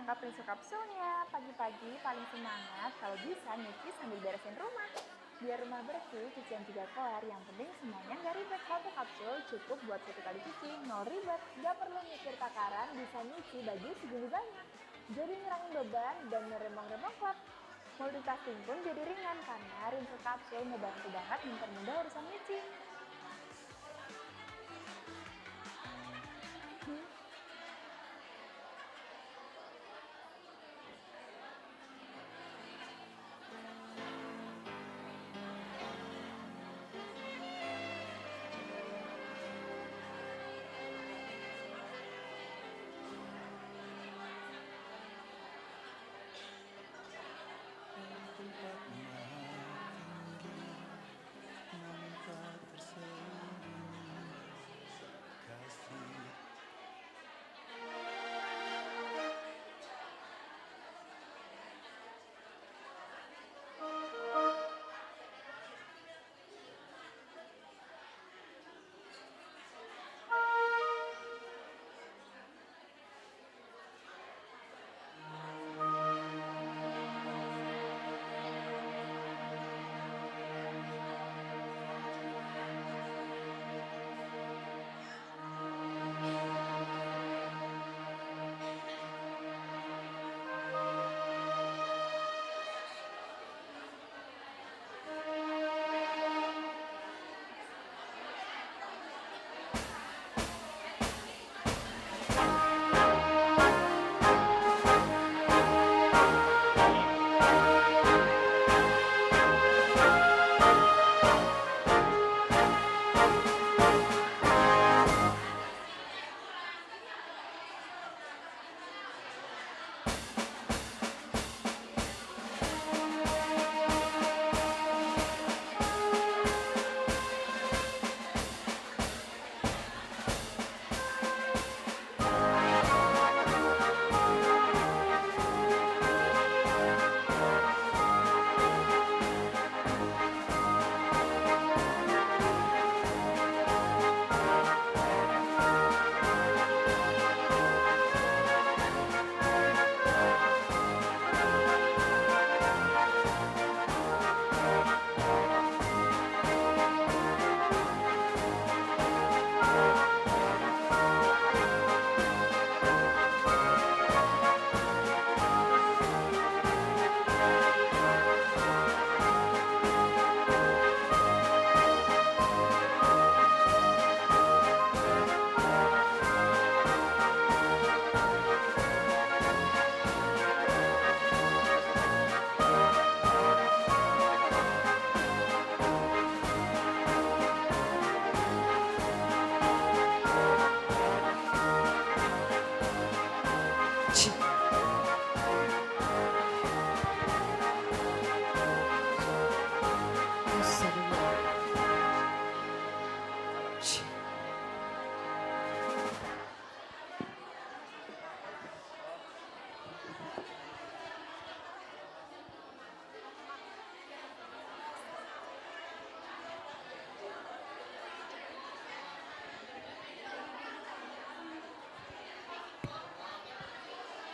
sangkap prinsip kapsulnya. Pagi-pagi paling semangat kalau bisa nyuci sambil beresin rumah. Biar rumah bersih, cucian juga kelar. Yang penting semuanya nggak ribet. Satu kapsul cukup buat satu kali cuci, nol ribet. Nggak perlu mikir takaran, bisa nyuci baju segini banyak. Jadi ngurangin beban dan ngerembang-rembang klep. Multitasking pun jadi ringan karena rinso kapsul ngebantu banget mempermudah urusan nyuci. Tempat maha tinggi, namun tak tersembunyi kasih.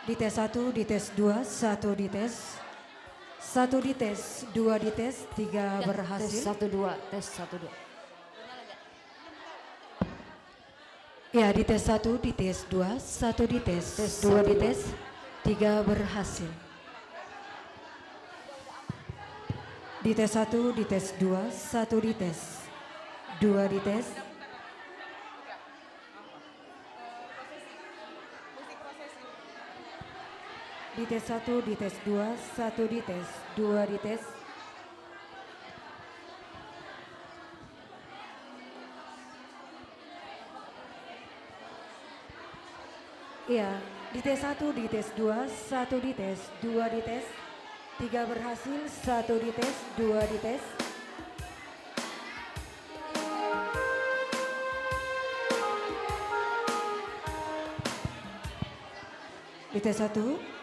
Dites 1, dites 2, 1 dites. 1 dites, 2 dites, 3 berhasil. Tes 1 2, tes 1 2. Ya, dites 1, dites 2, 1 dites, 2 dites, 3 berhasil. Dites 1, dites 2, 1 dites, 2 dites. Dites 1, dites 2, 1 dites, 2 dites. Iya, dites 1, dites 2, 1 dites, 2 dites, 3 berhasil, 1 dites, 2 dites. Dites 1.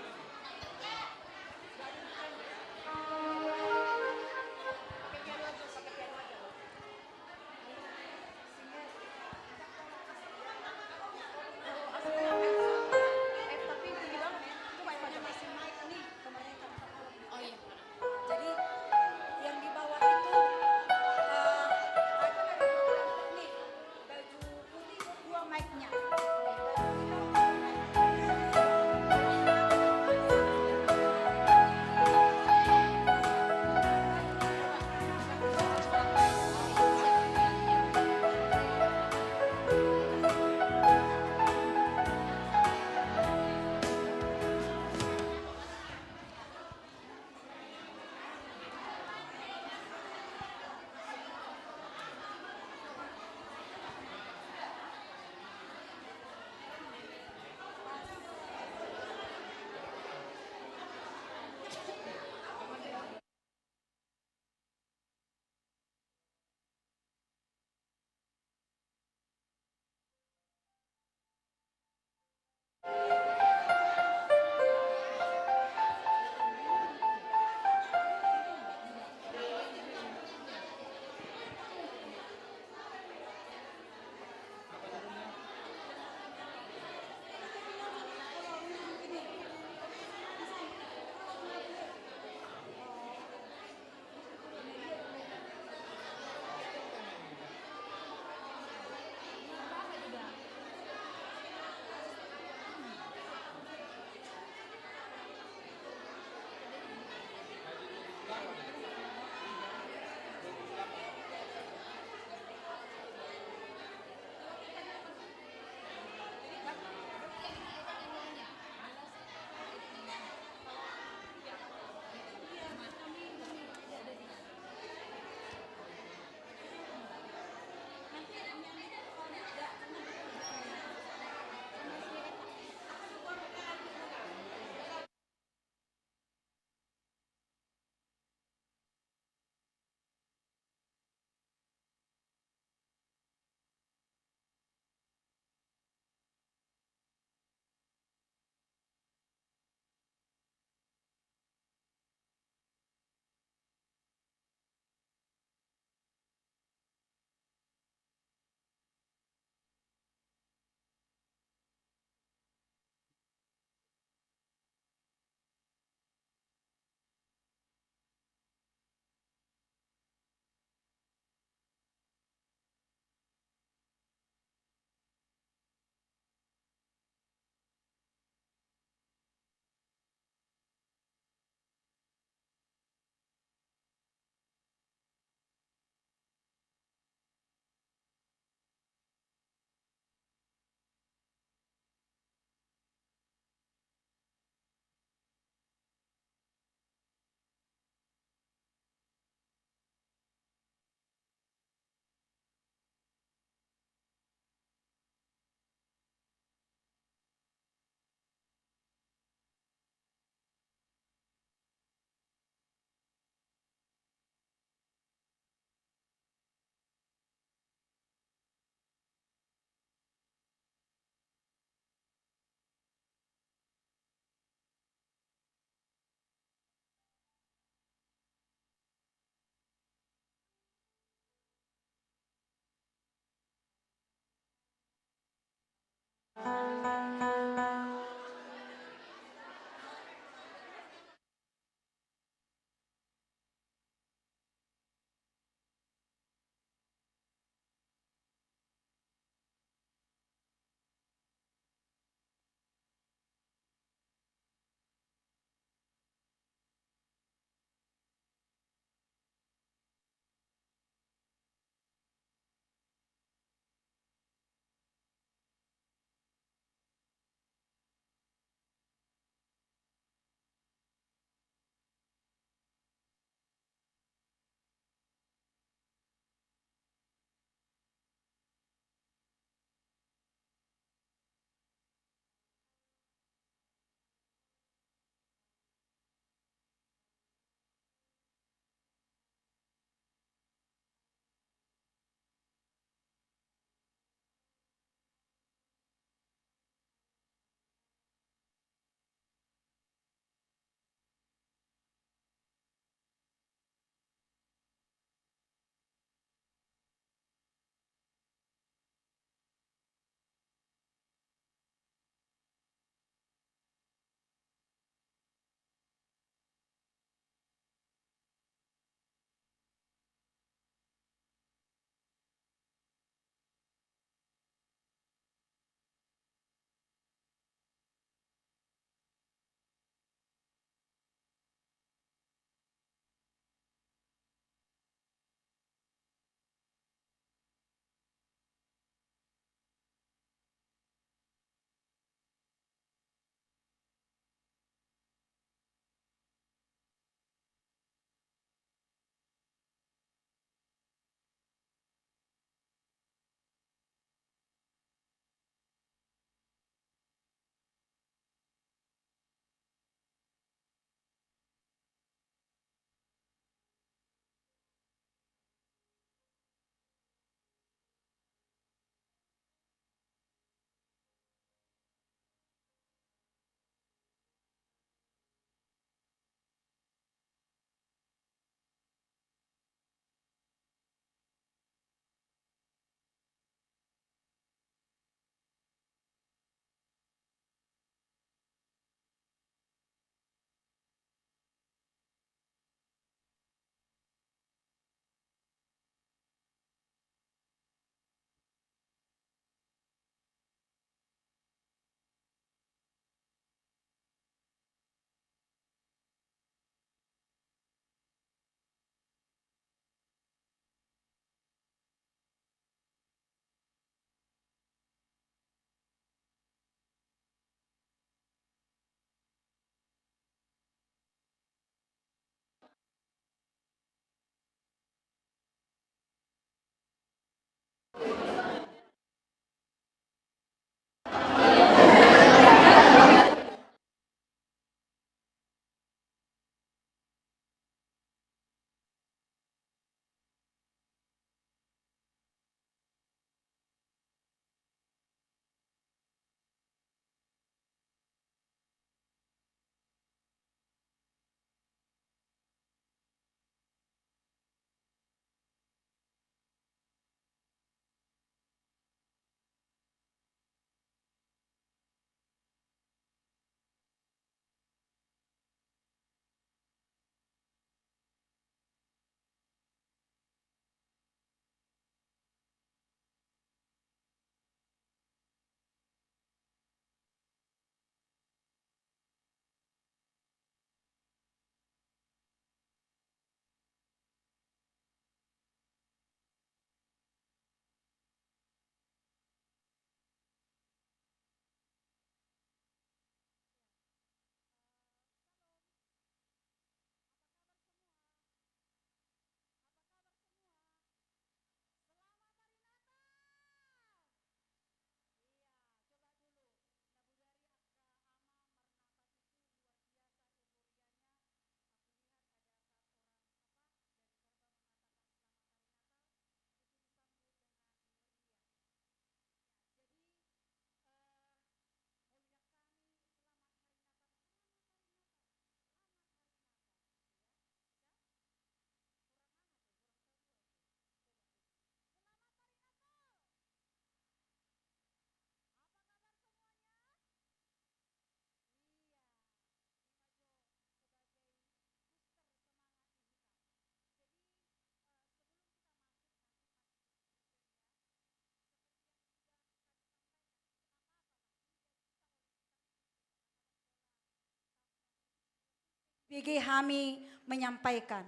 PG Hami menyampaikan.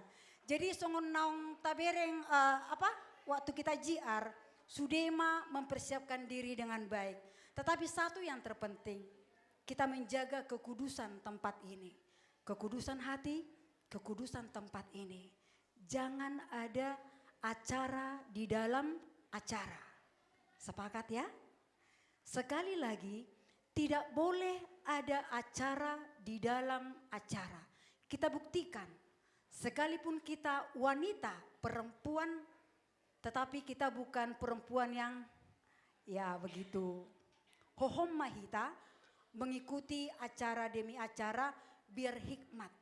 Jadi songon naung tabereng waktu kita JR, Sudema mempersiapkan diri dengan baik. Tetapi satu yang terpenting, kita menjaga kekudusan tempat ini. Kekudusan hati, kekudusan tempat ini. Jangan ada acara di dalam acara. Sepakat ya? Sekali lagi, tidak boleh ada acara di dalam acara. Kita buktikan, sekalipun kita wanita, perempuan, tetapi kita bukan perempuan yang ya begitu hohom mahita, mengikuti acara demi acara biar hikmat.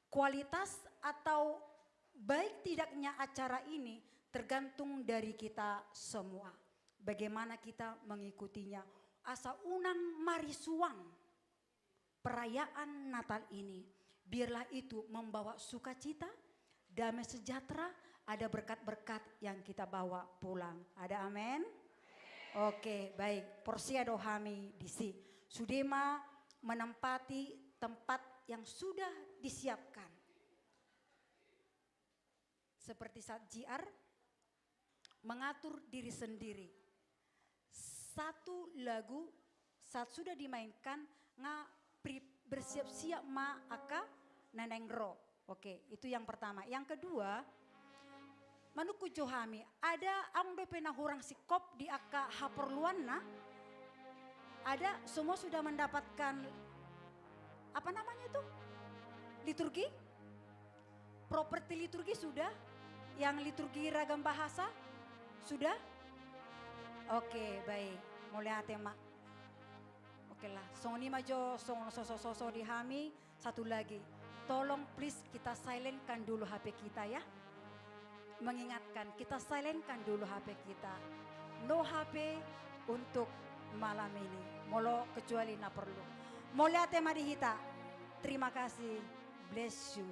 Kualitas atau baik tidaknya acara ini tergantung dari kita semua. Bagaimana kita mengikutinya. Asa unang marisuang perayaan Natal ini. Biarlah itu membawa sukacita, damai sejahtera, ada berkat-berkat yang kita bawa pulang. Ada amin? Oke, baik. Porsia dohami disi. Sudema menempati tempat yang sudah disiapkan. Seperti saat JR mengatur diri sendiri. Satu lagu saat sudah dimainkan bersiap-siap ma aka nanengro. Oke, itu yang pertama. Yang kedua, manuku johami ada ang pena hurang sikop di aka haperluan na. Ada semua sudah mendapatkan apa namanya itu? Liturgi? Properti liturgi sudah? Yang liturgi ragam bahasa? Sudah? Oke, baik. Mulai tema. Oke lah. Song ni majo song so di Hami. Satu lagi. Tolong please kita silentkan dulu HP kita ya. Mengingatkan kita silentkan dulu HP kita. No HP untuk malam ini. Molo kecuali na perlu. Mulai tema di hita. Terima kasih. Bless you.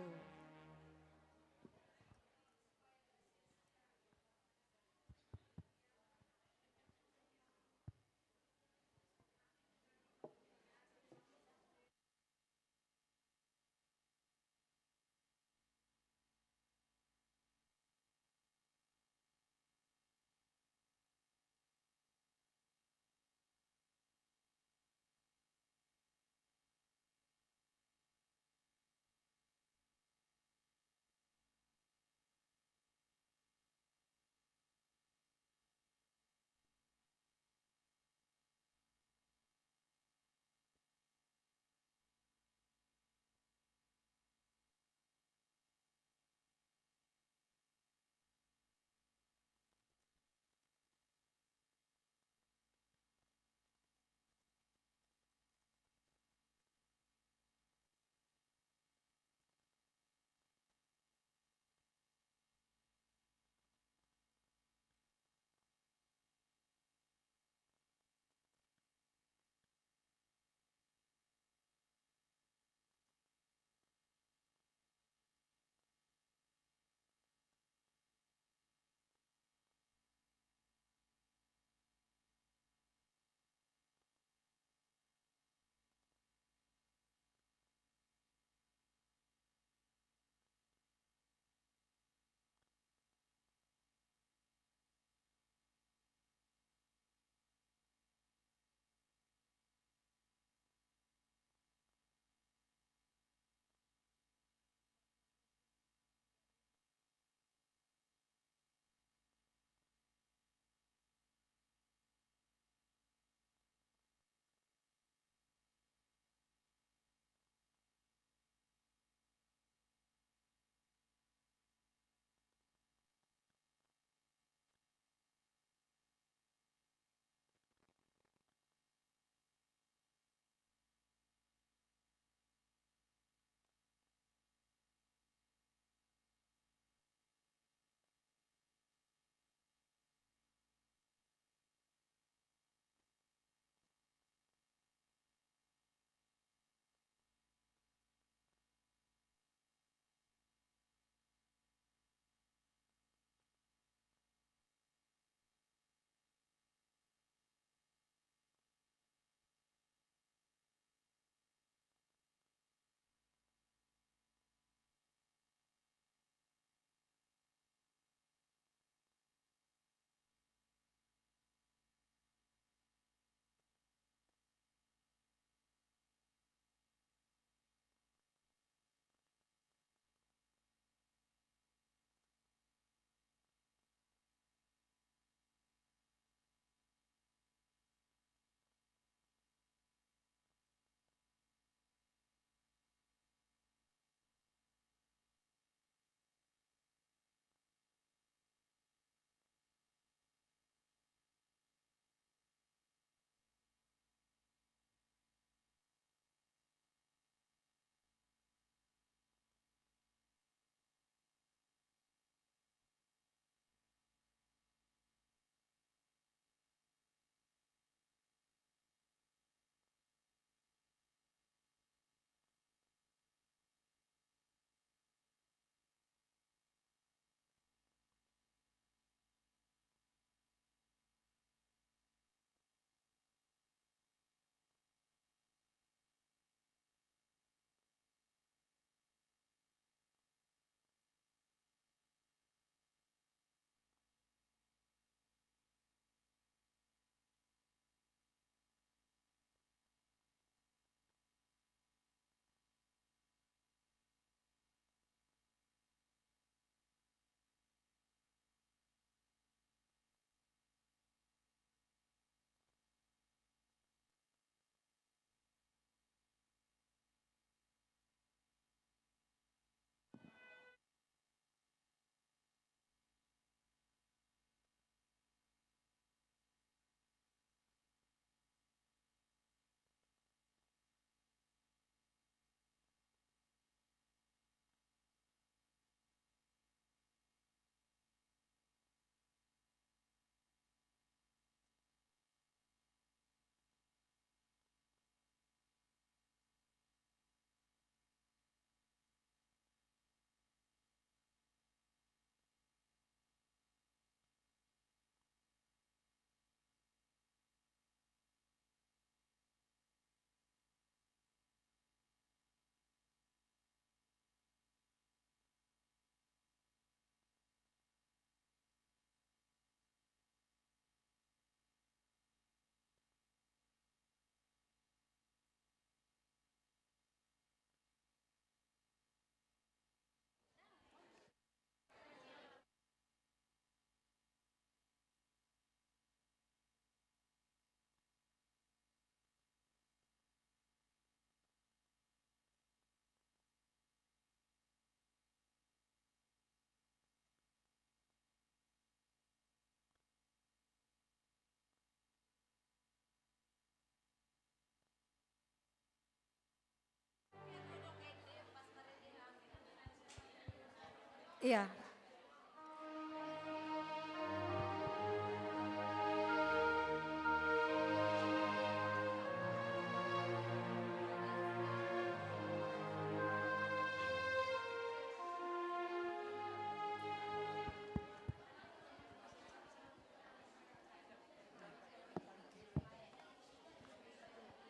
Iya.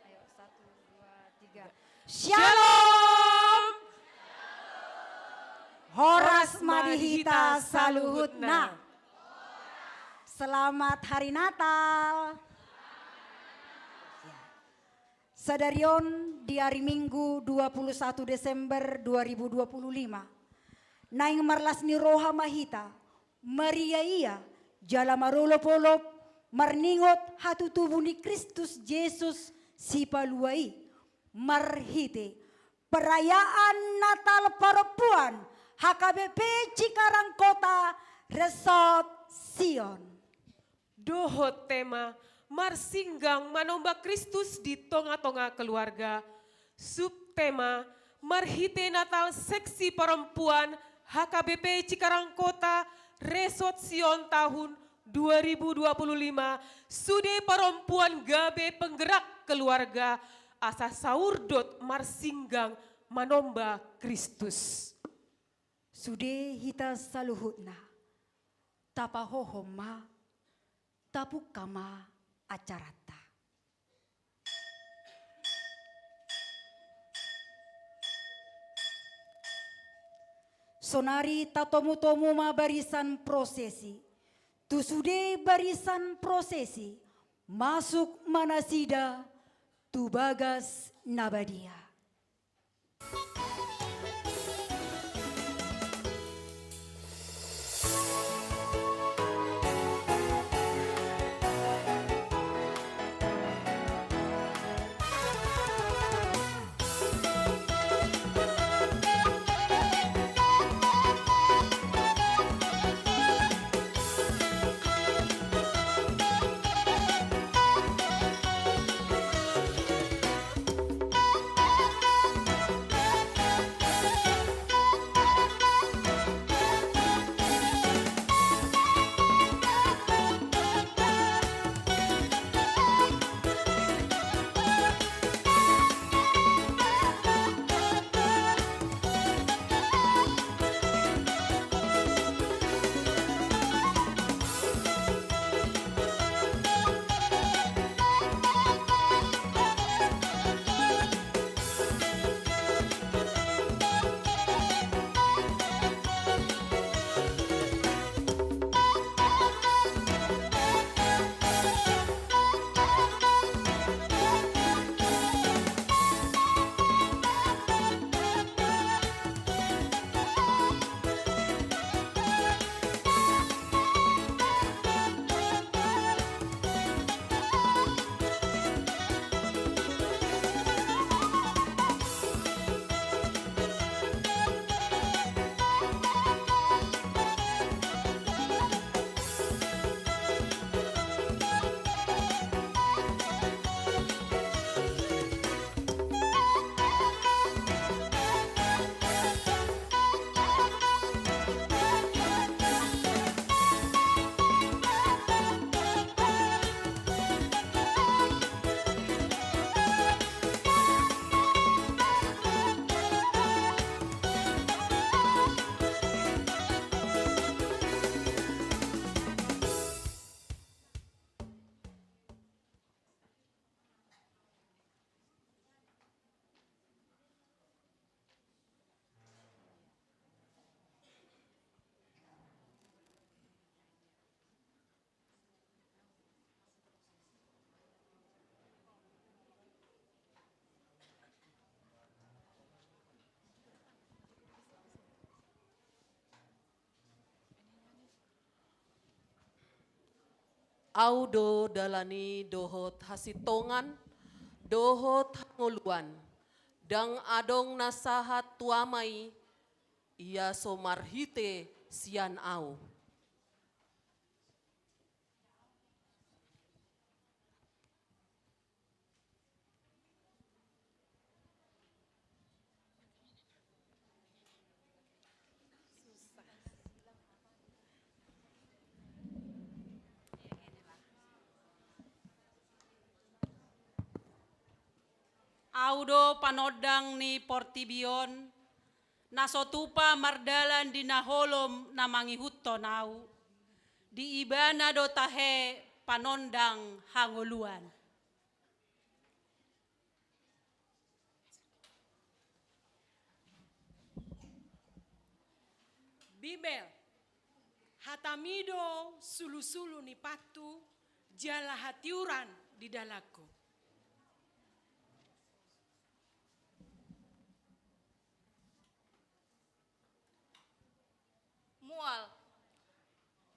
Ayo, 1, 2, 3. Shalom. Horas Madihita Saluhutna. Selamat Hari Natal. Sadarion di hari Minggu 21 Desember 2025. Naing marlasni roha mahita, Maria iya, jala marolop-olop, marningot hatu tubuh ni Kristus Yesus si paluai, marhite, perayaan Natal perempuan, HKBP Cikarang Kota, Resort Sion. Dohot tema Marsinggang Manomba Kristus di tonga-tonga keluarga. Subtema Marhite Natal Seksi Perempuan HKBP Cikarang Kota Resort Sion tahun 2025. Sude Perempuan Gabe Penggerak Keluarga Asa Saurdot Marsinggang Manomba Kristus. Sude hita saluhutna, tapahohoma, tapukama acarata. Sonari tatomu-tomu ma barisan prosesi, tusude barisan prosesi, masuk manasida, tubagas nabadia. Audo dalani dohot hasitongan, dohot nguluan, dang adong nasahat tuamai, ia somarhite sian au. Audo panodang ni Portibion, nasotupa mardalan di naholom na mangihutto nau, di ibana do tahe panondang hanguluan. Bibel, hatamido sulu-sulu ni patu, jala hatiuran di dalaku. Mual,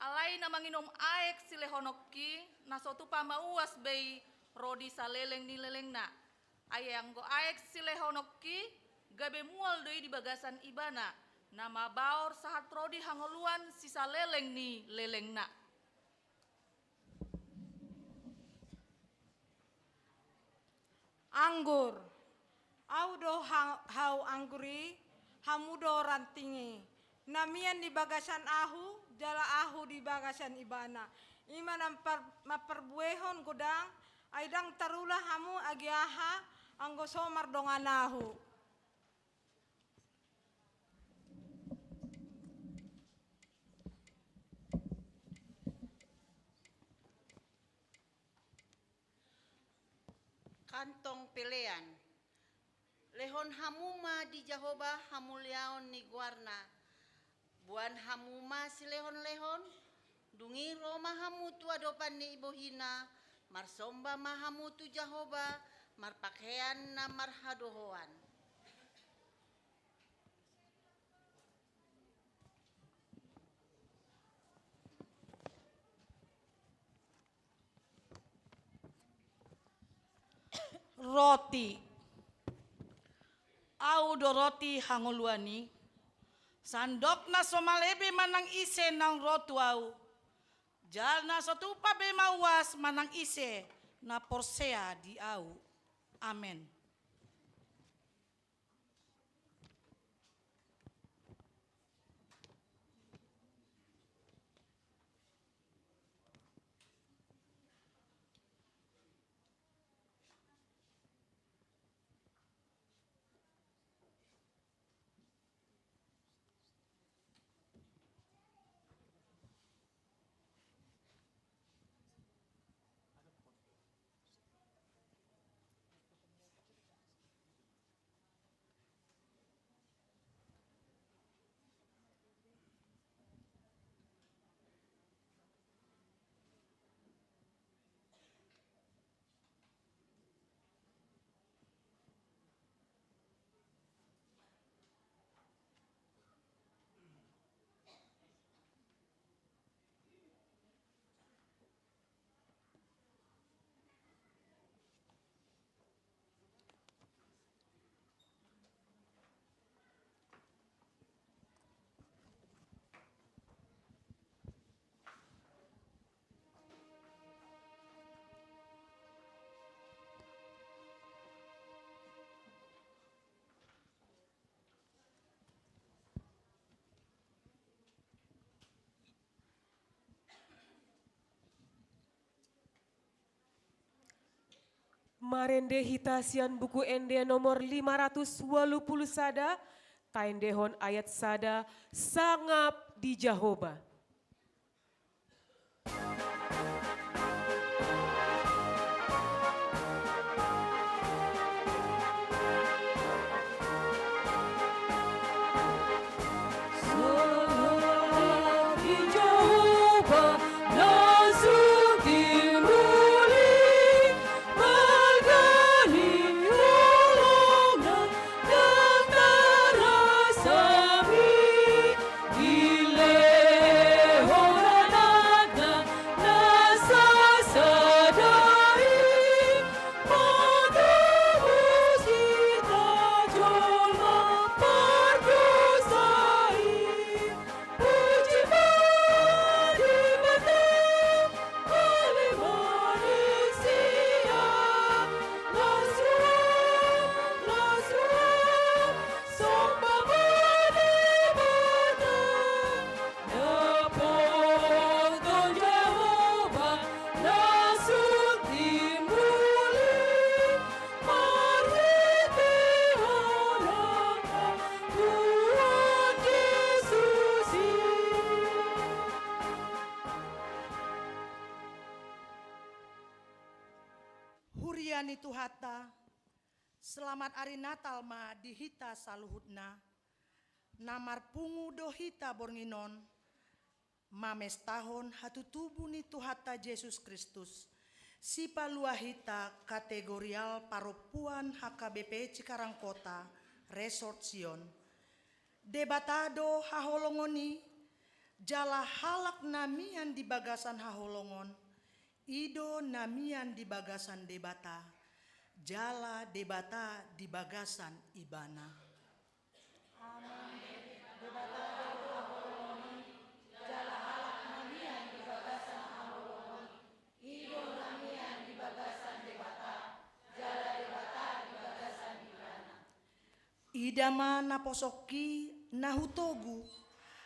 alai na manginom aek silehonokki, nasotu pamauas bei rodi saleleng ni leleng na. Ayang go aek silehonokki, gabe mual doi di bagasan ibana. Nama baor sahat rodi hangoluan sisa leleng ni leleng na. Anggur, audo hau angguri, hamudo rantingi. Namian di bagasan ahu, jala ahu di bagasan ibana. Ima maperbuehon godang, aidang tarulah hamu agiaha, anggo somar dongan ahu. Kantong pelean. Lehon hamuma di Jahoba hamuliaon ni guarna. Buan hamuma si lehon-lehon. Dungi Roma hamu tu adopan ni ibohina. Marsomba mahamu tu Jahoba. Marpakaian na marhadohoan. Roti. Audo roti hangoluani. Sandok na somalebe manang ise ng rotu au. Jal na sotupa be mawas manang ise na porsea di au. Amen. Marende hitasian buku ende nomor 580 sada, taendehon ayat sada, sangap di Jahoba. Ile Huriani Tuhata, selamat hari Natal ma dihita saluhutna, namar pungu dohita bornginon, mames tahun hatutubu ni Tuhata Yesus Kristus, si paluahita kategorial paropuan HKBP Cikarang Kota, Resort Sion, debatado haholongoni, jala halak namian di bagasan haholongon, ido namian di bagasan debata, jala debata di bagasan ibana. Amin. Debatado haholongoni, jala halak namian di bagasan haholongon, ido namian di bagasan debata, jala debata di bagasan ibana. Idama naposoki nahutogu,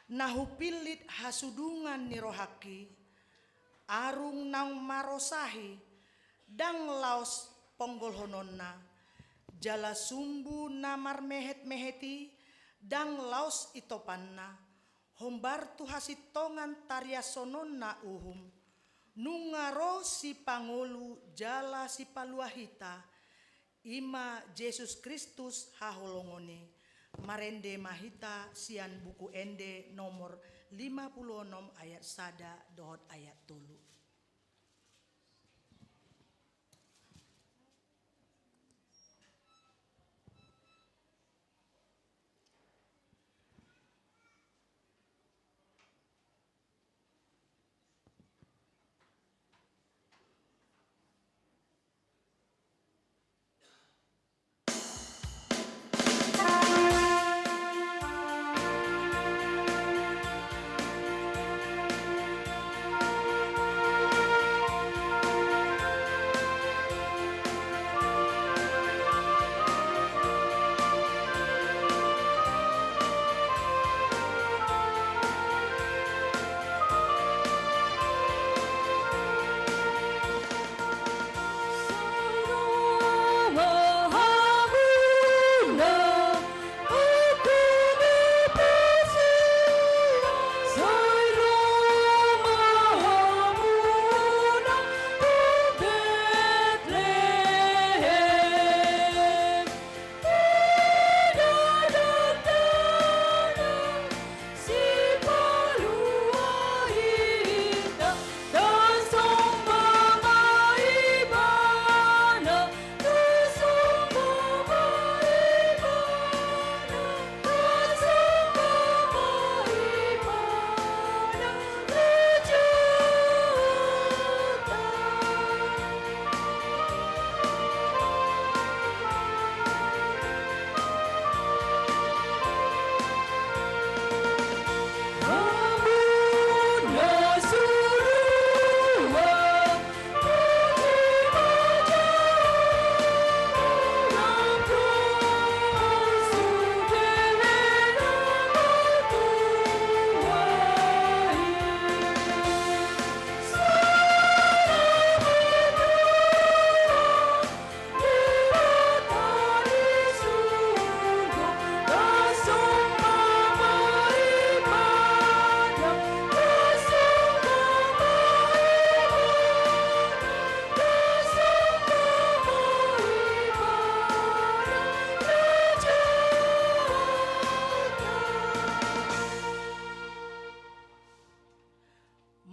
nahupilit hasudungan nirohaki, arung nang marosahi, dang laos ponggolhononna, jala sumbu namar mehet-meheti, dang laos itopanna, hombar tu hasitongan tariasononna uhum, nungaro si pangolu jala si paluahita, ima Yesus Kristus haholongone, marende mahita sian buku ende nomor 56 ayat sada dohot ayat tulu.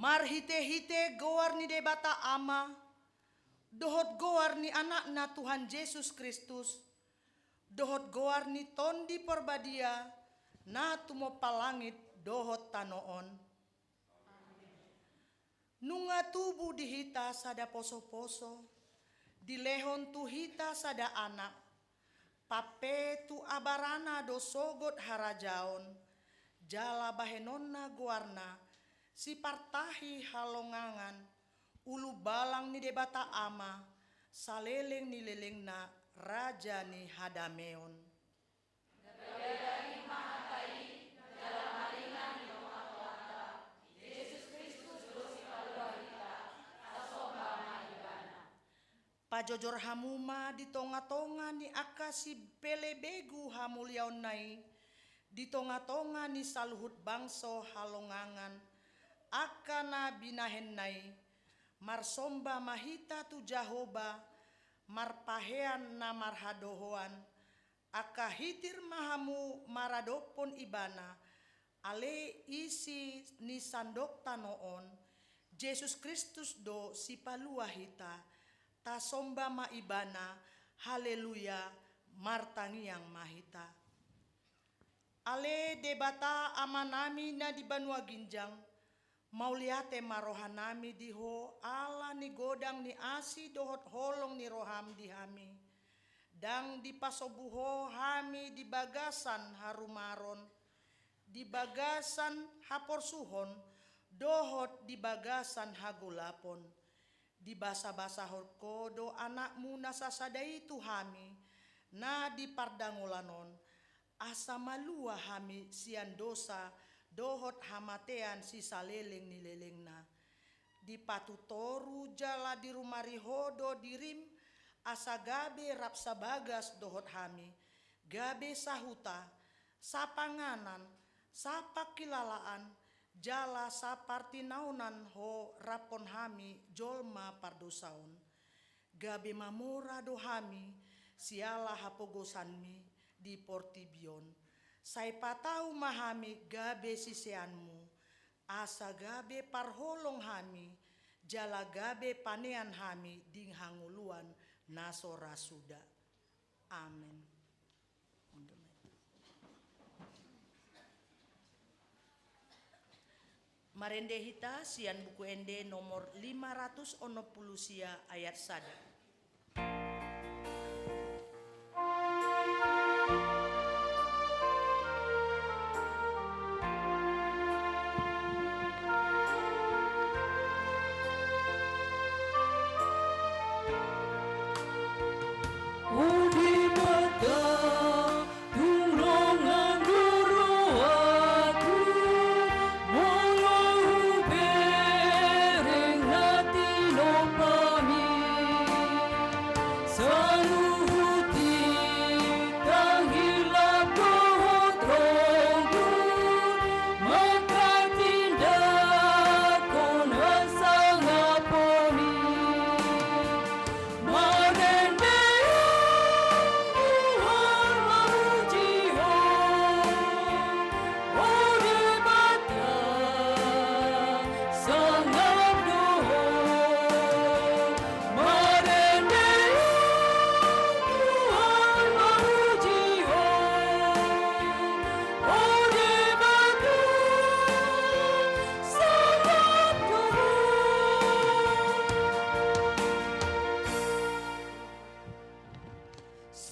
Marhite-hite goar ni debata ama, dohot goar ni anakna Tuhan Yesus Kristus, dohot goar ni tondi perbadia, na tumo palangit dohot tanoon. Nunga tubu dihita sada poso-poso, dilehon tu hita sada anak, pape tu abarana dosogot harajaon, jala bahenonna guarna, si partahi halongangan, ulu balang ni debata ama, saleleng ni lelengna raja ni hadameon. Pajojor hamuma di tonga-tonga ni akasi pelebegu hamuliaon nai, di tonga-tonga ni saluhut bangso halongangan, akana binahen nai, marsomba mahita tu Jahoba, marpahean na marhadohoan, akahitir mahamu maradopon ibana, ale isi ni sandok tanoon, Yesus Kristus do si paluahita, ta somba ma ibana, haleluya, martangiang mahita. Ale debata amanami na di Banua Ginjang, mauliate marohanami diho, ala ni godang ni asi dohot holong ni roham di hami. Dang di pasobuho hami di bagasan harumaron, di bagasan haporsuhon, dohot di bagasan hagulapon. Di basa-basa horkodo anakmu nasasadai tu hami, na di pardangolanon, asa malua hami sian dosa, dohot hamatean si saleleng ni lelengna. Di patutoru jala di rumari hodo dirim, asa gabe rapsa bagas dohot hami, gabe sahuta, sapanganan, sapakilalaan, jala sapartinaunan ho rapon hami jolma pardosaon. Gabe mamora do hami, siala hapogosanmi di portibion. Sai patau mahami gabe siseanmu, asa gabe parholong hami, jala gabe panean hami ding hanguluan naso rasuda. Amin. Marende hita sian buku ende nomor 560 sia ayat sada.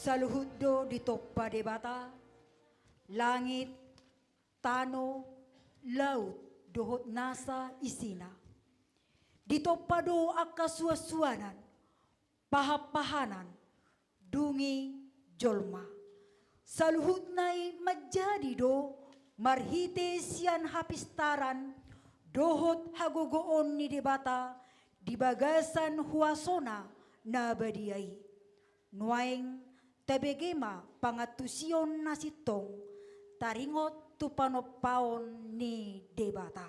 Saluhuddo di toppa debata, langit, tano, laut, dohot nasa isina. Di toppa do akasuasuanan, pahapahanan, dungi jolma. Saluhud nai majadi do, marhite sian hapistaran, dohot hagogoon ni debata, di bagasan huasona na badiai. Nuaing tabegema pangatusion nasitong taringot tu panopaon ni debata.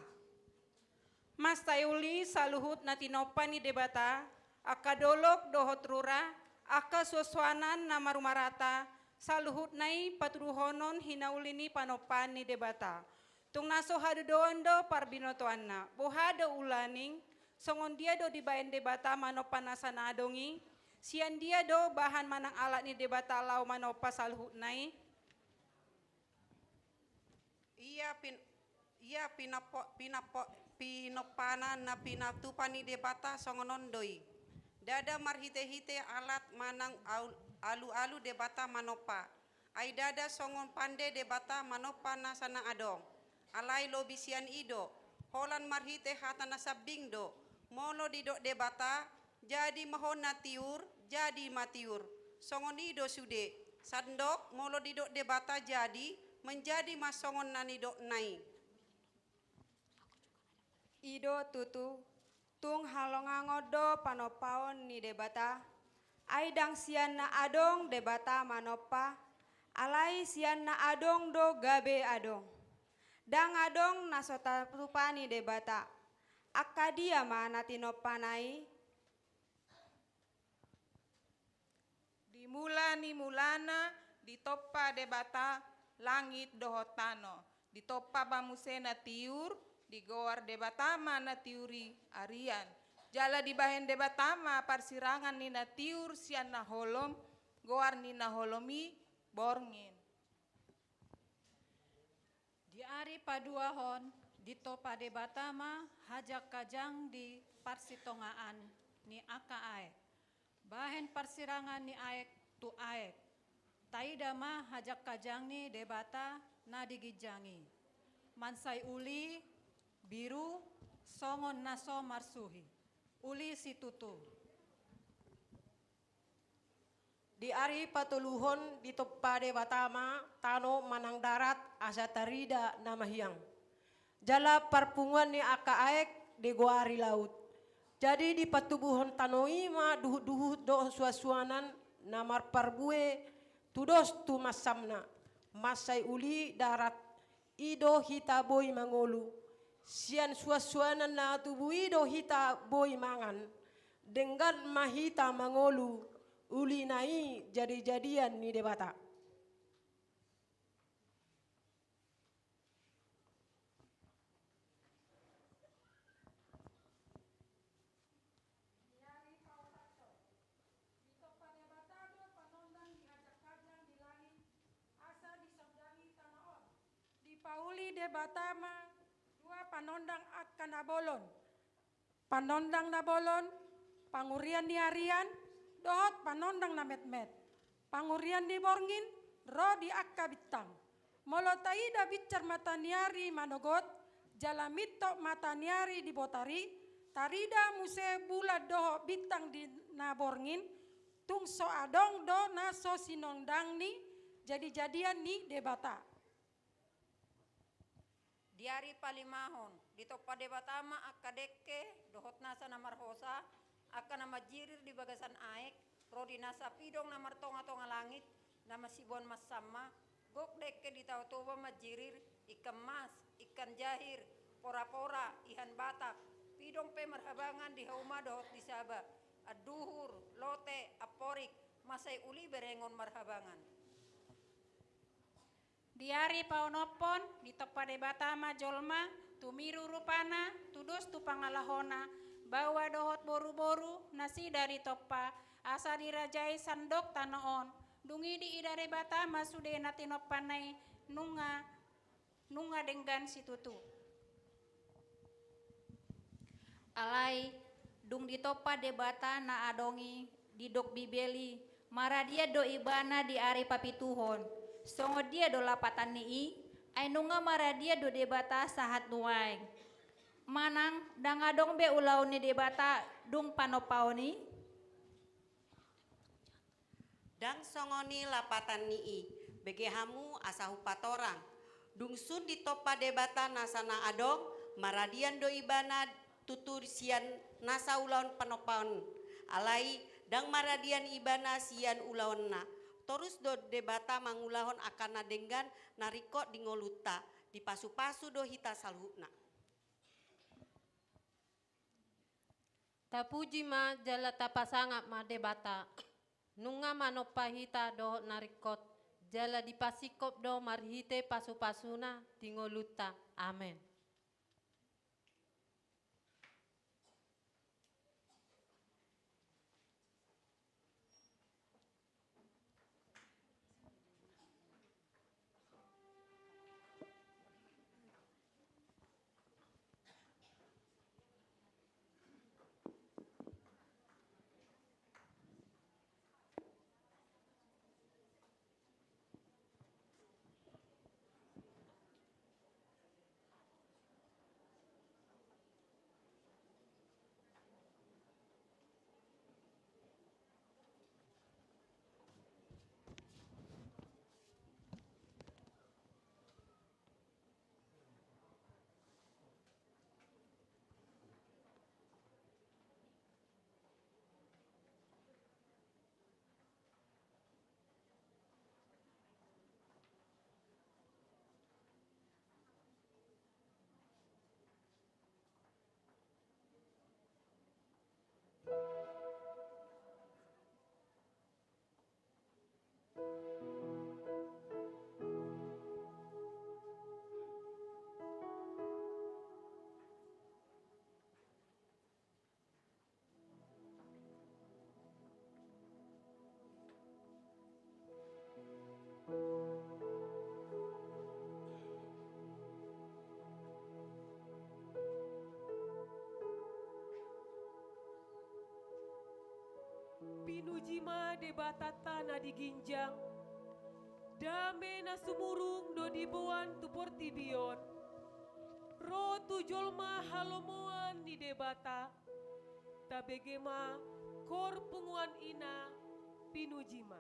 Mas tayuli saluhut na tinopa ni debata, akadolok dohot rura, aka suaswanan na marumarata, saluhut nai patruhonon hinaulini panopan ni debata. Tung naso hadudoan do parbinotoan na, bohada ulaning, songon dia do dibayan debata manopan nasa nadongi, sian dia do bahan manang alat ni debata lau manopa saluhut nai. Ia pinopanan na pinatupan ni debata songonondoi. Dada marhite-hite alat manang alu-alu debata manopa. Ai dada songon pande debata manopa na sana adong. Alai lobisian ido. Holan marhite hata na sabing do. Molo didok debata jadi mahon na tiur, jadi matiur. Songon ido sude. Sandok molo didok debata jadi menjadi masongon na nidok nai. Ido tutu, tung halongangodo panopaon ni debata, aidang sian na adong debata manopa, alai sian na adong do gabe adong. Dang adong nasota tupani debata, akadia ma natinopanai. mulana ditoppa debata langit dohotano. Ditoppa bamusena tiur, digoar debatama na tiuri arian. Jala dibahen debatama parsirangan ni na tiur sian na holom, goar ni na holomi borngin. Di ari paduahon ditopa debatama hajak kajang di parsitongaan ni aka aek. Bahen parsirangan ni aek tu aek. Taidama hajak kajang ni debata na digijangi. Mansai uli biru songon naso marsuhi. Uli situtu. Di ari patuluhon di toppade batama tano manang darat asa tarida namahiang. Jala parpungan ni aka aek di goari laut. Jadi di patubuhon tanoima duhut-duhut do suasuanan namar parbue tudos tu masamna. Masai uli darat ido hita boy mangolu. Sian suasuanan na tubu ido hita boy mangan. Dengan mahita mangolu. Uli nai jadi-jadian ni debata. Di pauli debatama dua panondang akan nabolon. Panondang nabolon, pangurian ni harian, dohot panondang na met-met. Pangurian di borngin, ro di akka bitang. Molotaida bicar mataniari manogot, jalamito mataniari di botari, tarida muse bula doho bitang di naborngin, tung so adong do na so sinondang ni, jadi-jadian ni debata. Diari palimahon, ditopa debatama akadekke, dohot nasa namarhosa, akan nama jirir di bagasan aek, rodi nasa pidong namar tonga-tonga langit, nama sibon mas sama, gok dekke di tau-toba majirir, ikan mas, ikan jahir, pora-pora, ihan batak, pidong pe marhabangan di hauma dohot di saba, aduhur, lote, aporik, masai uli berengon marhabangan. Diari paunopon ditopa debatama jolma, tumiru rupana, tudus tu pangalahona, bawa dohot boru-boru nasi dari topa asa dirajai sandok tanoon dungi di idare bata masude natinopanai nunga denggan situtu Alai dung di topa debata na adongi di dok bibeli mara dia do ibana di ari papituhon songo dia do lapatan nii ai nunga mara dia do debata sahat nuai manang dangadong be ulau ni debata dung panopaoni Dang songoni lapatan nii bege hamu asahu patorang dung sun di topa debata nasana adong maradian do ibana tutur sian nasa ulaun panopaon alai dang maradian ibana sian ulaonna terus do debata mangulahon akan nadenggan nariko di ngoluta di pasu-pasu do hita salhutna. Tapuji ma jala tapasangap ma debata. Nunga manopahita do narikot. Jala dipasikop do marhite pasu-pasuna tingoluta. Amen. ma debata tanah di ginjang. Dame na sumurung do dibuan tu portibion. Ro tu jolma halomoan di debata. Tabegema kor punguan ina pinujima.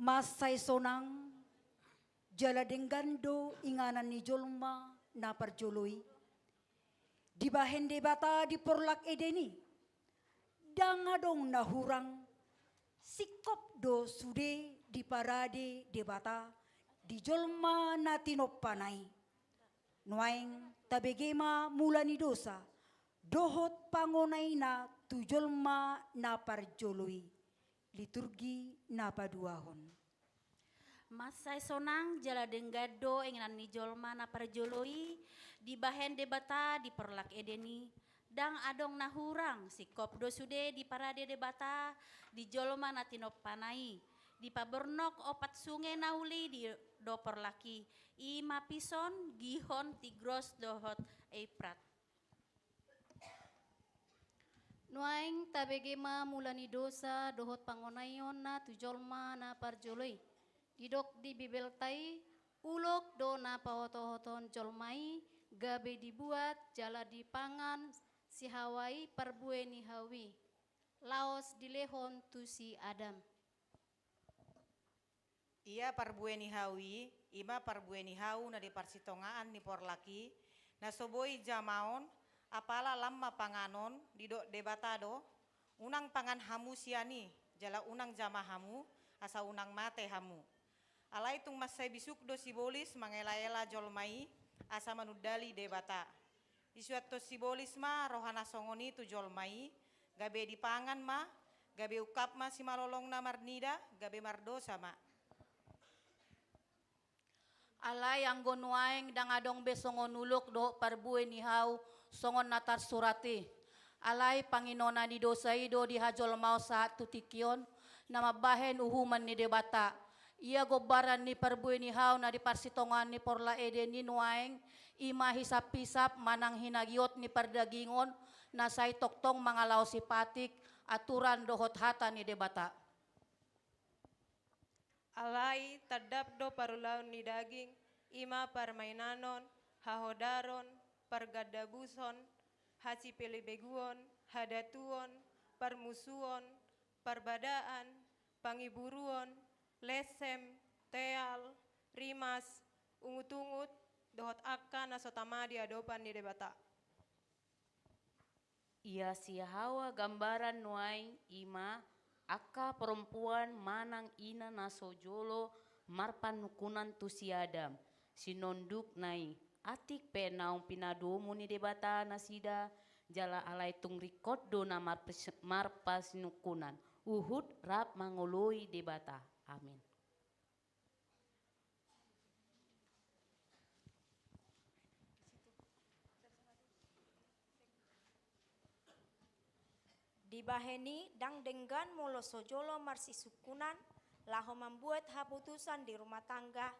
Masay sonang jala denggando inganan ni jolma na parjoloy. Di bahende bata di porlak edeni. Dangadong nahurang sikop do sude di parade de bata di jolma na tinopanay. Nuaing tabegema mula ni dosa dohot pangonay na tu jolma na parjoloy. Liturgi na paduahon. Masay sonang jala denggado ingnan ni jolma na parjoloi di bahen debata di perlak edeni dang adong nahurang si kopdo sude di parade debata di jolma na tinopanai Di pabernok opat sungai nauli di do perlaki. Ima pison gihon tigros dohot eiprat. Nuaing tabegema mulani dosa dohot pangonayon na tujolma na parjoloi. Didok di bibeltai ulok do na pahoto-hoton jolmai gabe dibuat jala dipangan si hawai parbue ni hawi. Laos dilehon tu si Adam. Ia parbue ni hawi, ima parbue ni hau na di parsitongaan ni porlaki, na soboi jamaon, apala lama panganon di do debatado, unang pangan hamu siani, jala unang jama hamu, asa unang mate hamu. Alai tung masai bisuk do sibolis mangela-ela jolmai, asa manudali debata. Isuat to sibolis ma rohana songoni tu jolmai, gabe dipangan ma, gabe ukap ma si malolong na marnida, gabe mardosa ma. Alay ang gonuaeng dangadong besongon ulok do parbue ni hau songon natar surati. Alay panginona ni dosa ido di hajol mau saat tutikyon na mabahen uhuman ni debata. Ia gobaran ni parbue ni hau na di parsitongan ni porla ede ni nuaeng ima hisap-hisap manang hinagiot ni pardagingon na say toktong mangalaw sipatik aturan dohot hata ni debata. Alai tadap do parulaun ni daging, ima parmainanon, hahodaron, pargadabuson, hasipelebeguon, hadatuon, parmusuon, parbadaan, pangiburuon, lesem, teal, rimas, ungut-ungut, dohot akka na sotama di adopan ni debata. Ia si hawa gambaran nuai ima akka perempuan manang ina nasojolo marpan nukunan tu si Adam. Sinonduk nai atik penaung pinadomu ni debata nasida jala alai tung rikot do na marpas nukunan. Uhud rap mangoloi debata. Amin. Dibaheni dang denggan molo sojolo marsi sukunan laho membuat haputusan di rumah tangga.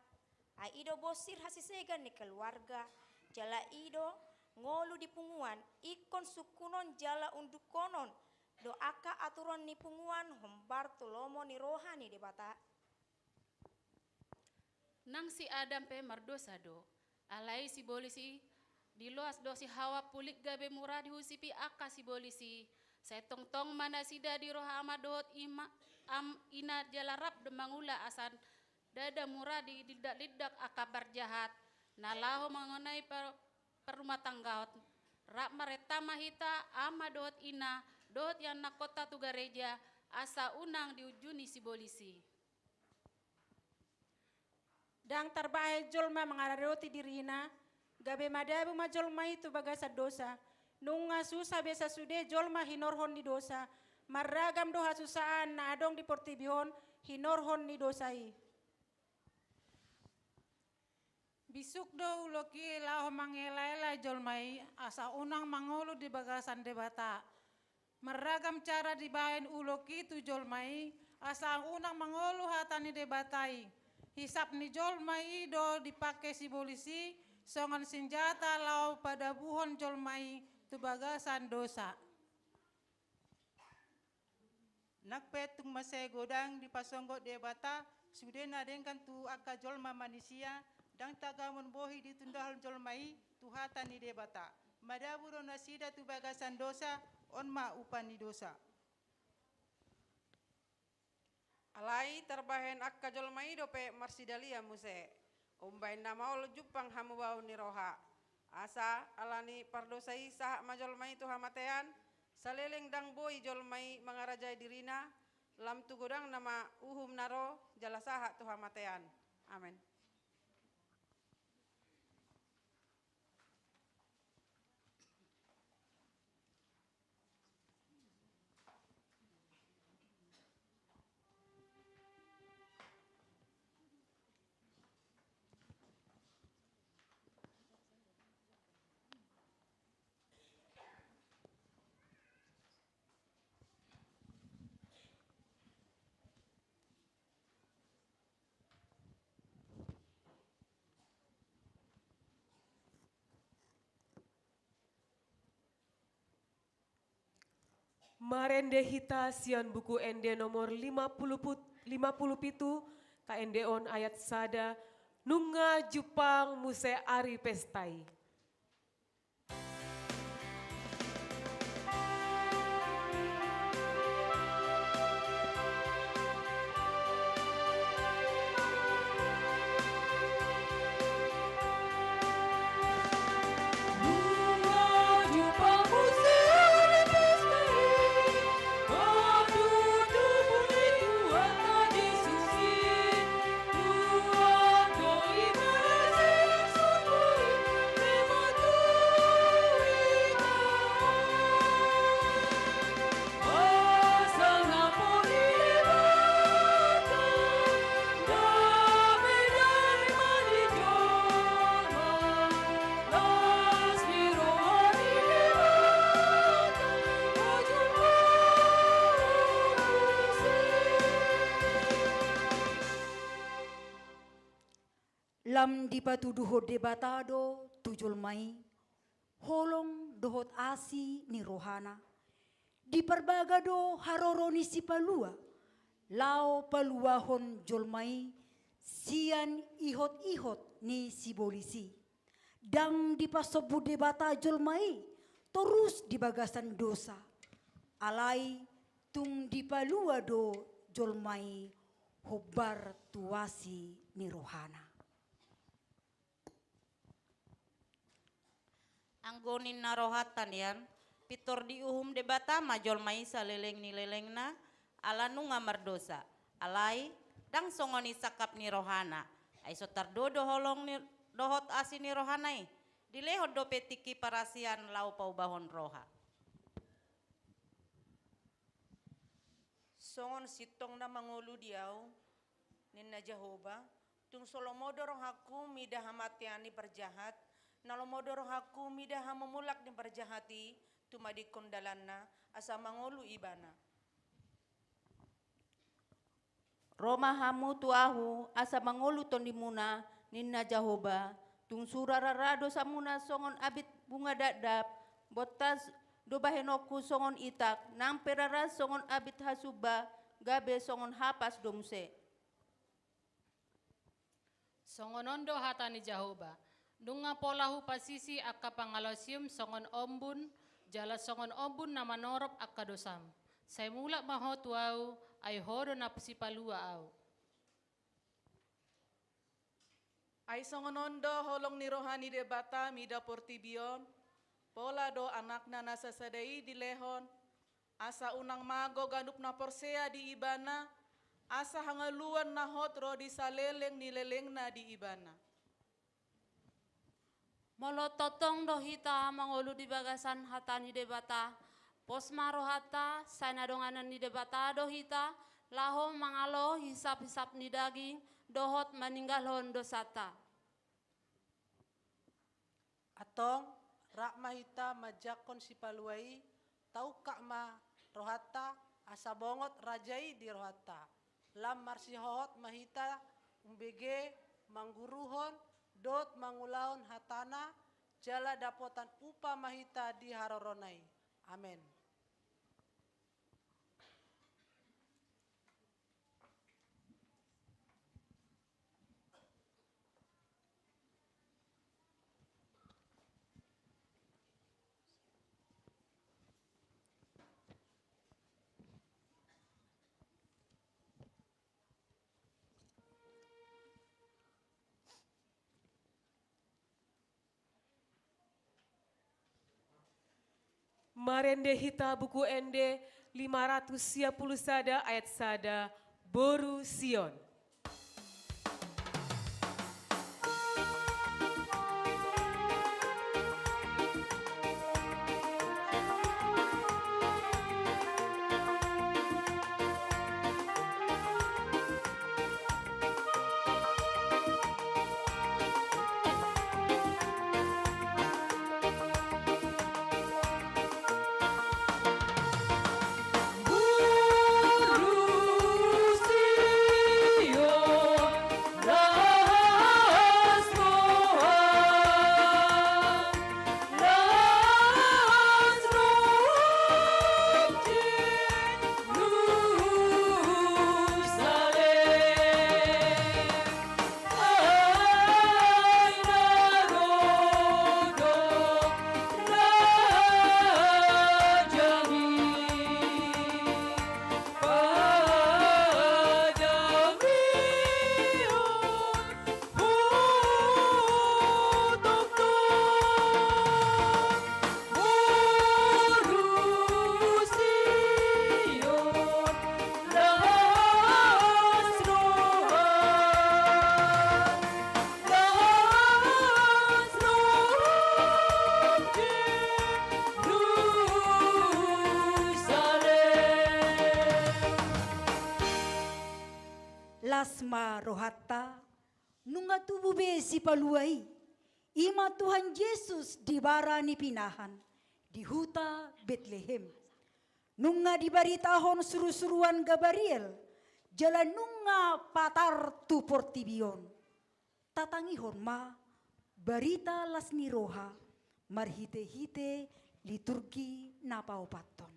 Aido bosir hasisegan ni keluarga. Jala ido ngolu di punguan ikon sukunon jala undukonon. Doaka aturan ni punguan hombar tulomo ni rohani debata. Nang si Adam pe mardosa do. Alai si bolisi di loas do si hawa pulik gabe murah dihusipi aka si bolisi. Saya tong-tong mana sida di roh amadot ima ina jalarap demangula asan dada murah di lidak-lidak akabar jahat nalaho mengenai perumah tanggaot rap mareta mahita amadot ina dot yang nakota tu gereja asa unang diujuni si bolisi. Dang terbaik jolma mengararoti dirina gabe madabu majolma itu bagasa dosa. Nunga susah biasa sude jolma hinorhon ni dosa. Maragam doha susaan na adong di portibihon hinorhon ni dosai. Bisuk do uloki laho mangela-ela jolmai asa unang mangolu di bagasan debata. Meragam cara dibahen uloki tu jolmai asa unang mangolu hatani debatai. Hisap ni jolmai do dipakai si polisi songon senjata lau pada buhon jolmai tu bagasan dosa. Nakpetung masai godang di pasonggot debata sudah nadengkan tu akka jolma manusia dan tagamun bohi di tundahal jolmai tu hatan di debata. Madaburo nasida tu bagasan dosa onma upani dosa. Alai terbahen akka jolmai dope marsidalia muse. Umbain nama ol jupang hamu bau ni roha. Asa alani pardosai sahak majolmai tu hamatean saleleng dang boy jolmai mangarajai dirina lam tu godang nama uhum naro jala sahak tu hamatean. Amin. Marende hita sian buku ende nomor 50 pitu ka ende on ayat sada nunga Jepang muse ari pestai. Lam di patu duhot debatado tujul mai, holong dohot asi ni rohana. Di perbagado haroroni si palua, lao paluahon jolmai, sian ihot-ihot ni si bolisi. Dang di pasobu debata jolmai, terus di bagasan dosa. Alai tung di palua do jolmai, hobar tuasi ni rohana. Anggonin na rohatan yan, pitor di uhum debata majol mai saleleng ni lelengna, alanu ngamar dosa, alai dang songoni sakap ni rohana, ay sotar dodo holong ni dohot asi ni rohanai, dilehod do petiki parasian lau pau bahon roha. Songon sitong na mangulu diaw, ninna Jehovah, tung solomodorong haku midah hamatiani perjahat, nalomodorong haku midah memulak ni perjahati, tumadi kondalanna, asa mangulu ibana. Roma hamu tuahu, asa mangulu tondimuna, ninna Jehovah, tung surararado samuna songon abit bunga dadap, botas do bahenoku songon itak, nang perara songon abit hasuba, gabe songon hapas domse. Songonondo hatani Jehovah, dunga polahu pasisi akka pangalosium songon ombun, jala songon ombun na manorop akka dosam. Say mulak mahot wau, ay hodo na pasipalua au. Ay songonondo holong ni rohani debata mida portibion, pola do anak na nasa sadai di lehon, asa unang mago ganup na porsea di ibana, asa hangaluan na hotro di saleleng ni leleng na di ibana. Molototong dohita mangolu di bagasan hatani debata, posmaro hata sanadonganan ni debata dohita, laho mangalo hisap-hisap ni daging, dohot maninggalhon dosata. Atong rak mahita majakon si paluai, tau kak ma rohata asa bongot rajai di rohata. Lam marsihohot mahita umbege mangguruhon dot mangulaon hatana jala dapotan upa mahita di haroronai. Amin. Marende hita buku ende 510 sada ayat sada boru Sion. Boru hatta nunga tubuh besi paluai. Ima Tuhan Yesus dibarani pinahan di huta Bethlehem. Nunga dibaritahon seru-seruan Gabariel, jalan nunga patar tu portibion. Tatangihon ma, barita lasni roha, marhite-hite liturgi napaopaton.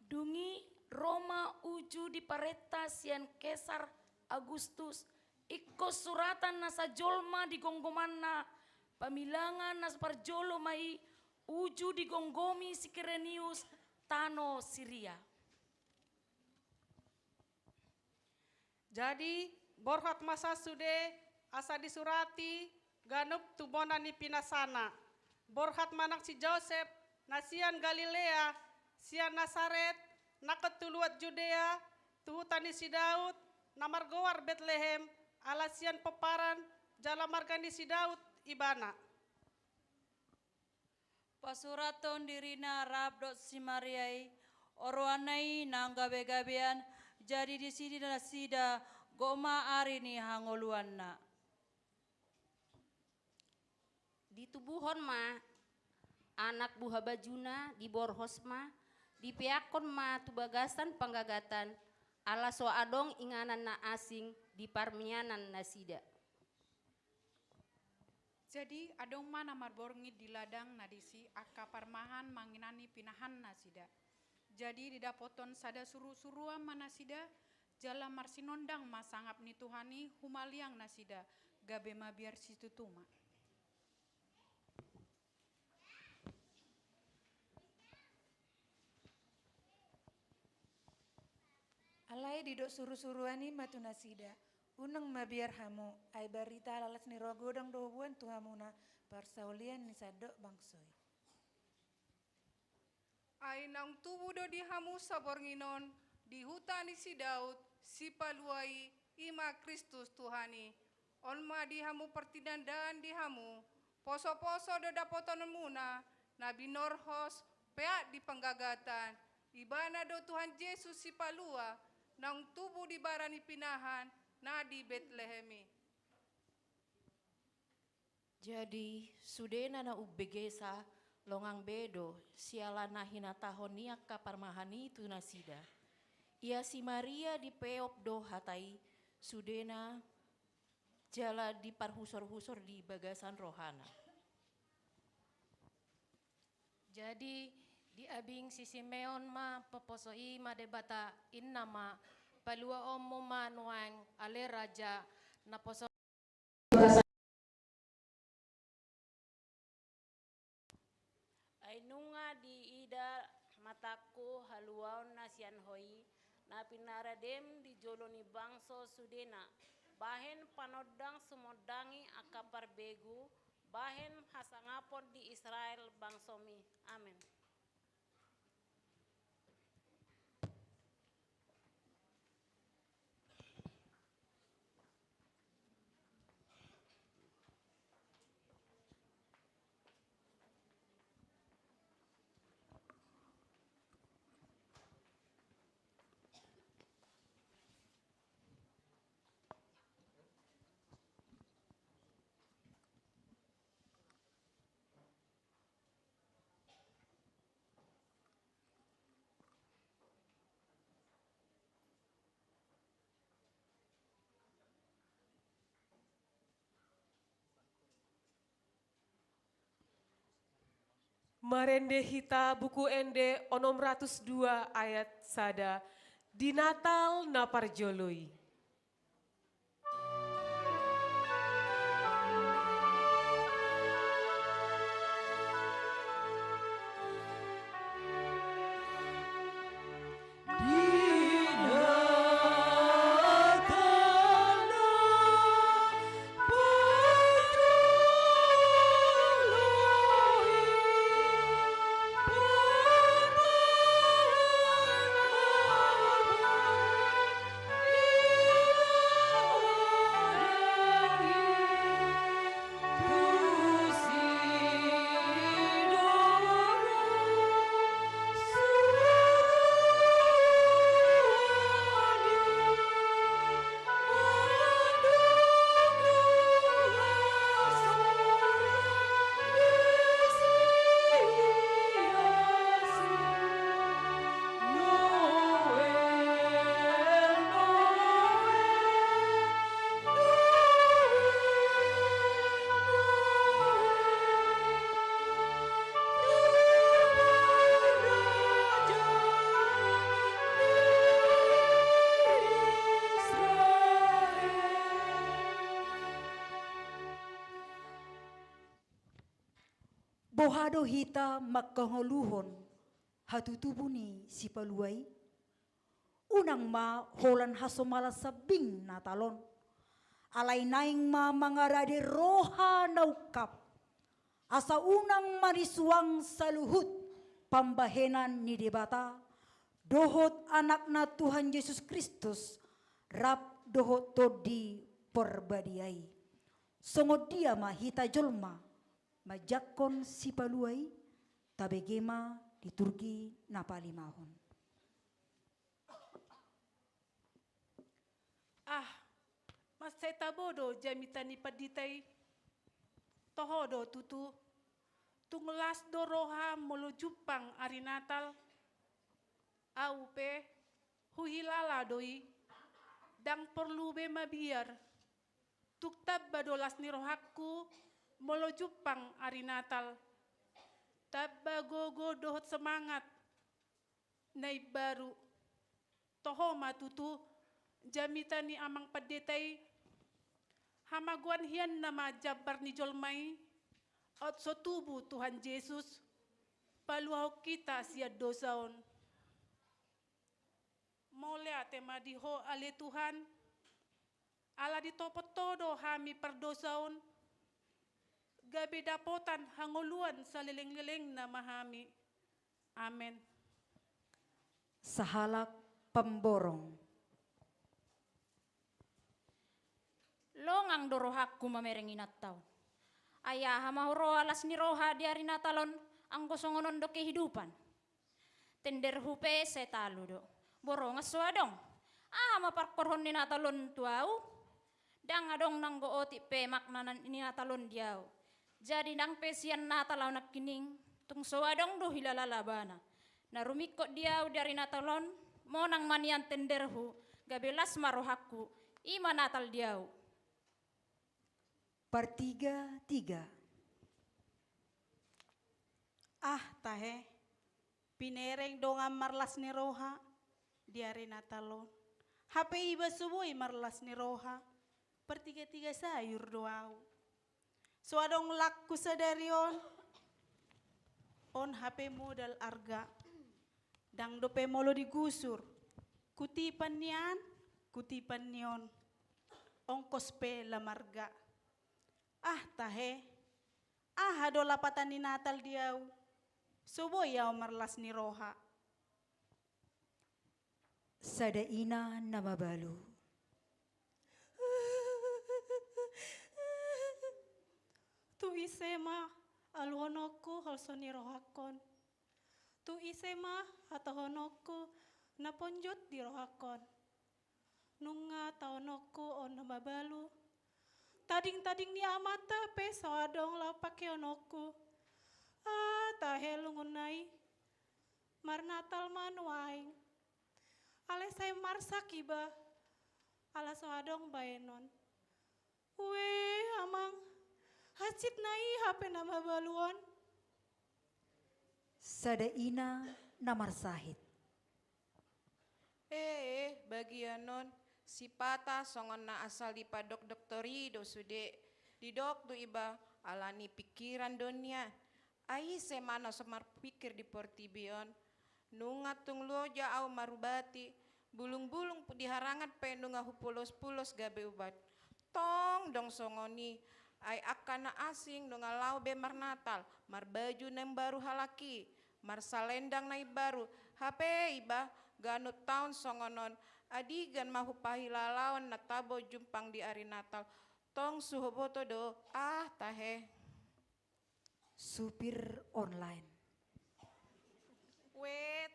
Dungi Roma uju di pareta sian Kesar Agustus, ikko suratan nasa jolma di gonggomanna, pamilangan nas parjolo mai, uju digonggomi si Kirenius tano Siria. Jadi borhat masa sude asa disurati ganup tubonani pinasana. Borhat manak si Joseph nasian Galilea sian Nasaret naketuluat Judea tuhutani si Daud namargowar Bethlehem alasian peparan jala margani si Daud ibana. Pasuraton dirina rabdot si Mariai, oroanai nang gabe-gabean, jadi di sini dan sida goma ari ni hangoluanna. Di tubuhon ma, anak buha bajuna di borhos ma, di piakon ma tubagasan panggagatan, ala so adong inganan na asing di parmianan na sida. Jadi adong mana marborngi di ladang nadisi akka parmahan manginani pinahan nasida. Jadi didapoton sada suru-suruan manasida jala marsinondang masangap ni Tuhani humaliang nasida gabe mabiar situtuma. Alai didok suru-suruani matu nasida. Unang mabiar hamu, ay barita lalas ni rogodang dobuan tuhamuna parsaulian ni sadok bangsoy. Ay nang tubuh do di hamu sabornginon, di hutani si Daud, si paluai, ima Kristus Tuhani. Olma di hamu pertidandaan di hamu, poso-poso do dapotonon muna, nabi norhos, peak di penggagatan, ibana do Tuhan Yesus si palua, nang tubuh di barani pinahan, na di Bethlehemi. Jadi sudena na ubbegesa longang bedo siala na hinatahon niak kaparmahani itu nasida. Ia si Maria di peop do hatai sudena jala di parhusor-husor di bagasan rohana. Jadi di abing si Simeon ma peposoi ma debata innama palua omo manuang ale raja na poso Ainunga di ida mataku haluaon nasian hoi na pinaradem di joloni bangso sudena bahen panodang sumodangi akapar begu bahen hasangapon di Israel bangsomi. Amin. Marende hita buku ende onom 102 ayat sada di Natal naparjoloi. Di Pohado hita makangoluhon hatutubuni si paluay. Unang ma holan hasomala sabing natalon. Alay naing ma mangaradi roha naukap. Asa unang marisuang sa luhut pambahenan ni debata. Dohot anak na Tuhan Yesus Kristus rap dohot to di perbadiai. Songod dia mahita jolma majakon si paluay tabegema di Turki napalimahon. Mas saya tabodo jamitani paditay tohodo tutu tunglas doroha molo jupang ari Natal aupe huhilala doi dang perlu be mabiar tuktab badolas ni rohakku molo jupang ari Natal tabba gogo dohot semangat nai baru toho matutu jamitani amang padetay hamaguan hian nama jabar ni jolmai at so tubuh Tuhan Yesus paluaw kita siya dosaon mole tema diho ale Tuhan ala ditopot todo hami perdosaon gabi dapotan hangoluan sa leleng-leleng na mahami. Amen. Sahalak pemborong. Longang dorohakku mamereng inattaw. Ayah mahuro alas ni roha di hari Natalon ang gosongonon do kehidupan. Tender hupe setalo do. Borong aswadong. Maparkorhon ni Natalon tuau. Dang adong nang gooti pe maknanan ni Natalon diaw. Jadi nang pesian Natalaw nakining tung sawadong do hilalalabana. Narumikot diaw dari Natalon mo nang manian tenderhu gabelas marohakku ima Natal diaw. Pertiga, tiga. Tahe, pinereng dongam marlas ni roha, diari Natalon. HP iba subuhi marlas ni roha, pertiga-tiga sayur doau. Suadong lakku sadarion, on HP modal arga, dang dope molo digusur, kutipan nian, kutipan nion, ongkos pe lamarga. Tahe, hado lapatan ni Natal diaw, suboy yaw marlas ni roha. Sadaina na mabalu. Tu isema alhonoko halso ni rohakon. Tu isema atahonoko naponjot di rohakon. Nunga taonoko on mabalu. Tading-tading ni amata pe sawadong lapak yonoku. Tahe lungunai. Mar Natal manuaing. Ale saya marsak iba. Ala sawadong baenon. Amang. Hacit nai HP nama baluan. Sadaina namar sahid. Bagianon si pata songon na asal di padok doktori do sude di dok do iba alani pikiran donya ai semana semar pikir di portibion nungatung loja au marubati bulung-bulung di harangan pe nunga hupulos-pulos gabe ubat tong dong songoni ai akan asing nunga lau be mar Natal mar baju nem baru halaki mar salendang nai baru HP iba ganut tahun songonon adigan mahu pahilalawan na tabo jumpang di hari Natal tong suhoboto do tahe supir online.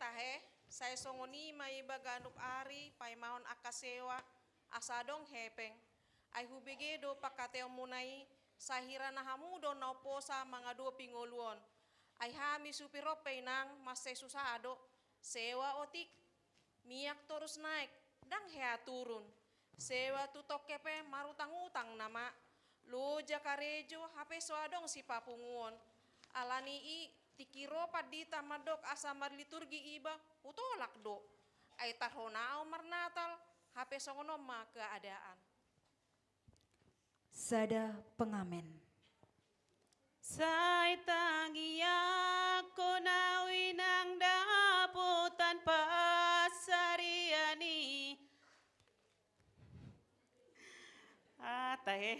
Tahe saya songoni mai baganuk ari pai mahon akasewa asadong hepeng ai hubege do pakateo munai sahira na hamu do naupo sa mga do pingoluon ai hami supir rope nang masay susado sewa otik miyak terus naik dang hea turun sewa tutok kepe marutang-utang nama lo jakarejo HP soadong si papunguon alani i tikiro padita madok asamar liturgi iba utolak do ay tarhonao mar Natal HP songono ma keadaan. Sada pengamen. Say tangia ko nawinang daputan pasariani. Tahe.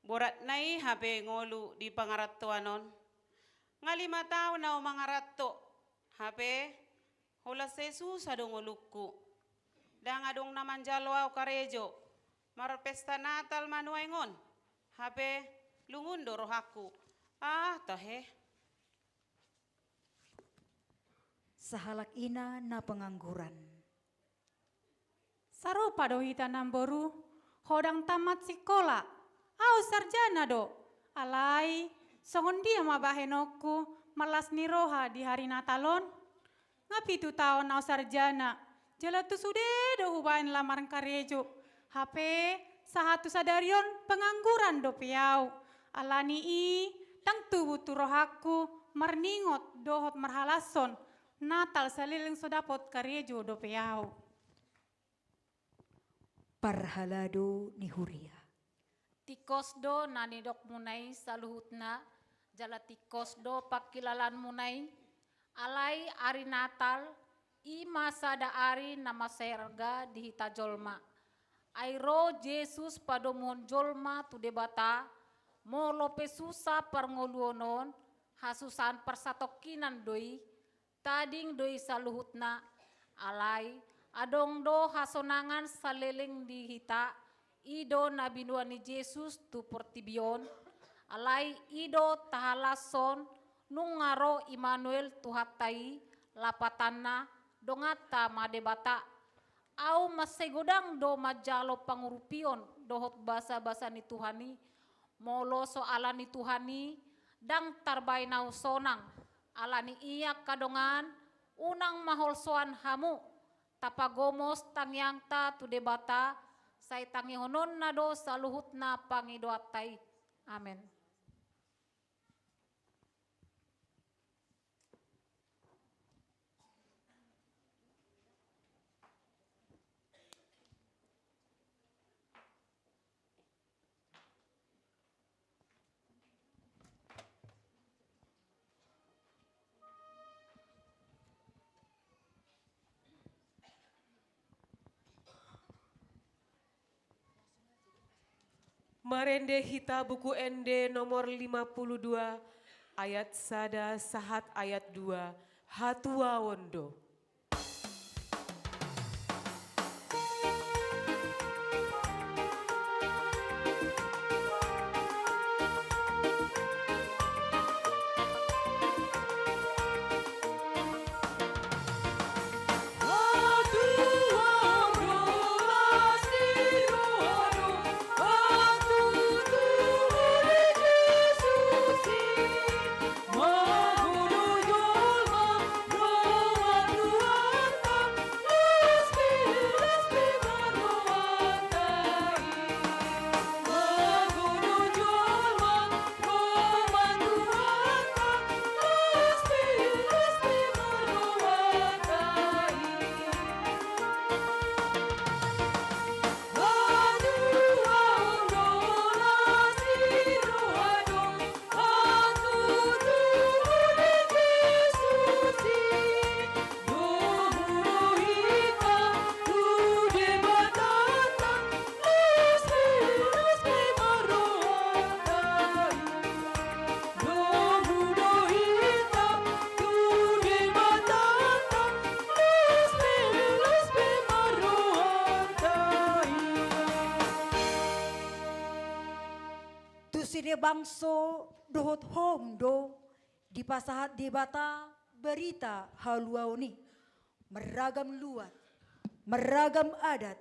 Borat nai habe ngolu di pangaratuanon. Nga 5 taon na umangarato. Habe hula Jesus adong ulukku. Dang adong naman jalwa o karejo. Mar pesta Natal manuengon. Habe lungundo rohaku. Tahe. Sahalak ina na pengangguran. Sarupa do hita namboru, hodang tamat sekolah. Au sarjana do. Alai, songon dia mabahenoku malas niroha di hari Natalon. Ngapi tu tahun au sarjana. Jala tu sudah do hubain lamaran karejo. HP sahatu sadarion pengangguran do piau. Alani i tang tubuh turohaku marningot dohot marhalason. Natal saliling sodapot karejo do piau. Parhalado ni Huria. Tikos do nani dok munai saluhutna jala tikos do pakilalan munai alai ari Natal i masa da ari nama serga di hita jolma airo Jesus padomon jolma tu debata mo lope susa parngoluonon hasusan persatokinan doi tading doi saluhutna alai adong do hasonangan saleling di hita ido nabinua ni Jesus tu portibion alai ido tahalason nungaro Immanuel tuhatai lapatanna dongata madebata au masegodang do majalo pangurupion dohot basa-basa ni Tuhani molo soalan ni Tuhani dang tarbainau sonang alani iya kadongan unang mahol soan hamu tapagomos tangyang ta tu debata say tangi honon na do saluhut na pangidoatay. Amen. Marende hita buku ND nomor 52 ayat sada sahat ayat 2 hatua wondo. Side bangso dohot homdo di pasahat debata berita haluauni meragam luat meragam adat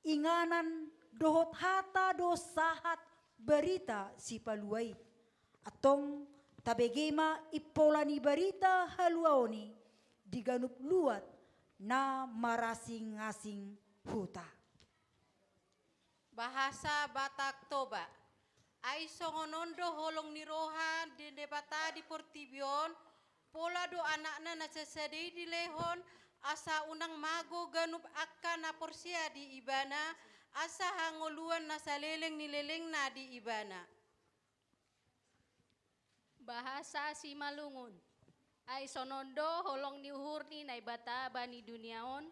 inganan dohot hata dosahat berita si paluai atong tabegema ipolani berita haluauni diganup luat na marasing-asing huta. Bahasa Batak Toba. Ay songonondo holong nirohan di debata di Portibion pola do anakna nasasadai di lehon asa unang mago ganup akka na porsia di ibana asa hangoluan nasaleleng nileleng na di ibana. Bahasa Simalungun. Ay sonondo holong ni uhur ni naibata bani duniaon.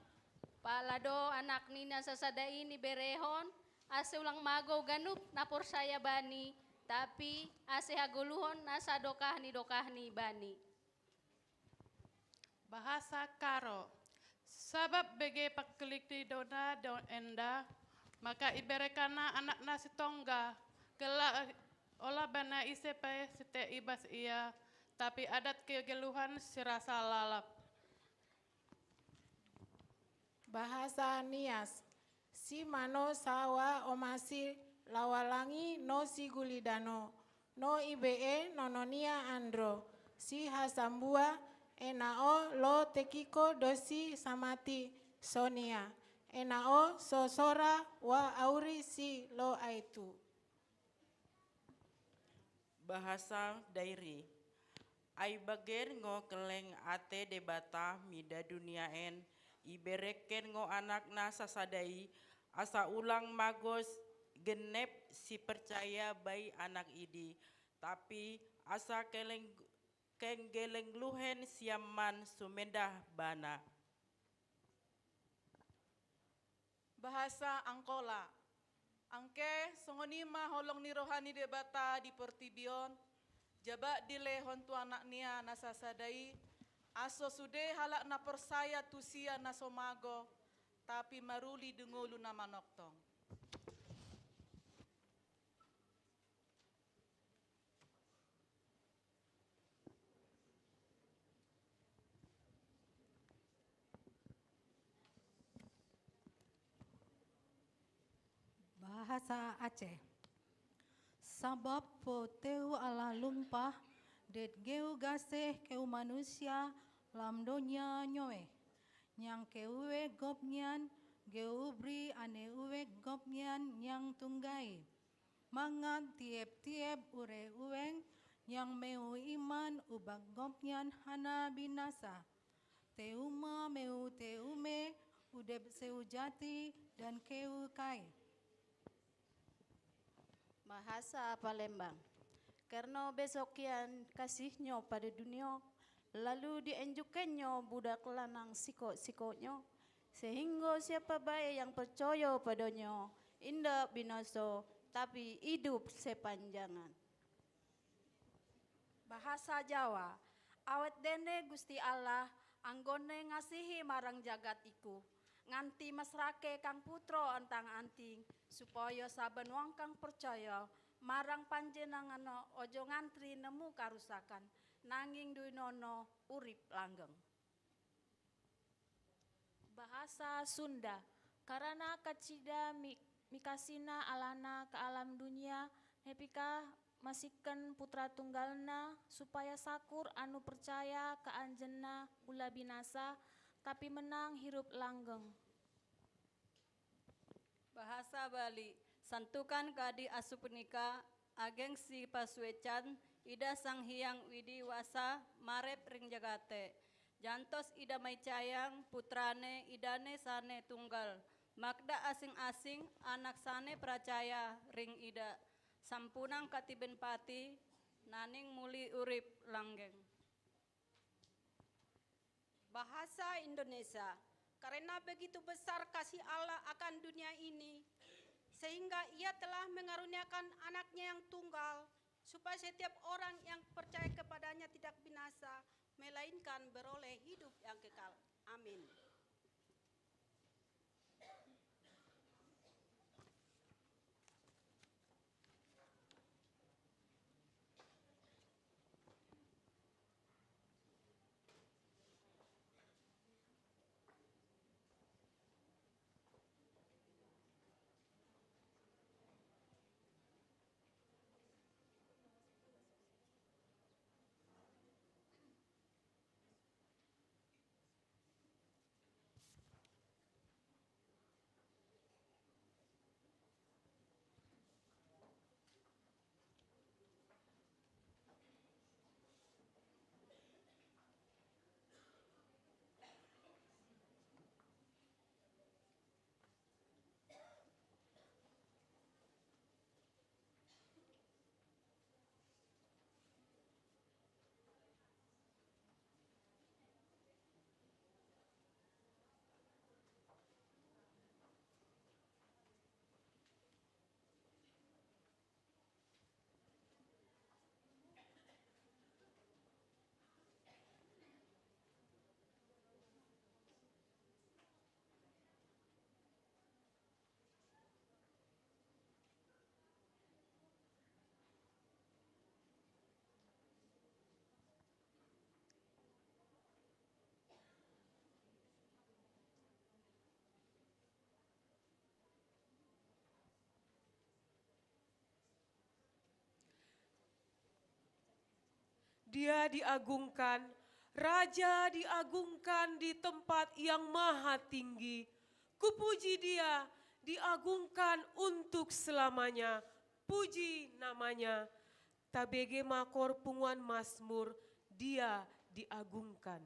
Palado anak ni nasasadai ni berehon. Ase ulang mago ganup napor saya bani. Tapi ase haguluhon nasa dokah ni bani. Bahasa Karo. Sabab bege paklik di dona don enda, maka iberekana anak nasi tongga, kelak olah bana isepe sete ibas ia, tapi adat kegeluhan sirasa lalap. Bahasa Nias. Si mano sawa omasi lawalangi no si gulidano, no ibe nononia andro, si hasambua enao lo tekiko dosi samati sonia, enao sosora wa auri si lo aitu. Bahasa Dairi. Ai bager ngo keleng ate debata mida dunia en, ibereken ngo anak na sasadai, asa ulang magos genep si percaya bai anak idi, tapi asa kenggeleng luhen siaman sumendah bana. Bahasa Angkola. Angke songonima holong ni rohani debata di Portibion, jaba dilehon tu anak nia nasasadai, aso sude halak na persaya tusia na somago, tapi maruli dengulu na manoktong. Bahasa Aceh. Sabab po teu ala lumpah, det geu gaseh keu manusia lam donya nyoe. Nyang keuwe gopnyan, geu bri ane uwe gopnyan nyang tunggai. Mangan tiep-tiep ure uweng, nyang meu iman ubak gopnyan hana binasa. Teuma meu teume, udep seu jati dan keu kai. Bahasa Palembang. Karena besokian kasihnya pada dunia, lalu dienjukannya budak lanang sikok-sikoknya, sehingga siapa baik yang percaya padanya, indah binasa, tapi hidup sepanjangan. Bahasa Jawa. Awet dene Gusti Allah, anggone ngasihi marang jagat iku. Nganti mesrake kang putro antang anting, supaya saben wong kang percaya marang panjenengana ojo ngantri nemu karusakan, nanging duwinono urip langgeng. Bahasa Sunda. Karena kacida mikasina alana ke alam dunia, nepika masiken putra tunggalna supaya sakur anu percaya ke anjenna ulah binasa, tapi menang hirup langgeng. Bahasa Bali. Santukan kadi asupunika ageng si pasuecan ida sang hyang widi wasa marep ring jagate. Jantos ida may cayang putrane idane sane tunggal. Magda asing-asing anak sane percaya ring ida. Sampunang katiben pati naning muli urip langgeng. Bahasa Indonesia. Karena begitu besar kasih Allah akan dunia ini, sehingga ia telah mengaruniakan anaknya yang tunggal, supaya setiap orang yang percaya kepadanya tidak binasa, melainkan beroleh hidup yang kekal. Amin. Dia diagungkan, Raja diagungkan di tempat yang maha tinggi. Kupuji Dia, diagungkan untuk selamanya. Puji namanya. Tabege makor punguan Mazmur, Dia diagungkan.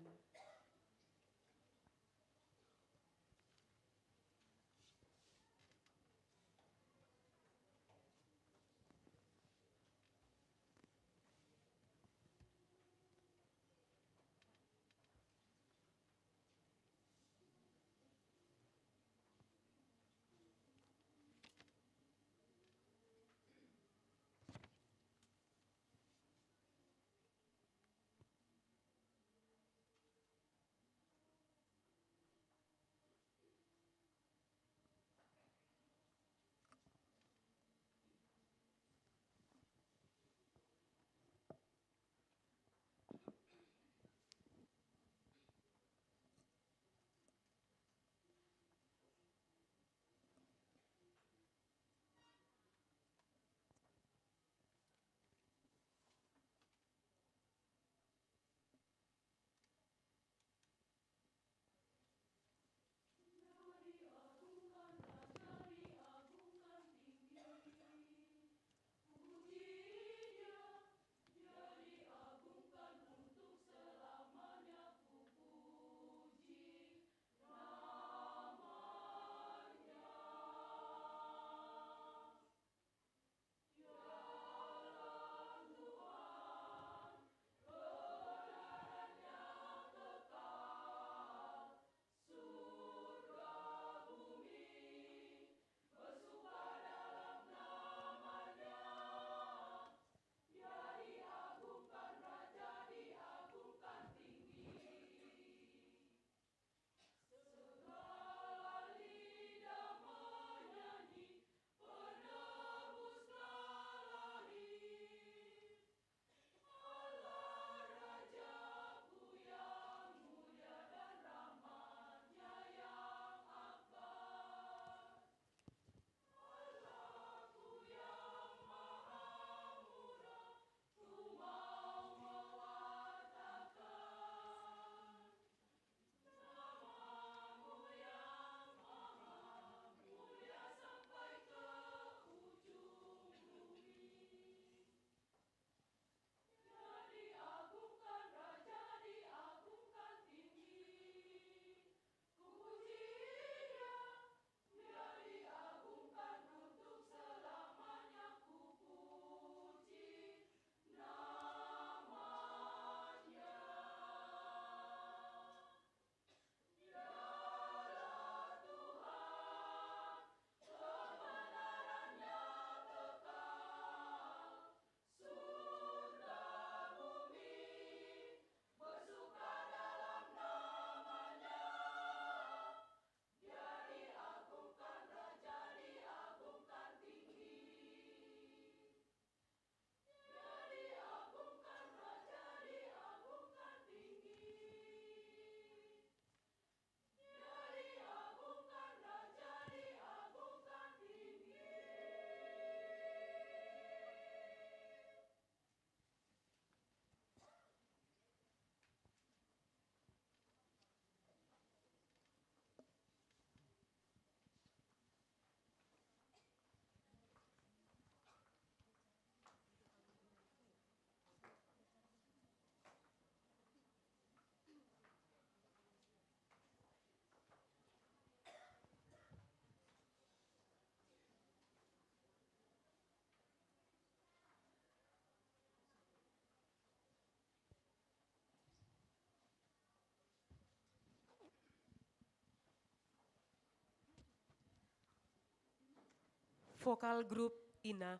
Vokal grup Ina.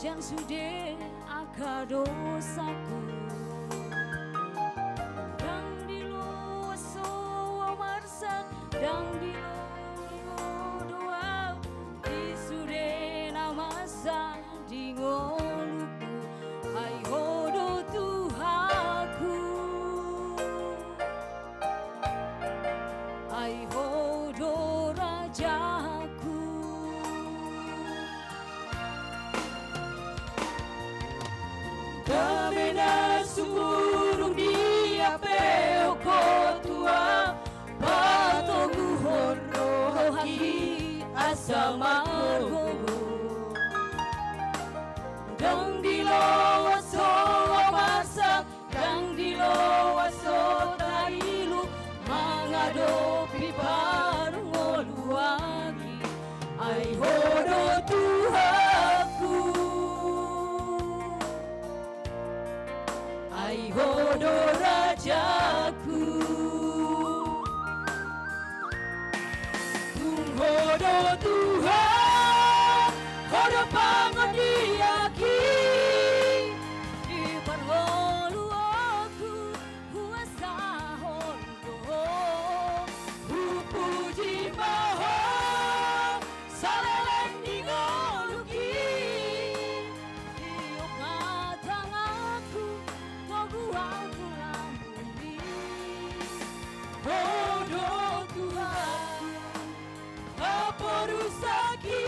yang sudah aka dosaku dang di luas soa marsak dang di doa di sudah namasa di ngoluku ai hodo Tuhaku ai hodo rajaku Kamena sumurung dia peoko tua Patogu horro haki asamago Dang dilawa soa masak Dang dilawa so tailu Mangadapi parngoluagi Ai hodo Tuhaku Ai hodo rajaku hodo Tuhan hodo pangodiaki di parngolu aku kuasa hondo puji maho salelen di ngoluki Tiok matang aku togu aku lambuni hodo Tuhan apa rusaki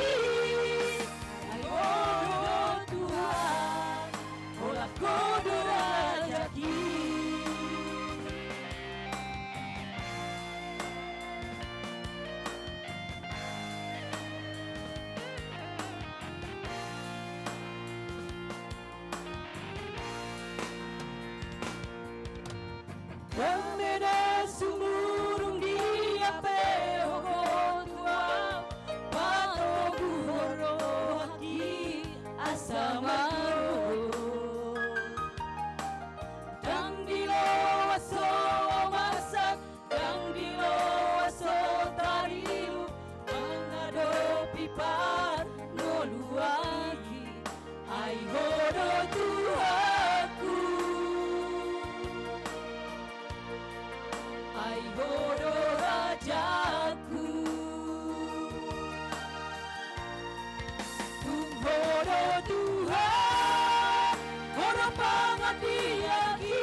ai hodo Tuhan olah kodo rajaki Kamena sumurung dia peho tua Patogu horo haki asamaru Dang dilawa so masak Dang dilawa so tarilu Mangadapi par ngoluagi Ai hodo Tuhaku Ai hodo rajaku hodo Tuhan hodo pangadiaki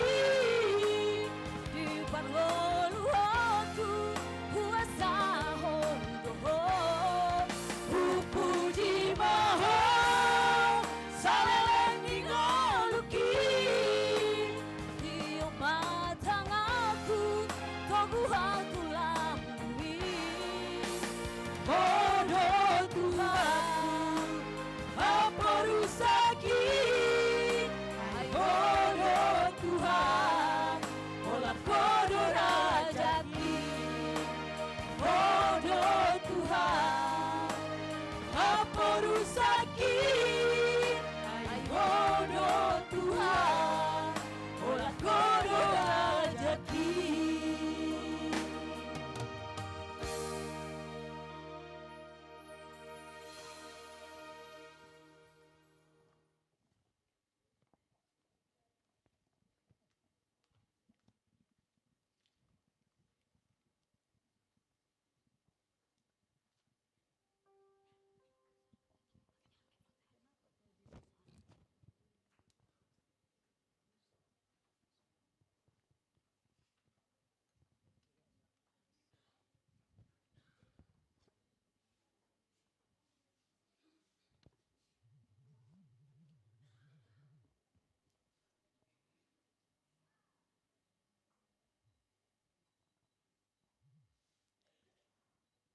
di parngolu aku kuasa hondo puji maho salelen di ngoluki Tiok matang aku togu aku lambuni hodo Tuhan apa rusaki ai hodo Tuhan olah kodo rajaki hodo Tuhan apa rusaki ai hodo Tuhan olah kodo rajaki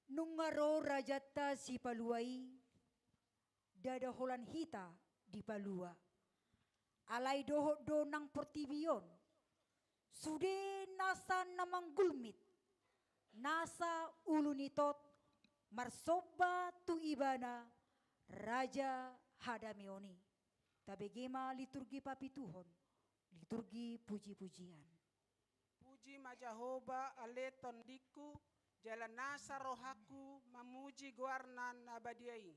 Nungaro rajata si paluai dada holan hita di palua alai doho donang pertibion sude nasa namang gulmit nasa ulunitot marsoba tu ibana raja hadamioni tabegema liturgi papituhon liturgi puji-pujian Puji majahoba ale tondiku jalan nasa rohaku memuji guarnan abadiai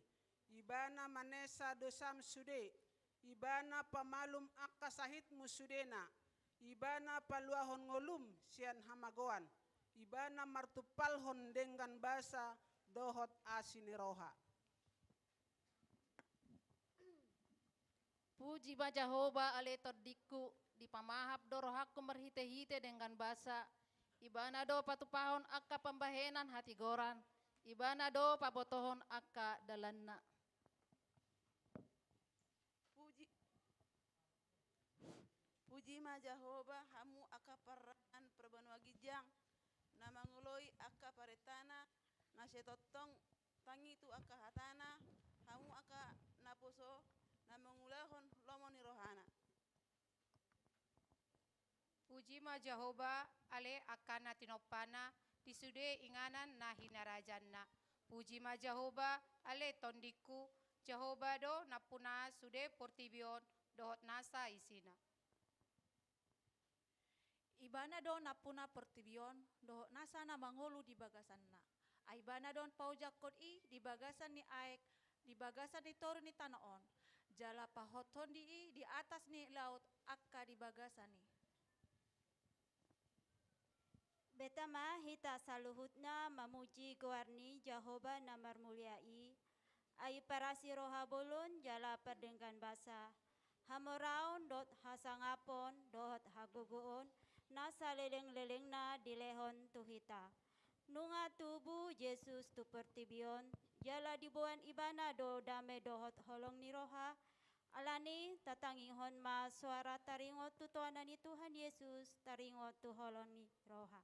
ibana manesa dosam sude ibana pamalum akka sahit musudena, ibana paluahon ngolum sian hamagoan, ibana martupalhon dengan basa dohot asiniroha. Puji ba Jehovah ale tordiku di pamahap dorohaku merhite-hite dengan basa. Ibana do patupahon akka pembahenan hati goran. Ibana do pabotohon akka dalanna. Puji ma Jehovah hamu akka parangan perbanua gijang. Namanguloi akka paretana. Nasetotong tangi tu akka hatana. Hamu akka naposo. Namangulahon lomoni rohana. Puji ma Jehovah ale akana tinopana disude inganan na hinarajanna. Puji ma Jehovah ale tondiku Jehovah do napuna sude portibion dohot nasa isina. Ibana don napuna portibion dohot nasa na mangolu di bagasanna. Aibana don paujakot di bagasan ni aek di bagasan ni toru ni tanaon. Jala pahoton di atas ni laut akka di bagasani. Betama hita saluhutna mamuji guarni Jehovah namar muliai. Ai parasi roha bolon jala perdengkan basa. Hamoraun dot hasangapon dot haguguon. Nasa leleng-leleng na dilehon tuhita. Nunga tubuh Yesus tu pertibion. Jala dibuan ibana do dame dohot holong ni roha. Alani tatangihon ma suara taringot tu tuanan ni Tuhan Yesus. Taringot tu holong ni roha.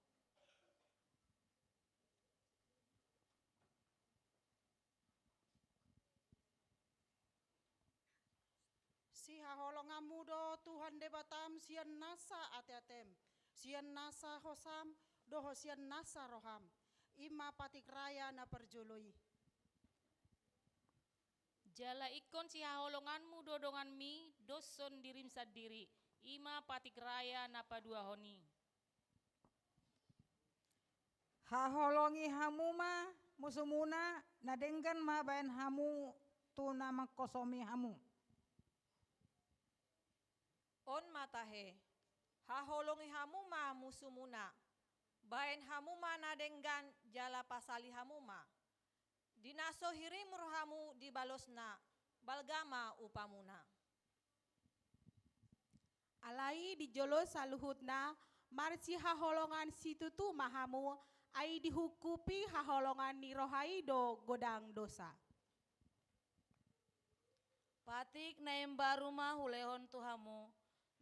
Si haholongamu do Tuhan debatam sian nasa ate-atem. Sian nasa hosam doho sian nasa roham. Ima patik raya na perjoloi. Jala ikon si haholonganmu dodongan mi doson dirim sadiri. Ima patik raya napa dua honi. Haholongi hamuma musumuna nadenggan ma bayan hamu tu nama kosomi hamu. On matahe, haholongi hamuma musumuna, bayan hamuma nadenggan jala pasali hamuma. Dinaso hirimur hamu di balosna, balgama upamuna. Alai di jolo saluhutna, marsi haholongan situ tu mahamu, ai dihukupi haholongan ni rohai do godang dosa. Patik naim baru ma hulehon tuhamu,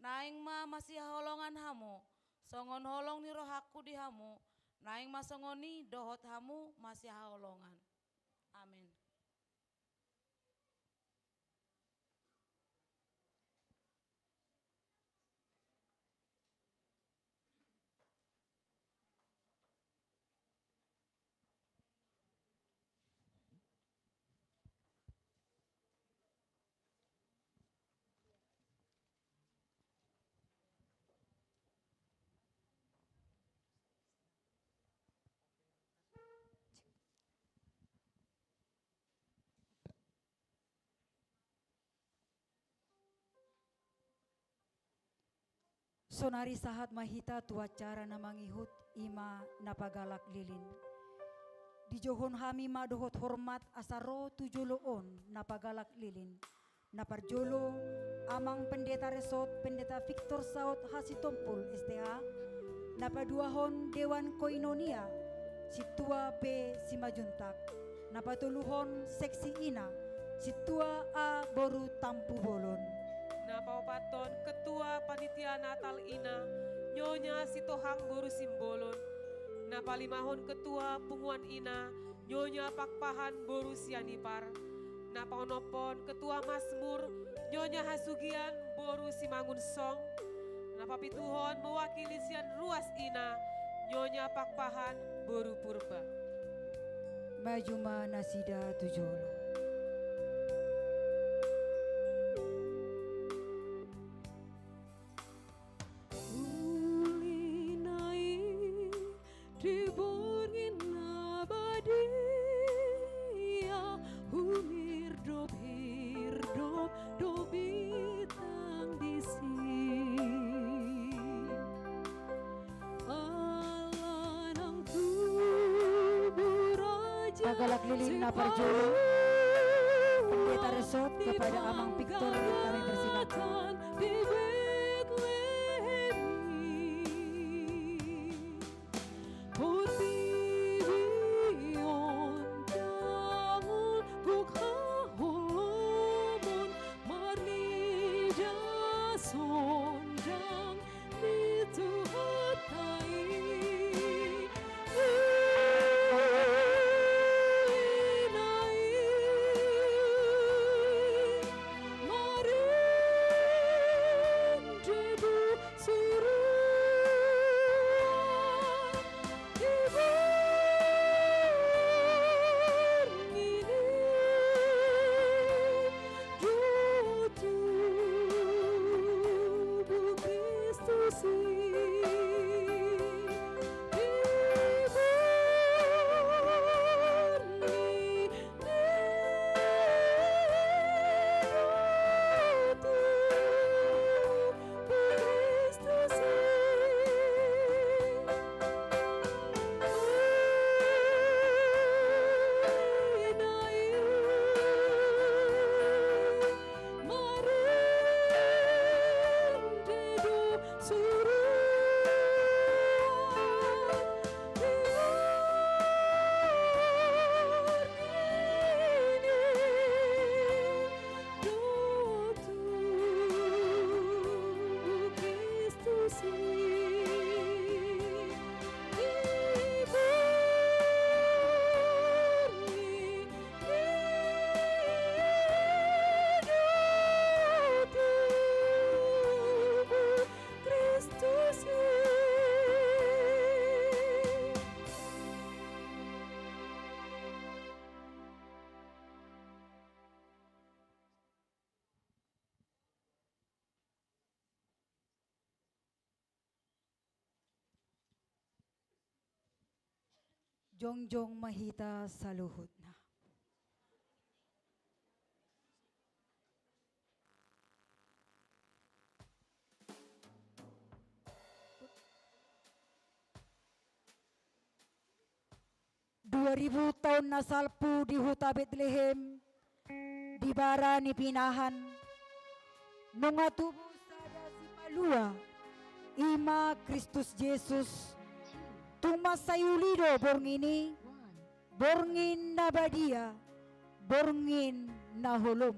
naing ma masih haholongan hamu, songon holong ni rohaku di hamu, naing ma songoni dohot hamu masih haholongan. Amin. Sonari sahat mahita tua cara namangihut ima napagalak lilin. Di johon hami madohot hormat asaro tujoloon napagalak lilin. Naparjolo amang pendeta resort pendeta Victor Saud Hasitompul STH. Napaduahon Dewan Koinonia Situa B Simajuntak. Napatuluhon Seksi Ina Situa A Boru Tampu Bolon. Napaupaton Ketua Panitia Natal Ina Nyonya Sitohang Boru Simbolon. Napalimahon Ketua Punguan Ina Nyonya Pakpahan Boru Sianipar. Napaonopon Ketua Masmur Nyonya Hasugian Boru Simangun Song. Napapituhon mewakili sian ruas Ina Nyonya Pakpahan Boru Purba. Majuma Nasida Tujolo. Hirdop, dobi Pagalak lilin na parjolo. Pendeta Resot kepada Amang Victor kami persilakan. Di Bethlehem Putibion Tangun Bukhaholomon Marnija Sonjang Dituhatai Jongjong mahita saluhutna. Tahun nasalpu di huta Bethlehem, di bara ni pinahan, nunga tubuh sada si palua, ima Kristus Yesus, tuma sayulido borngini, borngin na badia, borngin na hulum.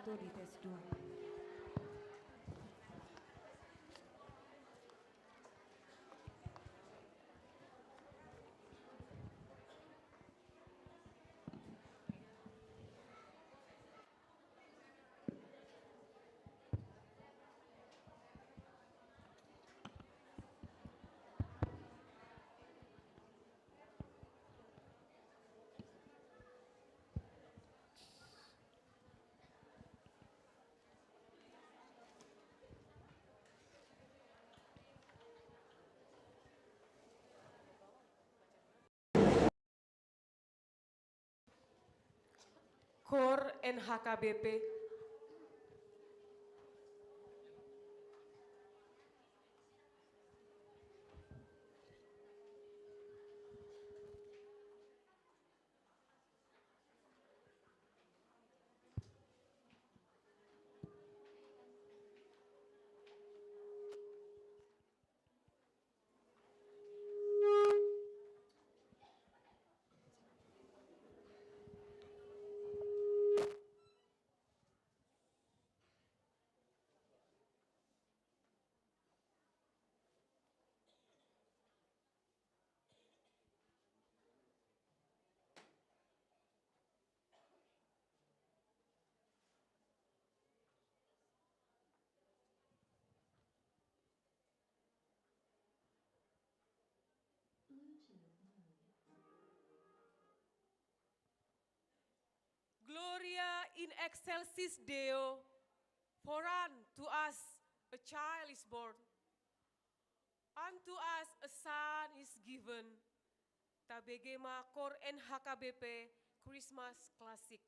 1 di tes 2. KOR NHKBP, Gloria in excelsis Deo, for unto us a child is born, unto us a son is given. Tabegema KOR NHKBP Christmas Classic.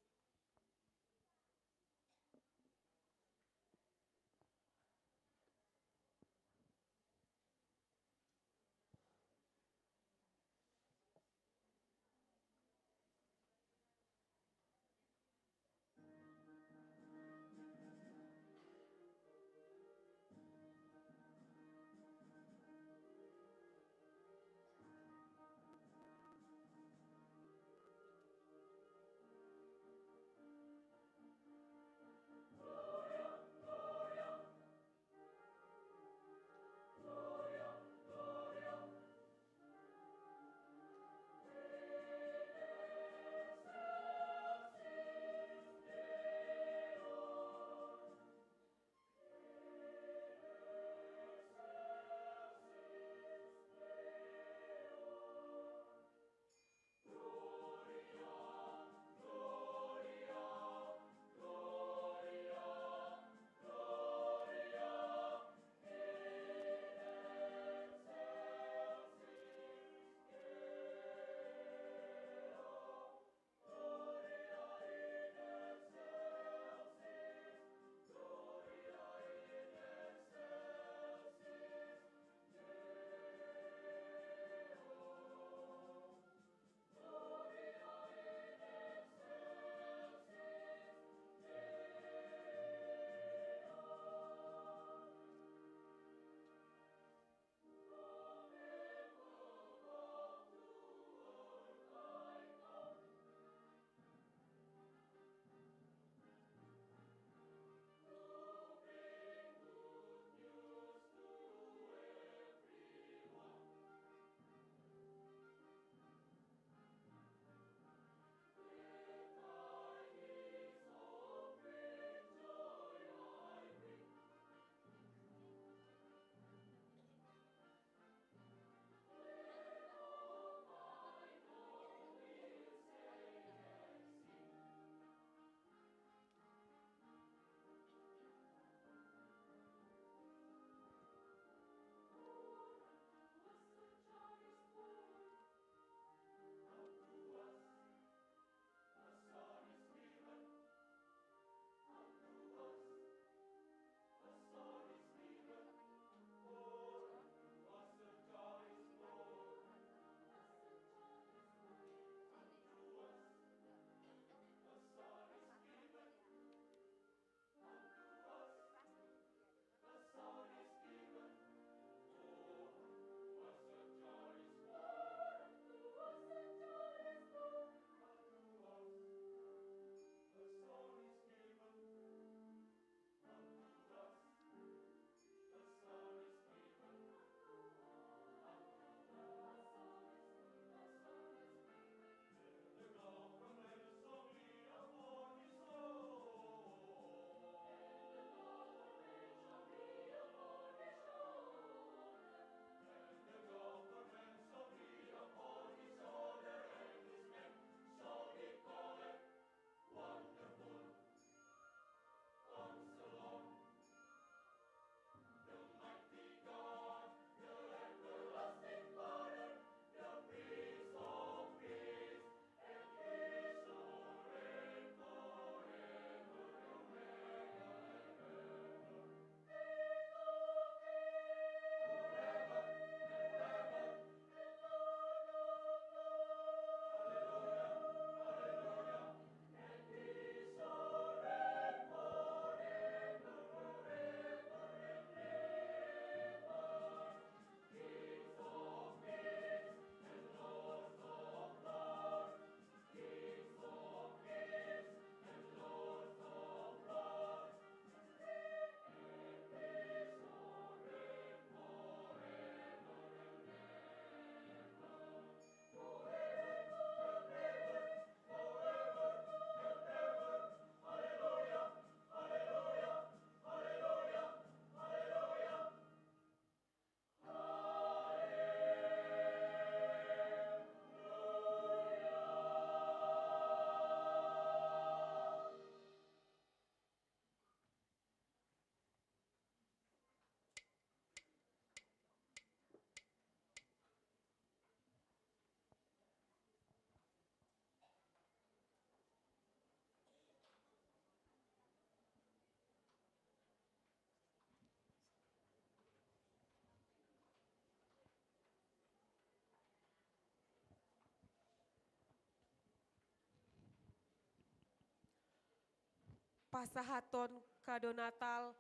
pasahaton kado Natal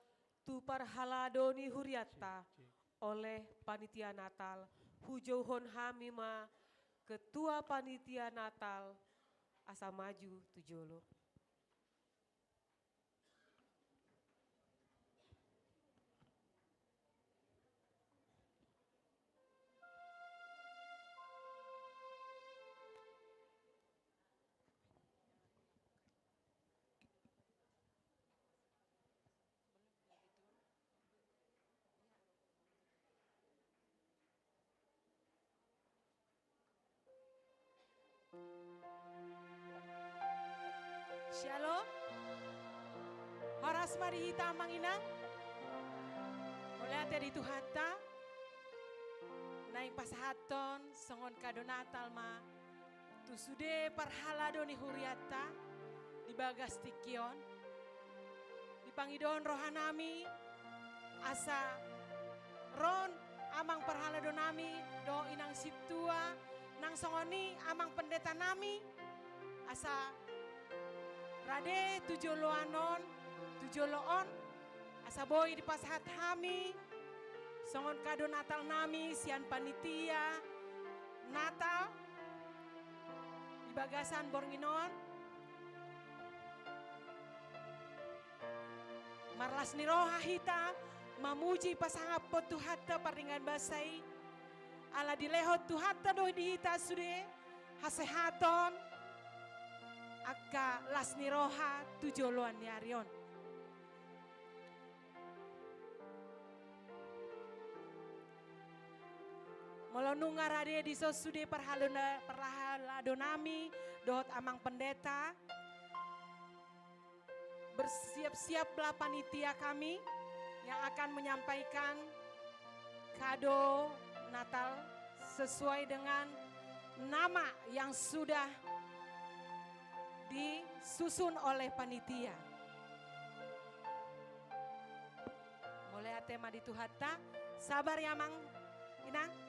tu parhaladoni huriatta oleh panitia Natal hujauhon hamima ketua panitia Natal asa maju tujolo. Shalom. Horas marihita mangina. Mulai dari Tuhata. Naing pasahaton songon kado Natal ma. Tu sude parhalado ni huriata. Di bagas tikion. Di pangidon rohanami. Asa ron amang parhalado nami. Do inang situa. Nang songoni amang pendeta nami. Asa rade tujoloanon, tujoloon, asa boy di pasahat hami, songon kado Natal nami, sian panitia, Natal, di bagasan bornginon, marlas ni roha hita, mamuji pasangapot tuhata paringan basai, ala dilehot tuhata doh di hita sude, hasehaton, akka lasni roha tujoloan ni Arion. Molonu ngarade di sosude perhaladonami dohot amang pendeta. Bersiap-siaplah panitia kami yang akan menyampaikan kado Natal sesuai dengan nama yang sudah disusun oleh panitia. Mulai tema di Tuhata, sabar ya Mang Inang.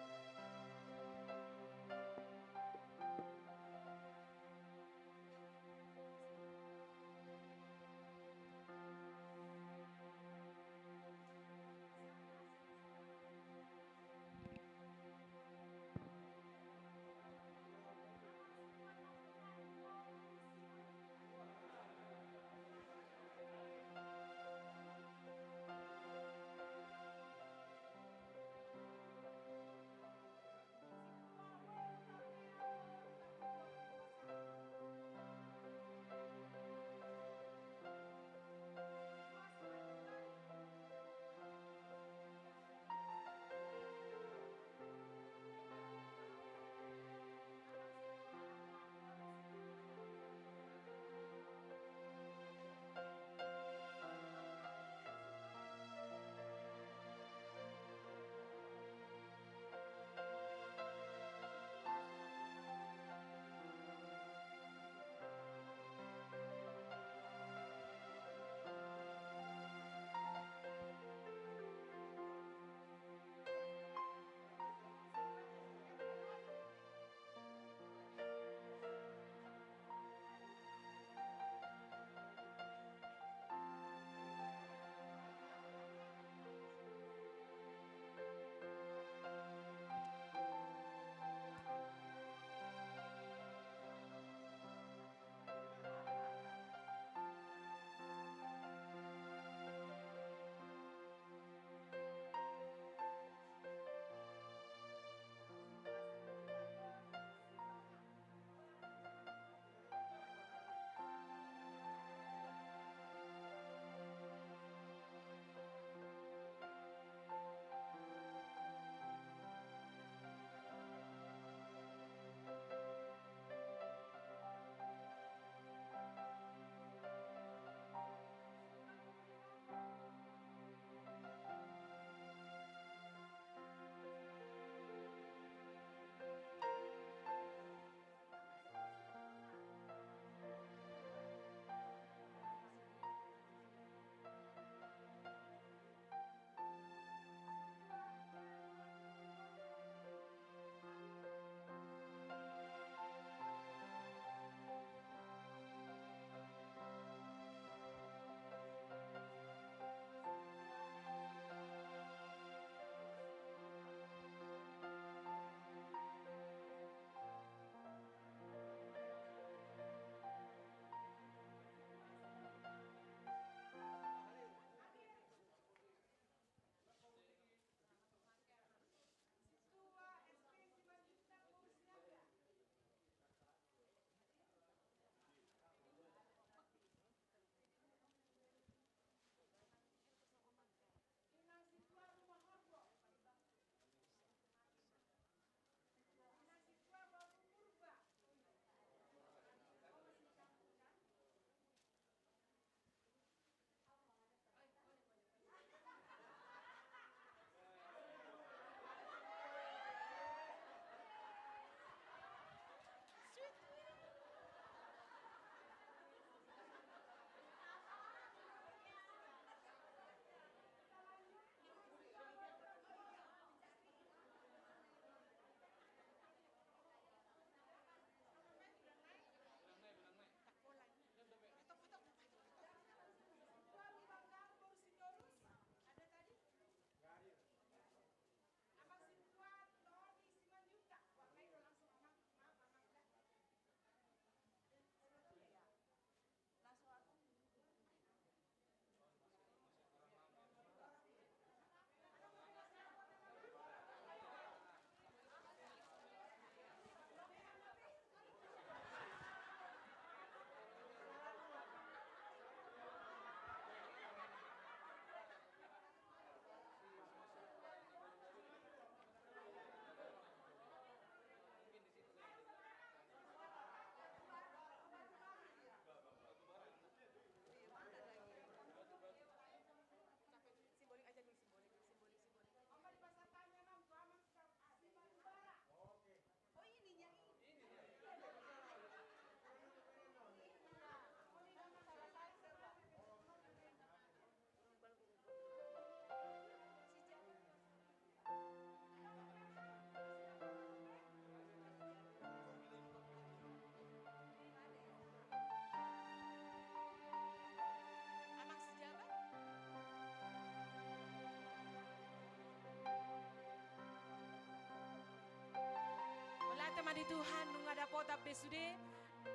Bali Tuhan nunga dapota besude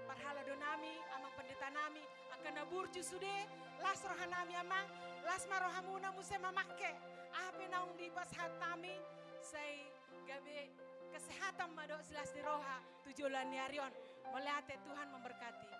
parhala donami amang pendeta nami akan naburju sude las rohanami amang las marohamuna muse mamakke ape naung di pas hatami say gabe kesehatan mado silas di roha tujulan niarion melihat Tuhan memberkati.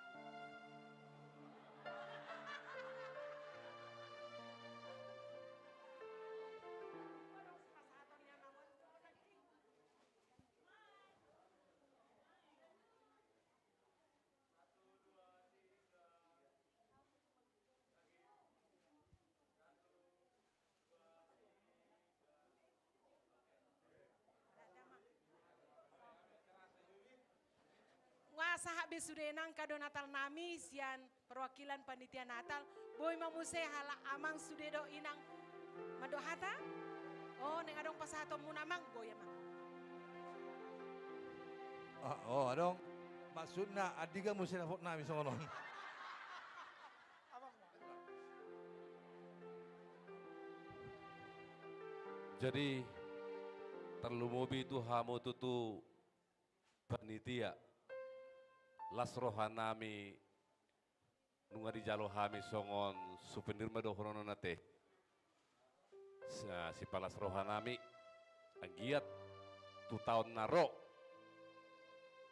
Saha besudenang kado Natal nami sian perwakilan panitia Natal boy mamuse hala amang sudedo inang madohata oh neng adong pasahato munamang boy amang adong maksudna adiga musi nafot nami songonon. Jadi terlumubi itu hamu tutu panitia las rohanami nunga di jalo hami songon supenir madohrono nate si palas rohanami anggiat tu tahun naro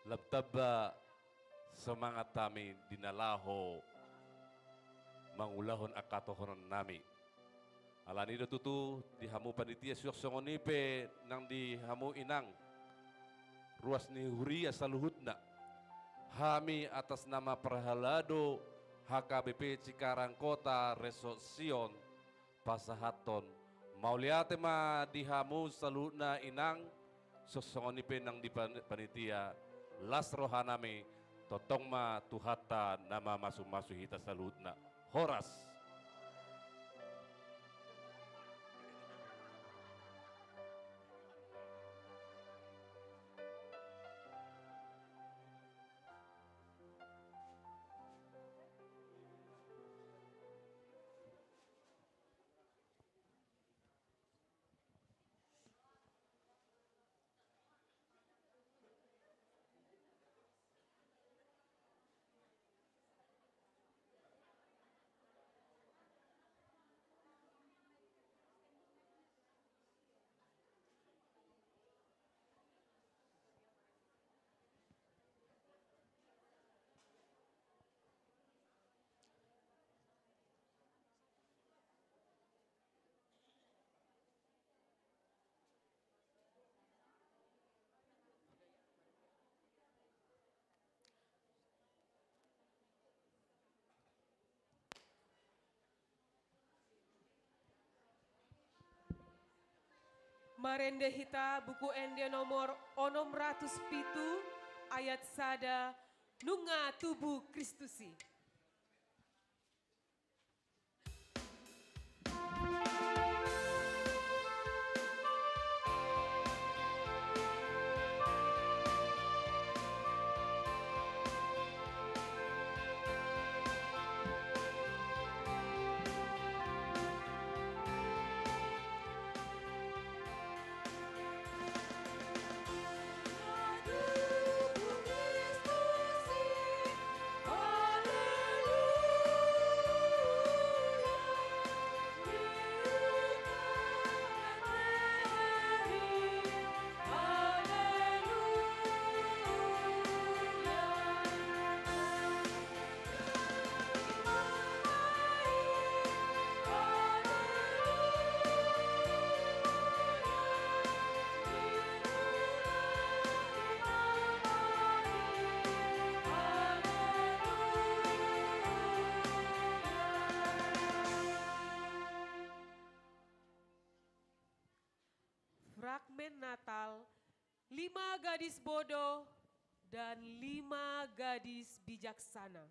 labtaba semangat kami dinalaho mangulahon akatohonon nami alani do tutu di hamu panitia suak songonipe nang di hamu inang ruas ni huria saluhutna Hami atas nama Perhalado HKBP Cikarang Kota Resort Sion Pasahaton Mauliate ma dihamu saluna inang sosongoni penang di panitia las rohanami totong ma tuhata nama masu-masu hita salutna Horas. Marende hita buku ende nomor 607 ayat sada nunga tubuh Kristusi. Fragmen Natal, 5 gadis bodoh dan 5 gadis bijaksana.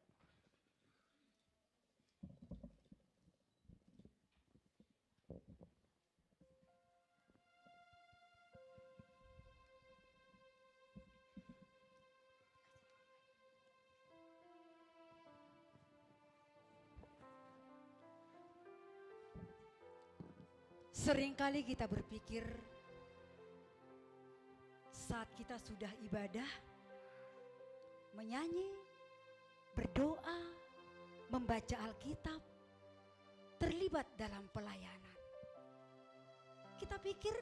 Seringkali kita berpikir saat kita sudah ibadah, menyanyi, berdoa, membaca Alkitab, terlibat dalam pelayanan. Kita pikir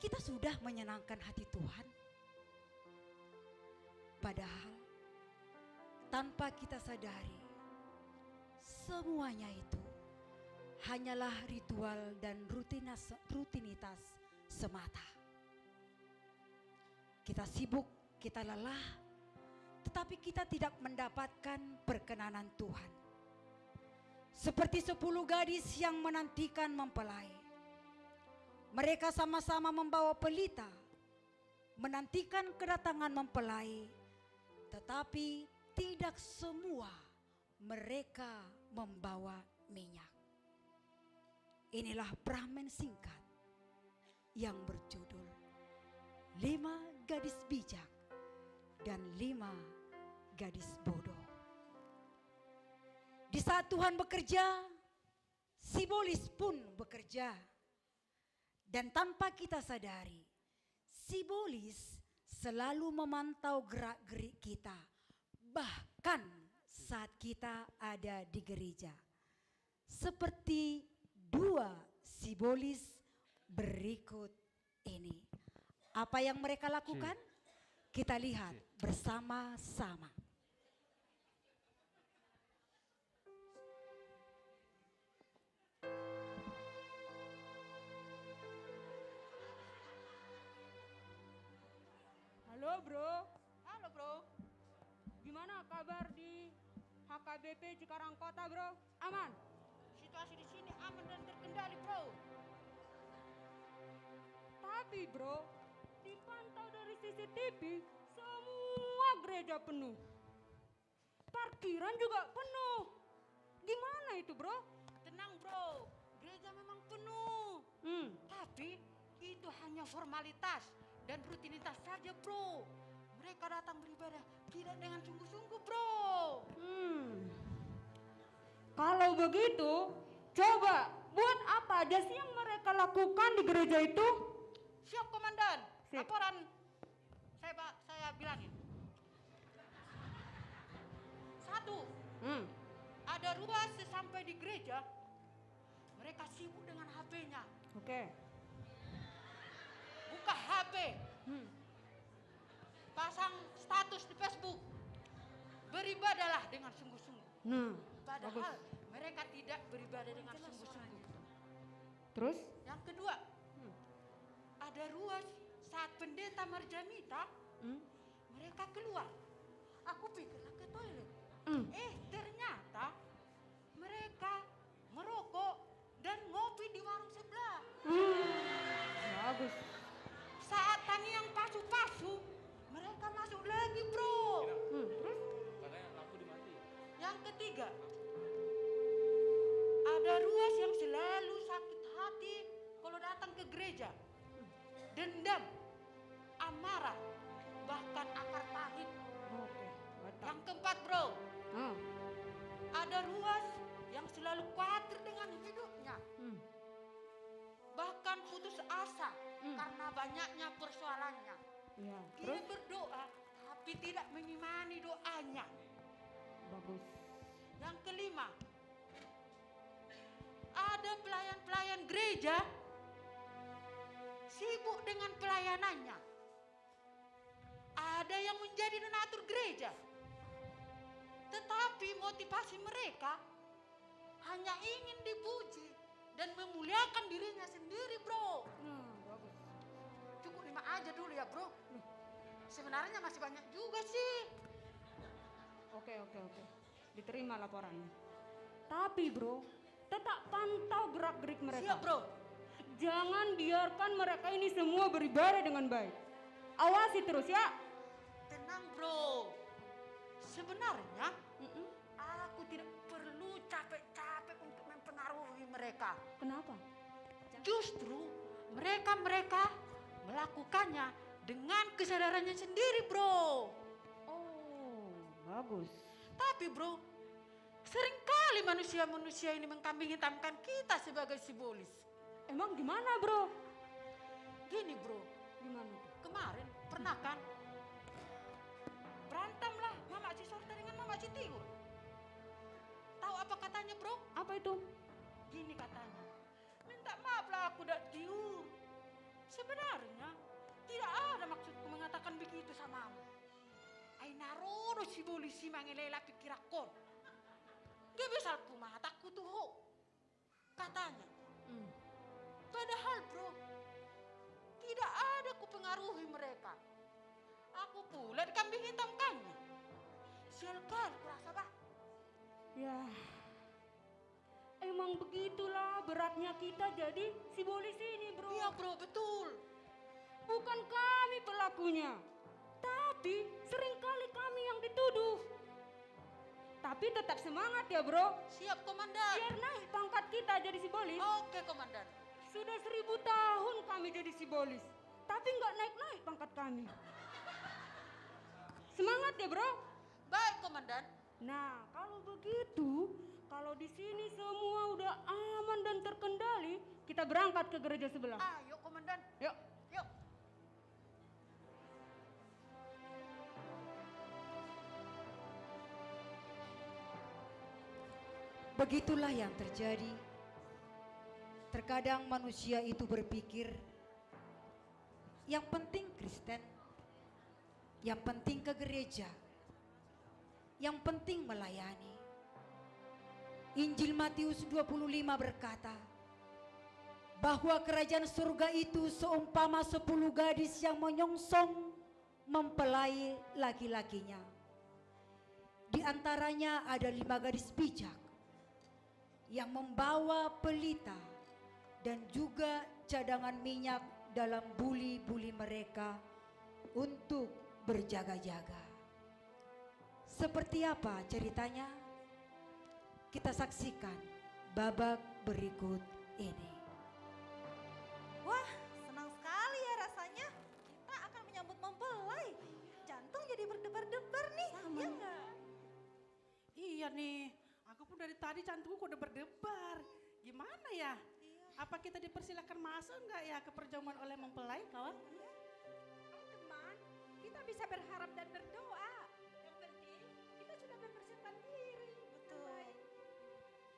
kita sudah menyenangkan hati Tuhan. Padahal tanpa kita sadari, semuanya itu hanyalah ritual dan rutinitas semata. Kita sibuk, kita lelah, tetapi kita tidak mendapatkan perkenanan Tuhan. Seperti 10 gadis yang menantikan mempelai. Mereka sama-sama membawa pelita, menantikan kedatangan mempelai, tetapi tidak semua mereka membawa minyak. Inilah Brahman singkat yang berjudul 5 gadis bijak dan 5 gadis bodoh. Di saat Tuhan bekerja, Sibolis pun bekerja. Dan tanpa kita sadari, Sibolis selalu memantau gerak-gerik kita, bahkan saat kita ada di gereja. Seperti 2 Sibolis berikut ini. Apa yang mereka lakukan? Kita lihat bersama-sama. Halo bro. Halo bro. Gimana kabar di HKBP Cikarang Kota bro? Aman? Situasi di sini aman dan terkendali bro. Tapi bro, dipantau dari CCTV, semua gereja penuh. Parkiran juga penuh. Gimana itu bro? Tenang bro, gereja memang penuh. Tapi itu hanya formalitas dan rutinitas saja bro. Mereka datang beribadah tidak dengan sungguh-sungguh bro. Kalau begitu, coba buat apa aja sih yang mereka lakukan di gereja itu? Siap komandan. Sip. Laporan saya bilangin. 1. Ada ruas sesampai di gereja. Mereka sibuk dengan HP-nya. Oke. Buka HP. Pasang status di Facebook. Beribadahlah dengan sungguh-sungguh. Padahal mereka tidak beribadah dengan sungguh-sungguh. Terus? Yang kedua, ada ruas saat pendeta Marjamita, mereka keluar. Aku pikirlah ke toilet. Ternyata mereka merokok dan ngopi di warung sebelah. Bagus. Saat tani yang pasu-pasu, mereka masuk lagi bro. Terus? Yang ketiga, ada ruas yang selalu sakit hati kalau datang ke gereja. Dendam, amarah, bahkan akar pahit. Yang keempat bro, ada ruas yang selalu khawatir dengan hidupnya. Bahkan putus asa karena banyaknya persoalannya. Ya, Dia berdoa tapi tidak mengimani doanya. Bagus. Yang kelima, ada pelayan-pelayan gereja sibuk dengan pelayanannya. Ada yang menjadi donatur gereja. Tetapi motivasi mereka hanya ingin dipuji dan memuliakan dirinya sendiri bro. Bagus. Cukup 5 aja dulu ya bro. Sebenarnya masih banyak juga sih. Oke. Diterima laporannya. Tapi bro, tetap pantau gerak-gerik mereka. Siap bro. Jangan biarkan mereka ini semua beribadah dengan baik. Awasi terus ya. Tenang bro. Sebenarnya aku tidak perlu capek-capek untuk mempengaruhi mereka. Kenapa? Justru mereka melakukannya dengan kesadarannya sendiri bro. Oh, bagus. Tapi bro, seringkali manusia-manusia ini mengkambing hitamkan kita sebagai Sibolis. Emang gimana bro? Gini bro, Gimana tuh? kemarin pernah kan Bantamlah Mama Si Sorta dengan Mama Si Tiur. Tahu apa katanya, Bro? Apa itu? Gini katanya. Minta maaf lah aku dak Tiur. Sebenarnya tidak ada maksudku mengatakan begitu samamu. Ai narodo si polisi mangelela pikirakon. Gak bisa ku mataku tuh ho. Katanya. Padahal bro, tidak ada ku pengaruhi mereka. Aku pula dikambing hitamkannya. Sial kali kurasa bah. Ya, emang begitulah beratnya kita jadi si polisi ini bro. Iya bro, betul. Bukan kami pelakunya, tapi seringkali kami yang dituduh. Tapi tetap semangat ya bro. Siap komandan. Biar naik pangkat kita jadi si bolis. Oke komandan. Sudah 1000 tahun kami jadi si bolis, tapi nggak naik-naik pangkat kami. Semangat ya bro. Baik komandan. Nah kalau begitu, kalau di sini semua udah aman dan terkendali, kita berangkat ke gereja sebelah. Ayo komandan. Yuk. Yuk. Begitulah yang terjadi. Terkadang manusia itu berpikir, yang penting Kristen, yang penting ke gereja, yang penting melayani. Injil Matius 25 berkata, bahwa kerajaan surga itu seumpama 10 gadis yang menyongsong mempelai laki-lakinya. Di antaranya ada 5 gadis bijak yang membawa pelita dan juga cadangan minyak dalam buli-buli mereka untuk berjaga-jaga. Seperti apa ceritanya? Kita saksikan babak berikut ini. Wah, senang sekali ya rasanya. Kita akan menyambut mempelai. Jantung jadi berdebar-debar nih. Iya enggak? Iya nih, aku pun dari tadi jantungku udah berdebar. Gimana ya? Apa kita dipersilakan masuk enggak ya ke perjamuan oleh mempelai, kawan? Teman, kita bisa berharap dan berdoa. Yang penting kita sudah mempersiapkan diri. Betul.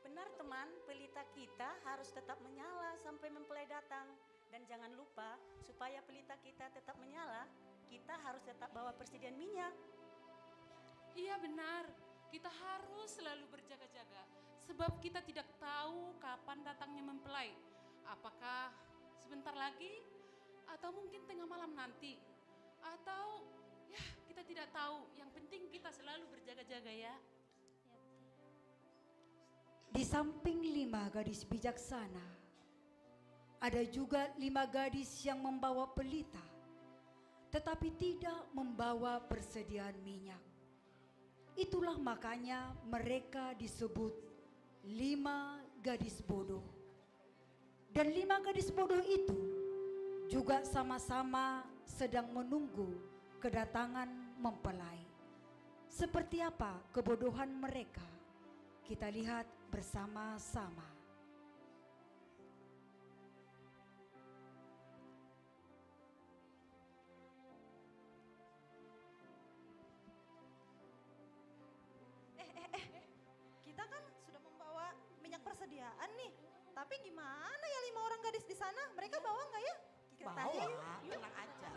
Benar teman, pelita kita harus tetap menyala sampai mempelai datang. Dan jangan lupa, supaya pelita kita tetap menyala, kita harus tetap bawa persediaan minyak. Iya benar, kita harus selalu berjaga-jaga. Sebab kita tidak tahu kapan datangnya mempelai. Apakah sebentar lagi, atau mungkin tengah malam nanti. Atau ya kita tidak tahu, yang penting kita selalu berjaga-jaga ya. Di samping 5 gadis bijaksana, ada juga 5 gadis yang membawa pelita, tetapi tidak membawa persediaan minyak. Itulah makanya mereka disebut 5 gadis bodoh. Dan 5 gadis bodoh itu juga sama-sama sedang menunggu kedatangan mempelai. Seperti apa kebodohan mereka? Kita lihat bersama-sama. Kita kan sudah membawa minyak persediaan nih. Tapi gimana ya 5 orang gadis di sana? Mereka bawa nggak ya? Kita tanya yuk. Tenang aja.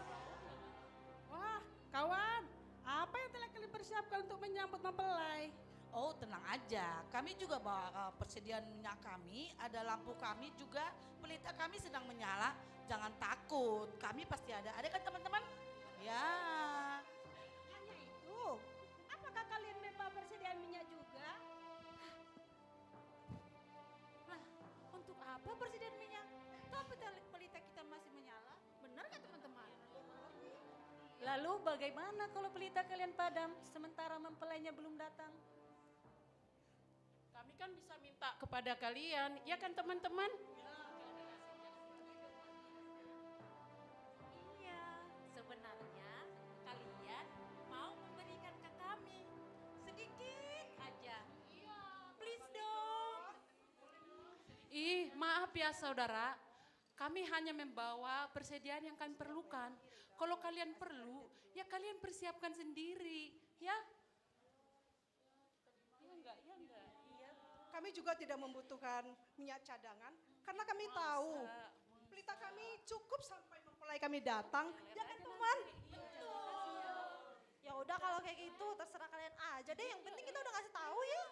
Wah, kawan, apa yang telah kalian persiapkan untuk menyambut mempelai? Oh tenang aja, kami juga bawa persediaan minyak kami, ada lampu kami juga, pelita kami sedang menyala. Jangan takut, kami pasti ada kan teman-teman? Ya. Hanya itu? Apakah kalian membawa persediaan minyak juga? Nah, untuk apa persediaan minyak? Toh pelita kita masih menyala, benar kan teman-teman? Lalu bagaimana kalau pelita kalian padam sementara mempelainya belum datang? Kami kan bisa minta kepada kalian, ya kan teman-teman? Iya, sebenarnya kalian mau memberikan ke kami sedikit aja. Iya, please dong. Ih, maaf ya saudara, kami hanya membawa persediaan yang kalian perlukan. Kalau kalian perlu, ya kalian persiapkan sendiri. Ya? Ya enggak, ya enggak. Iya. Kami juga tidak membutuhkan minyak cadangan karena kami tahu pelita kami cukup sampai mempelai kami datang. Ya kan teman? Ya udah kalau kayak gitu terserah kalian aja deh. Yang penting kita udah kasih tahu ya.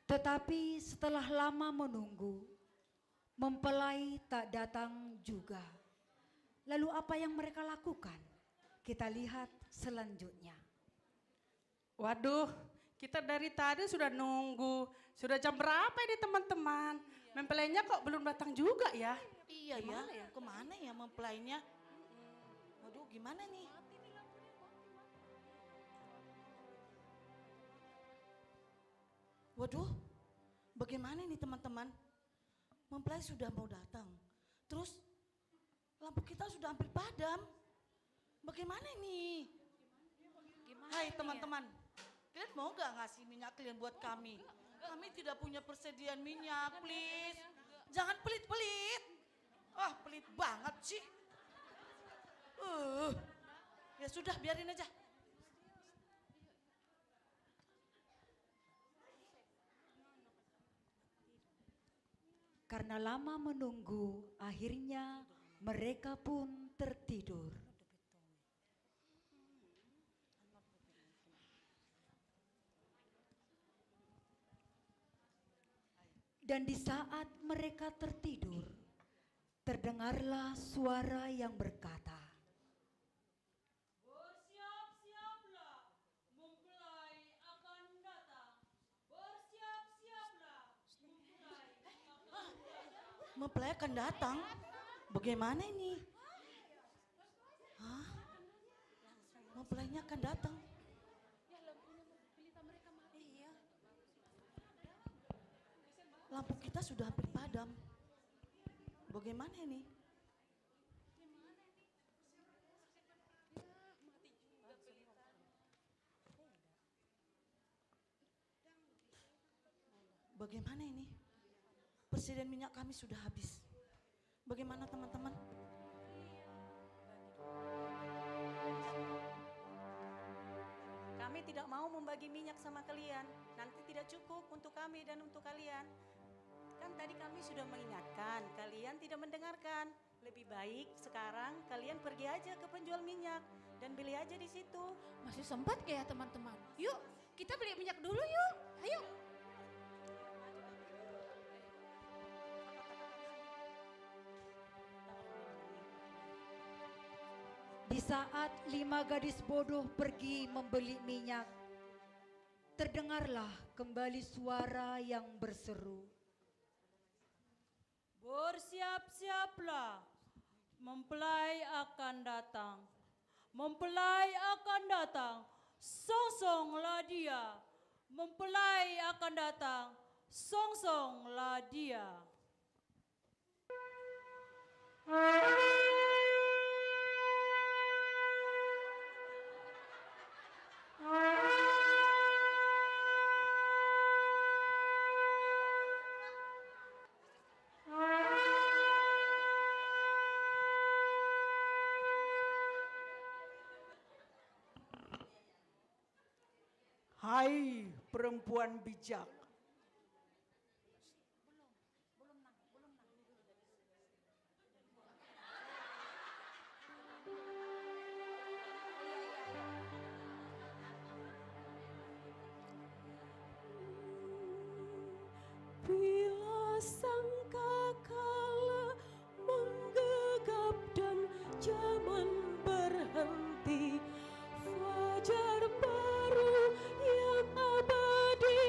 Tetapi setelah lama menunggu, mempelai tak datang juga. Lalu apa yang mereka lakukan? Kita lihat selanjutnya. Waduh, kita dari tadi sudah nunggu. Sudah jam berapa ini teman-teman? Mempelainya kok belum datang juga ya? Iya ya. Kemana ya mempelainya? Waduh, gimana nih? Waduh, bagaimana nih teman-teman? Mempelai sudah mau datang. Terus lampu kita sudah hampir padam. Bagaimana nih? Hai teman-teman, kalian mau gak ngasih minyak kalian buat kami? Kami tidak punya persediaan minyak, please. Jangan pelit-pelit. Ah, pelit banget sih. Ya sudah, biarin aja. Karena lama menunggu, akhirnya mereka pun tertidur. Dan di saat mereka tertidur, terdengarlah suara yang berkata, Bersiap-siaplah, mempelai akan datang. Bersiap-siaplah, mempelai akan datang. Mempelai akan datang? Bagaimana ini? Hah? Mempelainya akan datang? Lampu kita sudah hampir padam. Bagaimana ini? Bagaimana ini? Persediaan minyak kami sudah habis. Bagaimana teman-teman? Kami tidak mau membagi minyak sama kalian. Nanti tidak cukup untuk kami dan untuk kalian. Kan tadi kami sudah mengingatkan, kalian tidak mendengarkan. Lebih baik sekarang kalian pergi aja ke penjual minyak dan beli aja di situ. Masih sempat ya teman-teman? Yuk, kita beli minyak dulu yuk. Ayo. di saat 5 gadis bodoh pergi membeli minyak, terdengarlah kembali suara yang berseru. Bersiap-siaplah, mempelai akan datang. Mempelai akan datang, songsonglah dia. Mempelai akan datang, songsonglah dia. Hai perempuan bijak. Bila sangkakala menggegap dan zaman berhenti, fajar baru yang abadi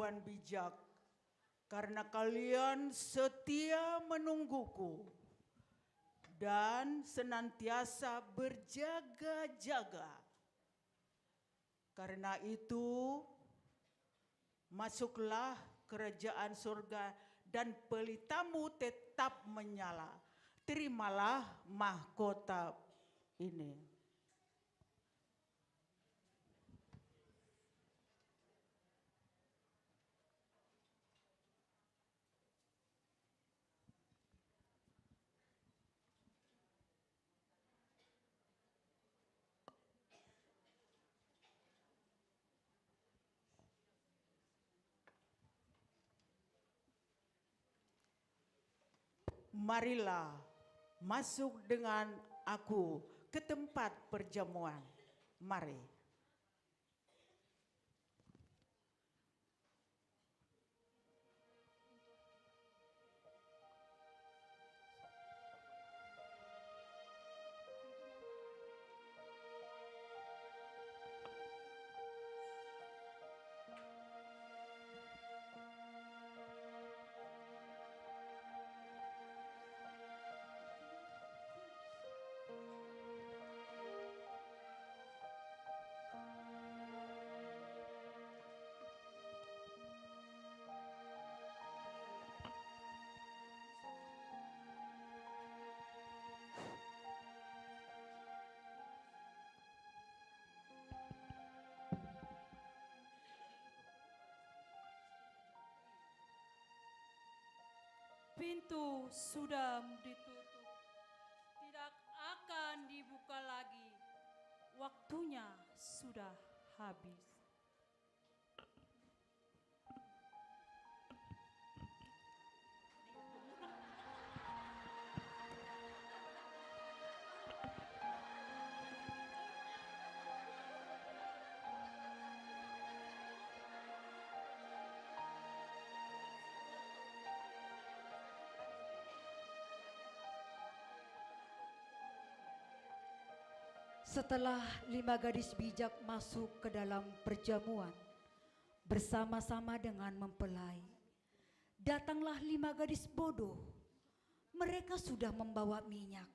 perempuan bijak, karena kalian setia menungguku dan senantiasa berjaga-jaga. Karena itu, masuklah kerajaan surga dan pelitamu tetap menyala. Terimalah mahkota ini. Marilah masuk dengan aku ke tempat perjamuan. Mari. Pintu sudah ditutup, tidak akan dibuka lagi. Waktunya sudah habis. Setelah 5 gadis bijak masuk ke dalam perjamuan bersama-sama dengan mempelai, datanglah 5 gadis bodoh. Mereka sudah membawa minyak,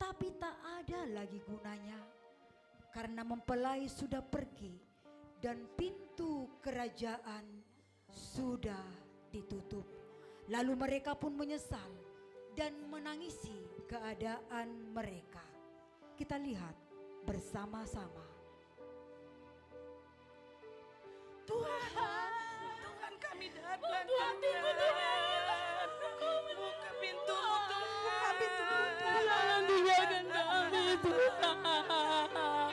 tapi tak ada lagi gunanya karena mempelai sudah pergi dan pintu kerajaan sudah ditutup. Lalu mereka pun menyesal dan menangisi keadaan mereka. Kita lihat bersama-sama. Tuhan kami datang. Tuhan, buka pintumu, Tuhan. Buka pintumu, Tuhan. Jangan tinggalkan kami, Tuhan.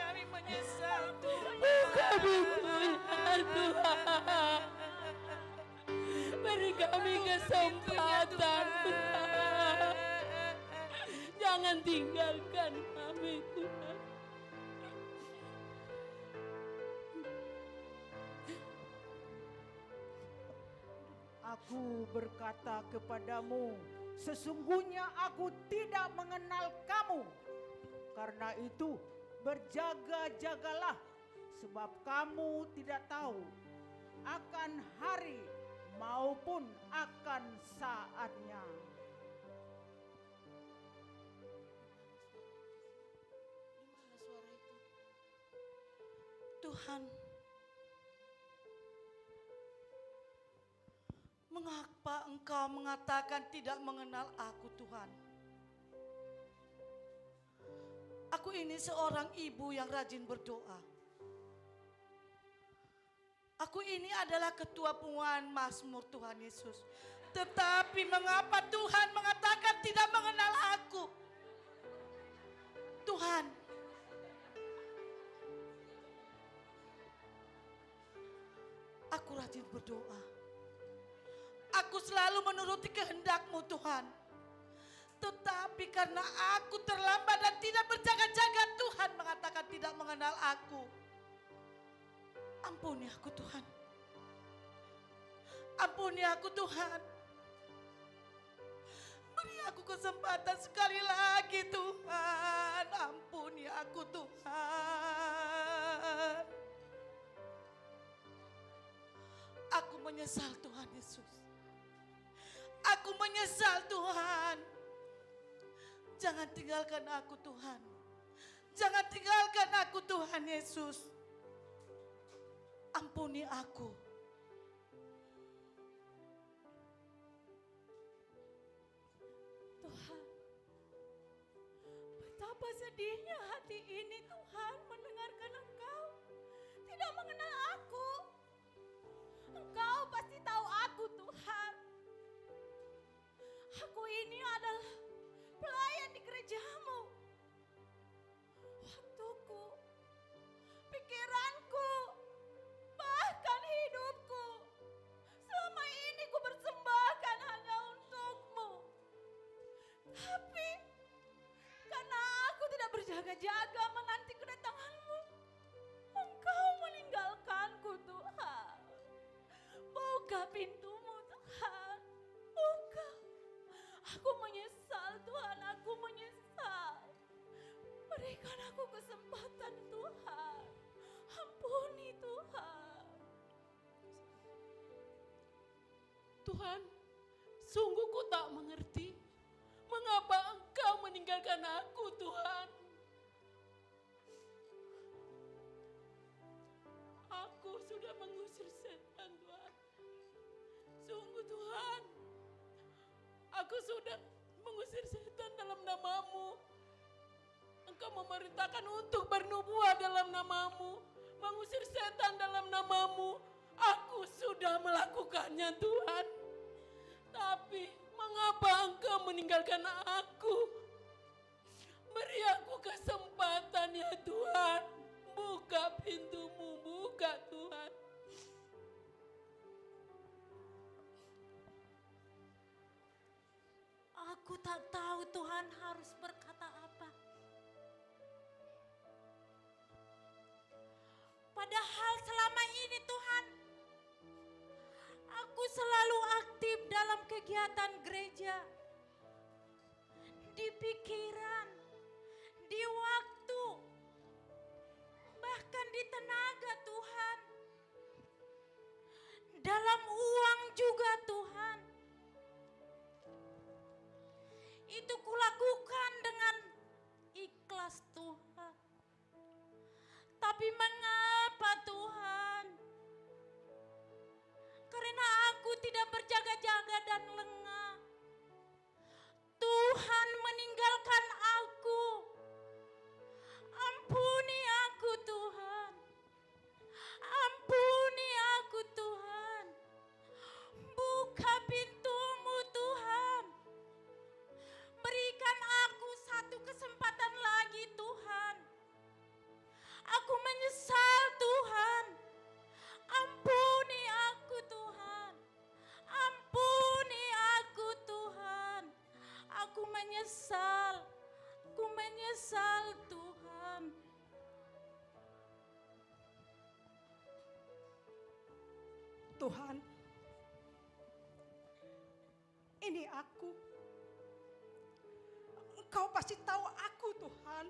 Kami menyesal, Tuhan. Buka pintunya, Tuhan. Beri kami kesempatan, Tuhan. Jangan tinggalkan kami, Tuhan. Aku berkata kepadamu, sesungguhnya aku tidak mengenal kamu. Karena itu berjaga-jagalah, sebab kamu tidak tahu akan hari maupun akan saatnya. Tuhan, mengapa Engkau mengatakan tidak mengenal aku, Tuhan? Aku ini seorang ibu yang rajin berdoa. Aku ini adalah ketua penguahan Mazmur, Tuhan Yesus. Tetapi mengapa Tuhan mengatakan tidak mengenal aku? Tuhan, aku rajin berdoa. Aku selalu menuruti kehendak-Mu, Tuhan. Tetapi karena aku terlambat dan tidak berjaga-jaga, Tuhan mengatakan tidak mengenal aku. Ampuni aku, Tuhan. Ampuni aku, Tuhan. Beri aku kesempatan sekali lagi, Tuhan. Ampuni aku, Tuhan. Aku menyesal Tuhan Yesus. Aku menyesal Tuhan. Jangan tinggalkan aku Tuhan. Jangan tinggalkan aku Tuhan Yesus. Ampuni aku. Tuhan, betapa sedihnya hati ini Tuhan mendengarkan Engkau tidak mengenal aku. Engkau pasti tahu aku Tuhan. Aku ini adalah pelayan di gerejamu. Waktuku, pikiranku, bahkan hidupku, selama ini ku persembahkan hanya untukmu. Tapi karena aku tidak berjaga-jaga menanti kedatanganmu, Engkau meninggalkanku Tuhan. Buka pintumu Tuhan, buka. Aku menyesal Tuhan, aku menyesal. Berikan aku kesempatan Tuhan. Ampuni Tuhan. Tuhan, sungguh ku tak mengerti mengapa Engkau meninggalkan aku, Tuhan. Aku sudah mengusir setan, Tuhan. Sungguh Tuhan, aku sudah mengusir setan dalam nama-Mu. Engkau memerintahkan untuk bernubuat dalam nama-Mu, mengusir setan dalam nama-Mu. Aku sudah melakukannya Tuhan. Tapi mengapa Engkau meninggalkan aku? Beri aku kesempatan ya Tuhan. Buka pintu-Mu, buka Tuhan. Aku tak tahu Tuhan harus berkata apa. Padahal selama ini Tuhan, aku selalu aktif dalam kegiatan gereja. Di pikiran, di waktu, bahkan di tenaga Tuhan. Dalam uang juga Tuhan. Itu kulakukan dengan ikhlas Tuhan. Tapi mengapa Tuhan? Karena aku tidak berjaga-jaga dan lengah. Tuhan meninggalkan aku. Ampuni aku Tuhan. Ampuni aku Tuhan. Buka pintu-Mu Tuhan. Berikan aku satu kesempatan lagi Tuhan. Aku menyesal Tuhan. Ampuni aku Tuhan. Ampuni aku Tuhan. Aku menyesal. Aku menyesal Tuhan. Tuhan, ini aku. Engkau pasti tahu aku Tuhan.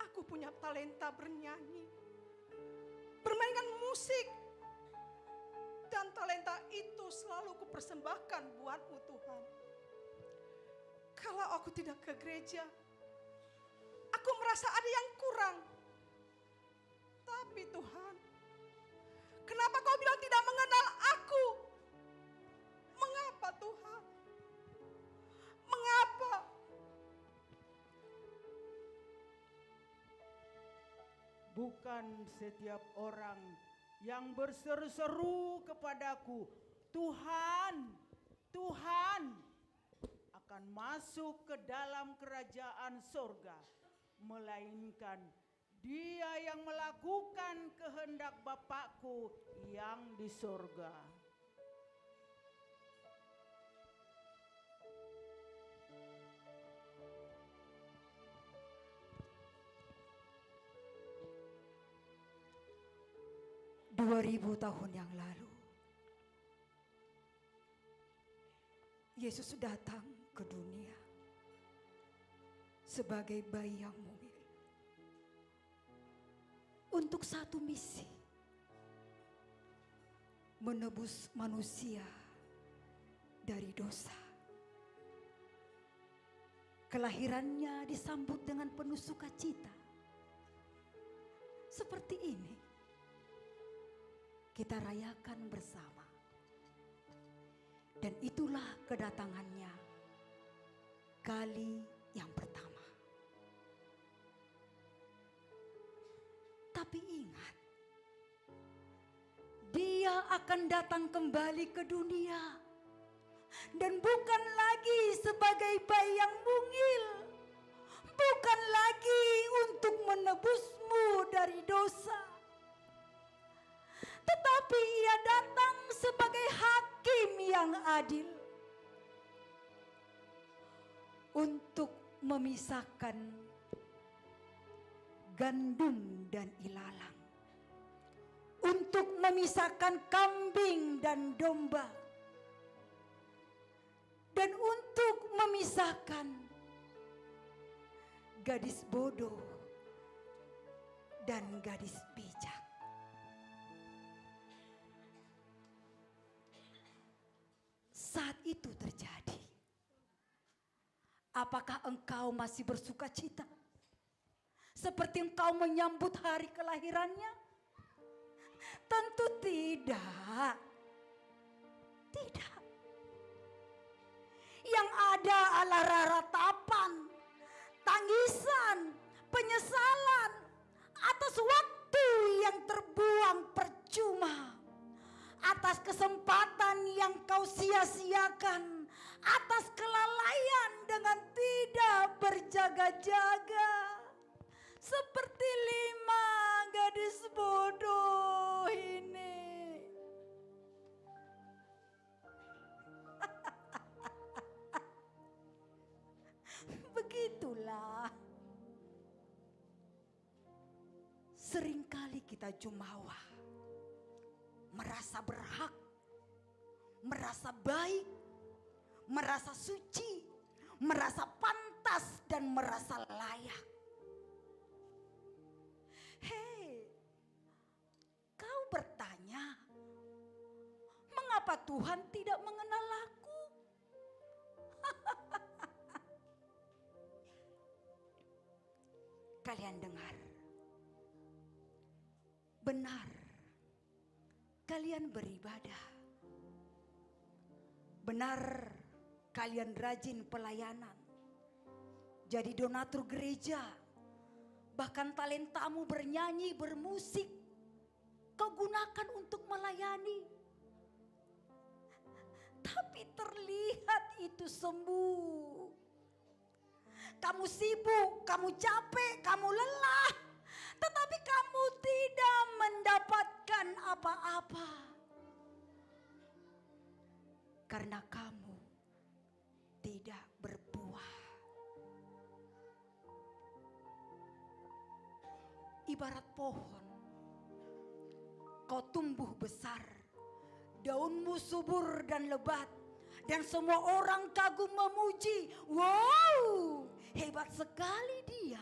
Aku punya talenta bernyanyi, bermainkan musik. Dan talenta itu selalu kupersembahkan buat-Mu Tuhan. Kalau aku tidak ke gereja, aku merasa ada yang kurang. Tapi Tuhan, kenapa Kau bilang tidak mengenal aku? Mengapa Tuhan? Mengapa? Bukan setiap orang yang berseru-seru kepadaku, Tuhan, Tuhan, akan masuk ke dalam kerajaan sorga. Melainkan dia yang melakukan kehendak Bapakku yang di sorga. Dua 2000 tahun yang lalu, Yesus datang ke dunia sebagai bayi yang mungil untuk satu misi, menebus manusia dari dosa. Kelahirannya disambut dengan penuh sukacita. Seperti ini kita rayakan bersama. Dan itulah kedatangannya kali yang pertama. Tapi ingat, Dia akan datang kembali ke dunia. Dan bukan lagi sebagai bayi yang mungil. Bukan lagi untuk menebusmu dari dosa. Tetapi Ia datang sebagai hakim yang adil. Untuk memisahkan gandum dan ilalang. Untuk memisahkan kambing dan domba. Dan untuk memisahkan gadis bodoh dan gadis bijak. Saat itu terjadi, apakah engkau masih bersuka cita? Seperti engkau menyambut hari kelahirannya? Tentu tidak. Tidak. Yang ada adalah ratapan, tangisan, penyesalan atas waktu yang terbuang percuma, atas kesempatan yang kau sia-siakan, atas kelalaian dengan tidak berjaga-jaga. Seperti 5 gadis bodoh ini. Begitulah. Seringkali kita jumawa, merasa berhak, merasa baik, merasa suci, merasa pantas dan merasa layak. Hei, kau bertanya, mengapa Tuhan tidak mengenal aku? Kalian dengar, benar, kalian beribadah, benar, kalian rajin pelayanan, jadi donatur gereja. Bahkan talentamu bernyanyi, bermusik, kau gunakan untuk melayani. Tapi terlihat itu semu. Kamu sibuk, kamu capek, kamu lelah. Tetapi kamu tidak mendapatkan apa-apa. Karena kamu tidak berbuah. Ibarat pohon, kau tumbuh besar, daunmu subur dan lebat, dan semua orang kagum memuji. Wow, hebat sekali dia.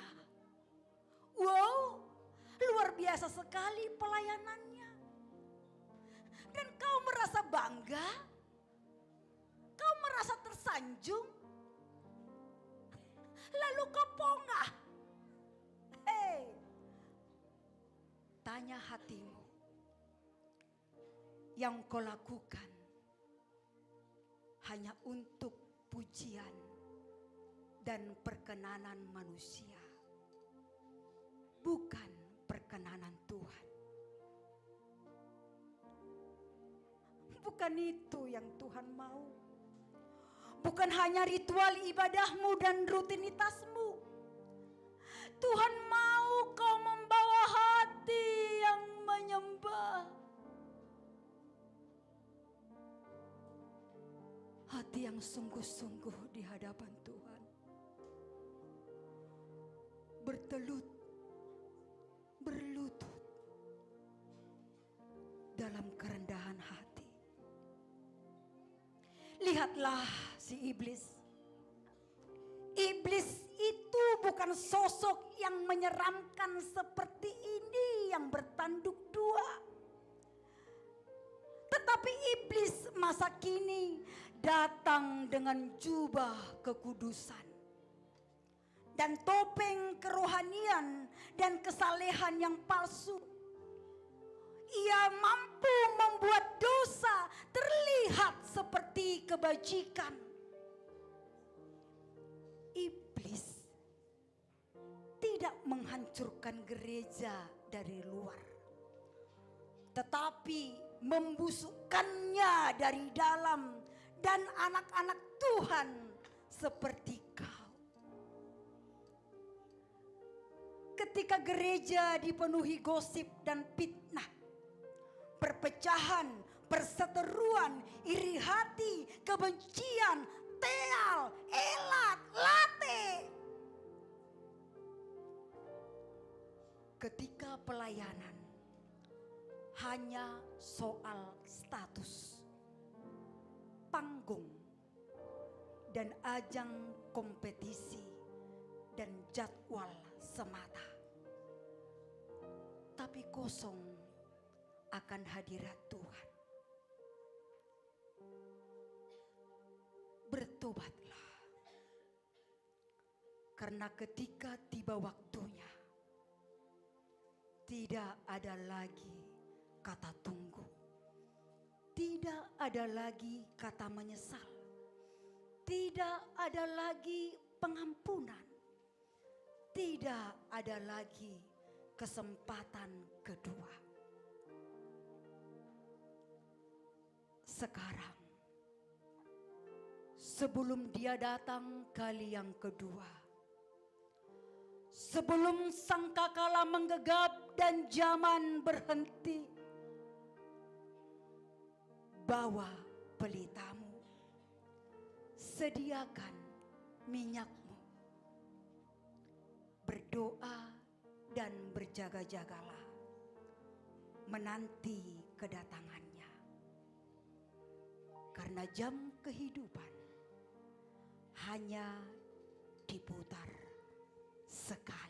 Wow, luar biasa sekali pelayanannya. Dan kau merasa bangga, kau merasa tersanjung, lalu kau pongah. Hei, tanya hatimu, yang kau lakukan hanya untuk pujian dan perkenanan manusia, bukan perkenanan Tuhan. Bukan itu yang Tuhan mau. Bukan hanya ritual ibadahmu dan rutinitasmu. Tuhan mau kau membawa hati yang menyembah. Hati yang sungguh-sungguh di hadapan Tuhan. Berlutut dalam kerendahan hati. Lihatlah si iblis. Iblis itu bukan sosok yang menyeramkan seperti ini yang bertanduk dua. Tetapi Tetapi iblis masa kini datang dengan jubah kekudusan dan topeng kerohanian dan kesalehan yang palsu. Ia mampu membuat dosa terlihat seperti kebajikan. Iblis tidak menghancurkan gereja dari luar, tetapi membusukkannya dari dalam, dan anak-anak Tuhan seperti kau. Ketika gereja dipenuhi gosip dan fitnah, perpecahan, perseteruan, iri hati, kebencian, teal, elat, late. Ketika pelayanan hanya soal status, panggung, dan ajang kompetisi dan jadwal semata, tapi kosong akan hadirat Tuhan. Bertobatlah, karena ketika tiba waktunya, tidak ada lagi kata tunggu, tidak ada lagi kata menyesal, tidak ada lagi pengampunan, tidak ada lagi kesempatan kedua. Sekarang, sebelum Dia datang kali yang kedua, sebelum sangkakala menggegap dan zaman berhenti, bawa pelitamu, sediakan minyakmu, berdoa dan berjaga-jagalah menanti kedatangannya. Karena jam kehidupan hanya diputar sekali.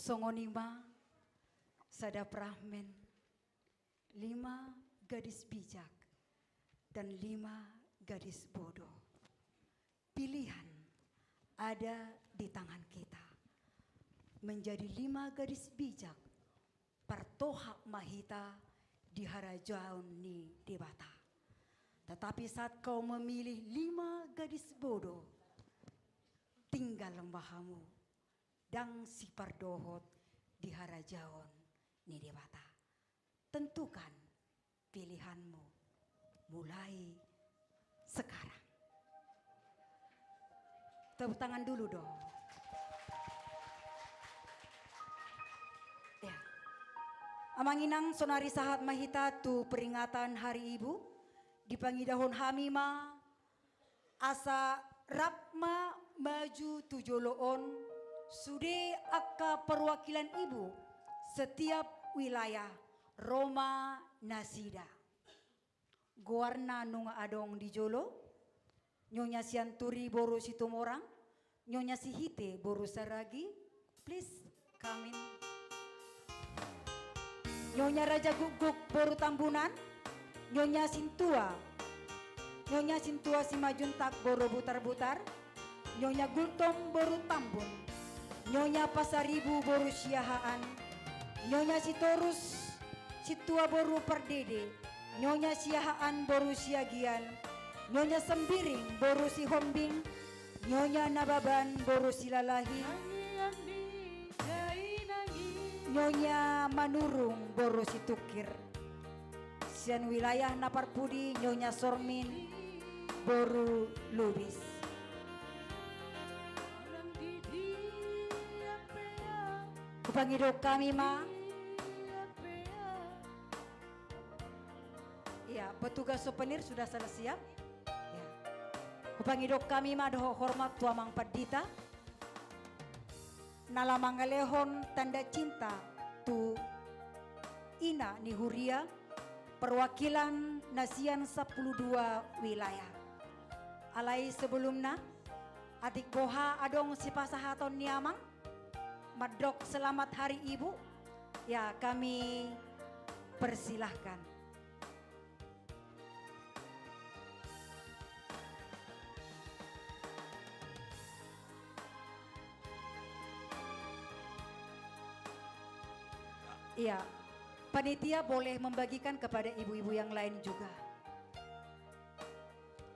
Songonima, Sadap Rahmen, 5 gadis bijak dan 5 gadis bodoh. Pilihan ada di tangan kita. Menjadi 5 gadis bijak, partohak mahita di harajaun ni debata. Tetapi saat kau memilih 5 gadis bodoh, tinggal lembahamu dan si pardohot di harajaun ni debata. Tentukan pilihanmu mulai sekarang. Tepuk tangan dulu dong. Ya. Amanginang sonari sahat mahita tu peringatan Hari Ibu di pangidahon hamima asa rapma maju tujoloon sude akka perwakilan ibu setiap wilayah Roma Nasida. Goarna nunga adong di Jolo, Nyonya Sianturi boru Situmorang, Nyonya Sihite boru Saragi, please come in. Nyonya Raja Guguk boru Tambunan, Nyonya Sintua Simajuntak boru Butar-Butar, Nyonya Gultom boru Tambun, Nyonya Pasaribu boru Siahaan, Nyonya Sitorus Situa boru Perdede, Nyonya Siahaan boru Siagian, Nyonya Sembiring boru Sihombing, Nyonya Nababan boru Silalahi, Nyonya Manurung boru Situkir. Sian wilayah Naparpudi Nyonya Sormin boru Lubis. Kupangidok kami ma. Ya, petugas souvenir sudah selesai. Ya. Kupangidok kami ma doho hormat tuamang padita. Nalamangalehon tanda cinta tu ina ni Huria perwakilan nasian 12 wilayah. Alai sebelumnya adik boha adong si pasahaton niamang madrok selamat Hari Ibu. Ya, kami persilahkan. Iya, panitia boleh membagikan kepada ibu-ibu yang lain juga.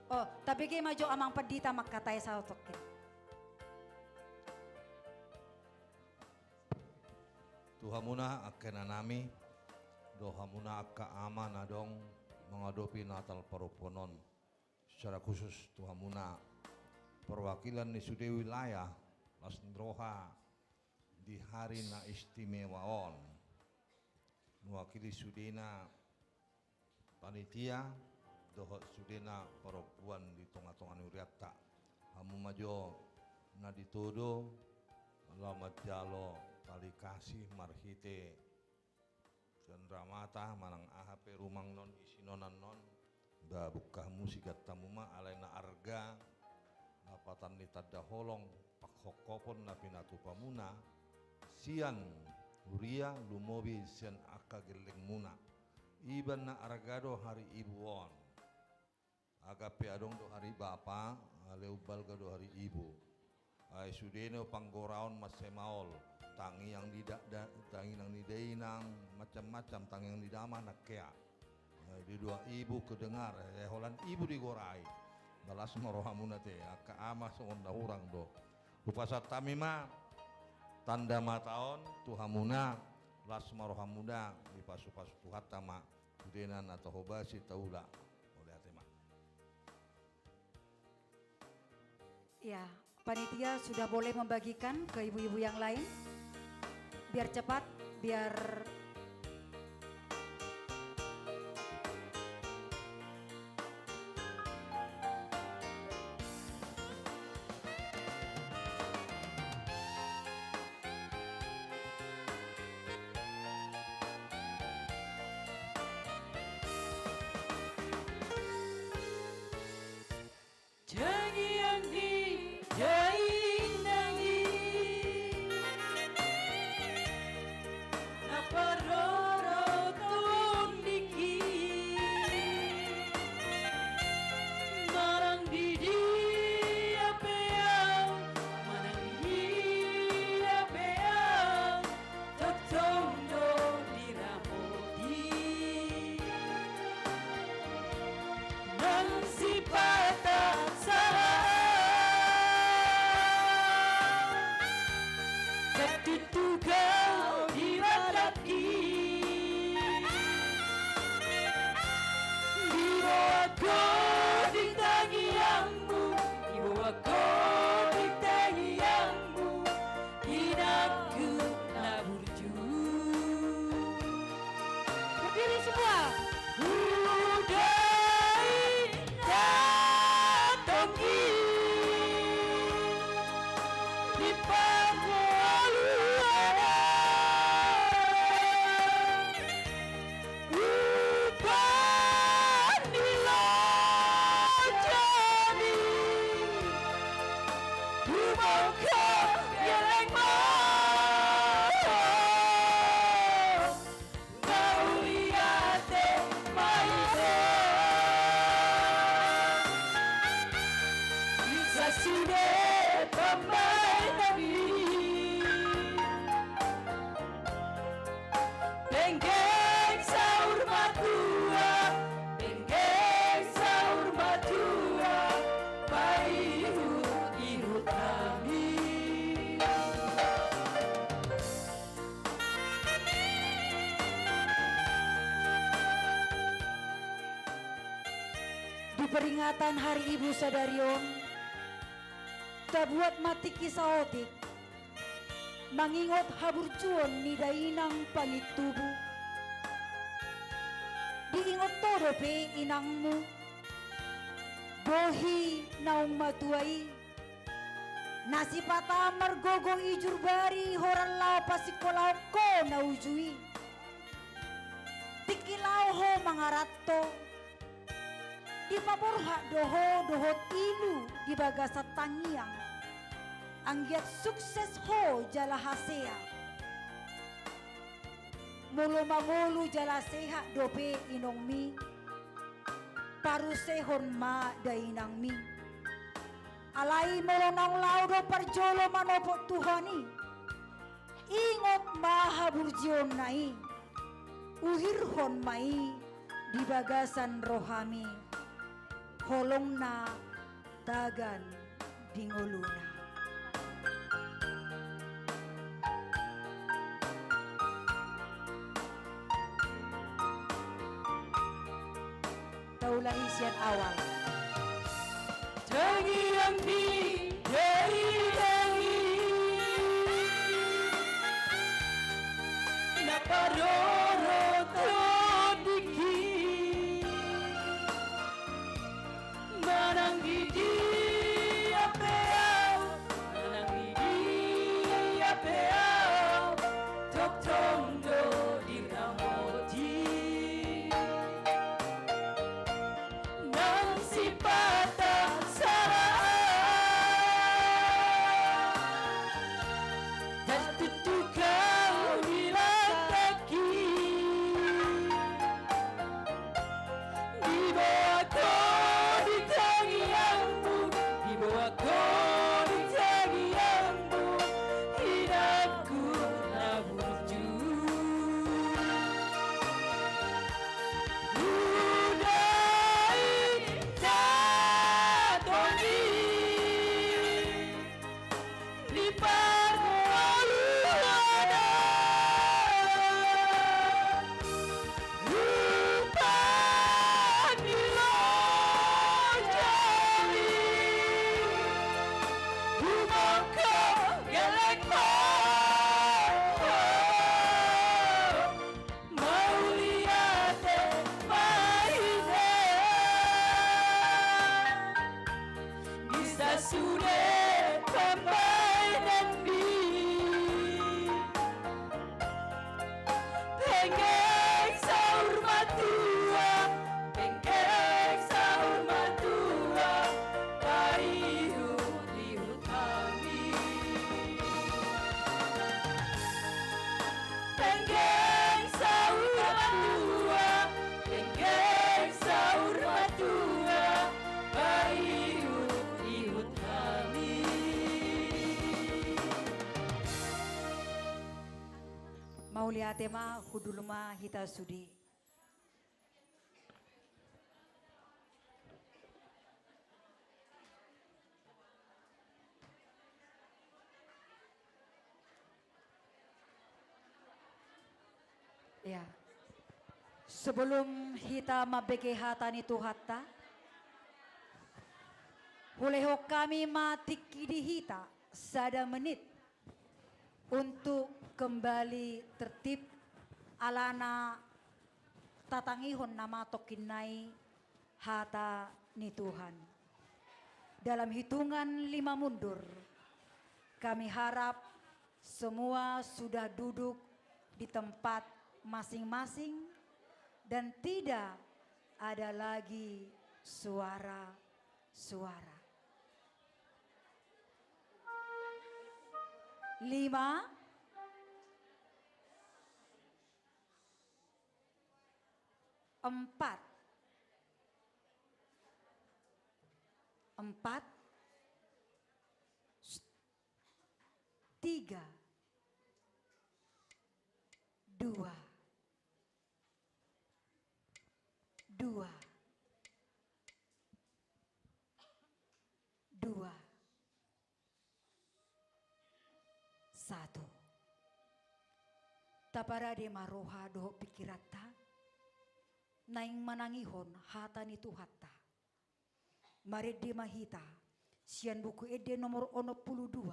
Oh, tapi kayak maju amang pedita mak katai sautokin. Tuhamuna akan nami, dohamuna akka aman adong menghadapi Natal Paroponon. Secara khusus Tuhamuna perwakilan di sude wilayah Lasndroha di hari na istimewaon. Mewakili sudena panitia dohot sudena perempuan di tengah-tengah uriata hamu majo na ditodo alamat jalo tali kasih marhite cendramata manang ahape rumang non isinonan non da bukah musikat tamuma alaina arga napatan ni tadda holong pakhokopon na pinatu pamuna sian Huria lumobi sian akka geleng muna iban na argado Hari Ibu on agape adong do hari bapa leubal do Hari Ibu ay sudeno panggoraon masemaol tangi yang tidak tangi nang nidainang macam-macam tangi yang didama nakea di dua ibu kedengar holan ibu digorai balas marohamuna te akka ama sonda urang do upasat tamima tanda mataon tuhamuna lasma rohamuda di pasu-pasu tuhatama kudenan atau hobasi taula oleh atema. Ya, panitia sudah boleh membagikan ke ibu-ibu yang lain. Biar cepat, biar peringatan Hari Ibu Sadarion, tabuat mati kisah otik, mangingot haburjuon ni dainang pangitubu. Diingot todo pe inangmu, bohi naung matuai, nasi patah margogong ijur bari horan lau pasikolau ko naujui. Tikilau ho mangarato, di paborha dohot ilu di bagasa tangiang, anggiat sukses ho jala hasea. Mulu mamulu jala seha dope inong mi, parusehon ma dainang mi. Alai molonang laudo parjolo manopot Tuhani, ingot maha burjion nai, uhirhon mai di bagasan rohami, holong na tagan dingoluna. Taulahi sian awal. Jangi yang di dari dangi naparoro todiki manang di apeau tok tondo di ramoti nang sipata Tema huduluma hita sudi. Ya. Sebelum hita mabeke hatani tuhatta, huleho kami matiki di hita sada menit untuk kembali tertib alana tatangihon nama tokinai hata ni Tuhan. Dalam hitungan 5 mundur, kami harap semua sudah duduk di tempat masing-masing dan tidak ada lagi suara-suara. 5, 4, 3, 2, 2, 2, 1. Taparade maroha doho pikirata, naing manangihon hata ni Tuhata. Marede Mahita, sian buku ede nomor 62,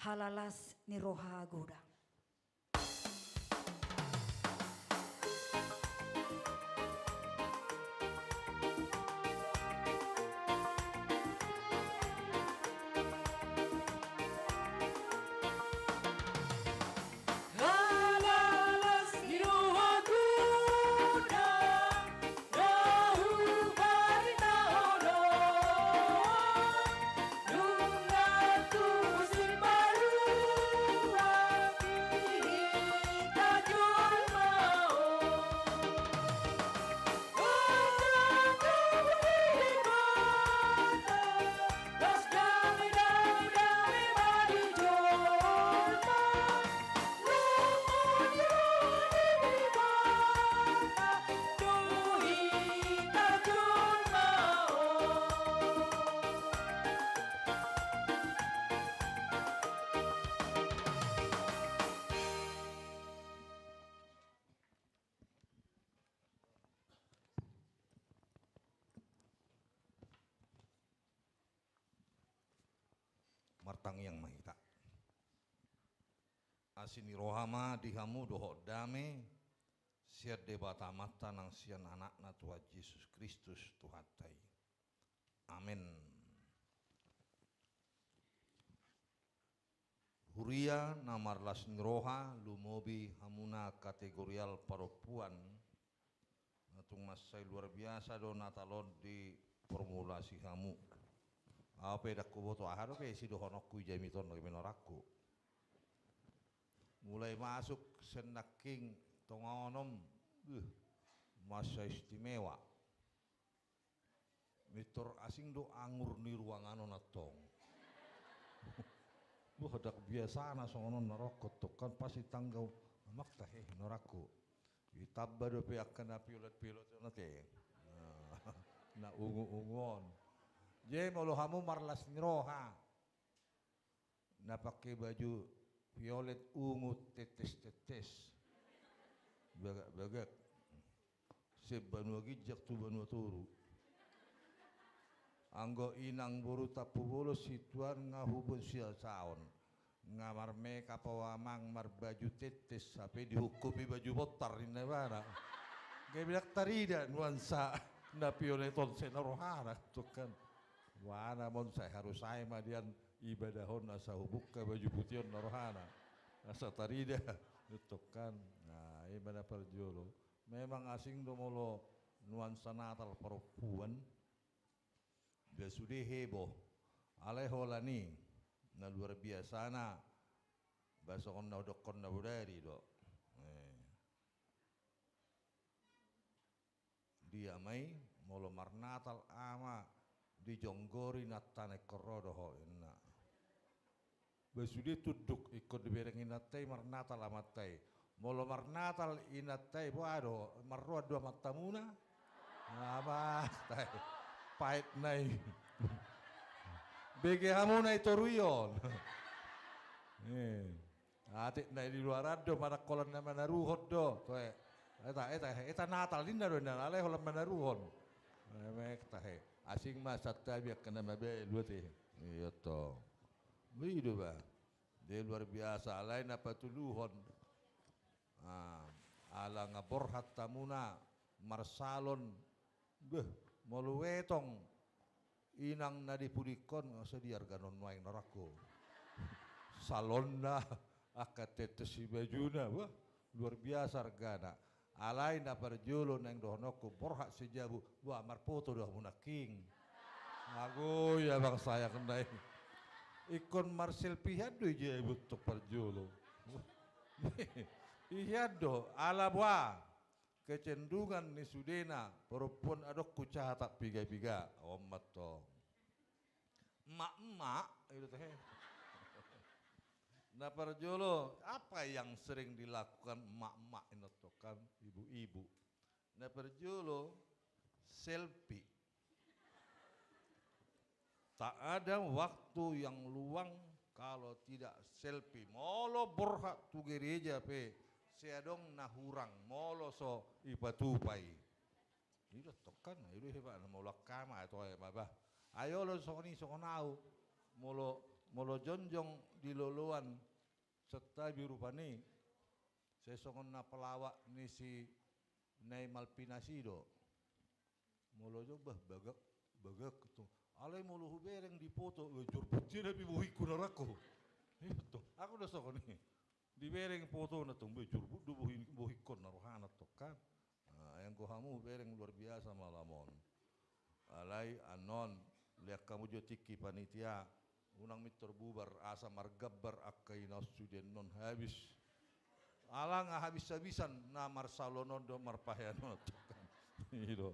halalas ni roha godang. Halalas ni roha godang, dahu barita holong, nunga tu musim baru kita jual mau. Das dami dami dami mari jolma. Martang yang mahita. Asini rohama dihamu doho dame siat debata mata nang sian anakna Tuhan Yesus Kristus Tuhatai. Amin. Huria namar las roha lumobi hamuna kategorial perempuan. Natung masai luar biasa do natalon di formulasi hamu. Apa dak kuboto aharo pe si dohonokku jamiton lagi menorakku. Mulai masuk senaking tongonom masa istimewa. Mitor asing do angur ni ruangan onatong. Wah dak biasa na songonon narokot to kan pasti tanggau amak tahe norakku. Itabba do pe akan pilot nate. Na ungu-ungon. Je molo hamu marlas niroha. Na pakai baju violet ungu tetes-tetes. Bagak-bagak. Se banua gijak tu banua turu. Anggo inang buru tapu bolo situan ngahubun sial saon. Ngamar meka pawamang mar baju tetes sampai dihukumi baju botar di nebara. Gaya bidak tarida nuansa na violeton senarohana tuh kan. Wana mon saya harus saya madian ibadahon asa hubuk ke baju putih narohana asa tarida itu kan. Nah ibadah perjolo memang asing domolo nuansa natal perempuan dia sudah heboh alaiholani na luar biasa na bahasa konna udok konna budari do dia mai molo mar natal ama di jonggori natane korodo ho inna. Besudi tuduk ikut dibereng inatai marnatal amatai. Molo marnatal inatai boado marroa dua matamuna. Nama tai pahit nai. Bege hamuna itu ruyon. Atik nai di luar ado mana kolon nama naruhot do. Toe. Eta natal dinda do nana aleh holam manaruhon. Mek tahe. Asing masa tabiak kena mabe luar teh. Iya toh. Begitu bah. Dia luar biasa. Lain apa tuluhon. Ala ngaborhat tamuna marsalon. Beh, malu wetong. Inang nadi pudikon sediar ganon waing narako. Salonna akatetesi bajuna. Wah, luar biasa regana. Alain na perjulo neng dohonoko borhak sejabu wah marpoto doh munaking aku ya bang saya kendai ikon marcel pihado je butuh perjulo ihado ala buah kecenderungan ni sudena perempuan adok kucah tak piga-piga omat to emak-emak itu teh. Nah perjolo apa yang sering dilakukan emak-emak ini kan ibu-ibu. Nah perjolo selfie. Tak ada waktu yang luang kalau tidak selfie. Molo borhak tu gereja pe seadong nahurang molo so ipatupai. Ida tokan, ida hebat molo kama atau apa. Ayo lo sokoni sokonau, molo jonjong di loluan serta birupani. Saya sokon na pelawak ni si Nai Malpinasido. Molo coba bagak tu. Alai molo hubereng di foto, jur putih tapi buhi kunarako. Itu, aku udah sokoni. Di bereng foto na tung jur budu buhi kunarohana tokan. Yang kohamu bereng luar biasa malamon. Alai anon lihat kamu jotiki panitia unang mitor bubar asa margabar akai nasuden non habis. Alang habis-habisan na marsalono do marpahano tokan. Itu.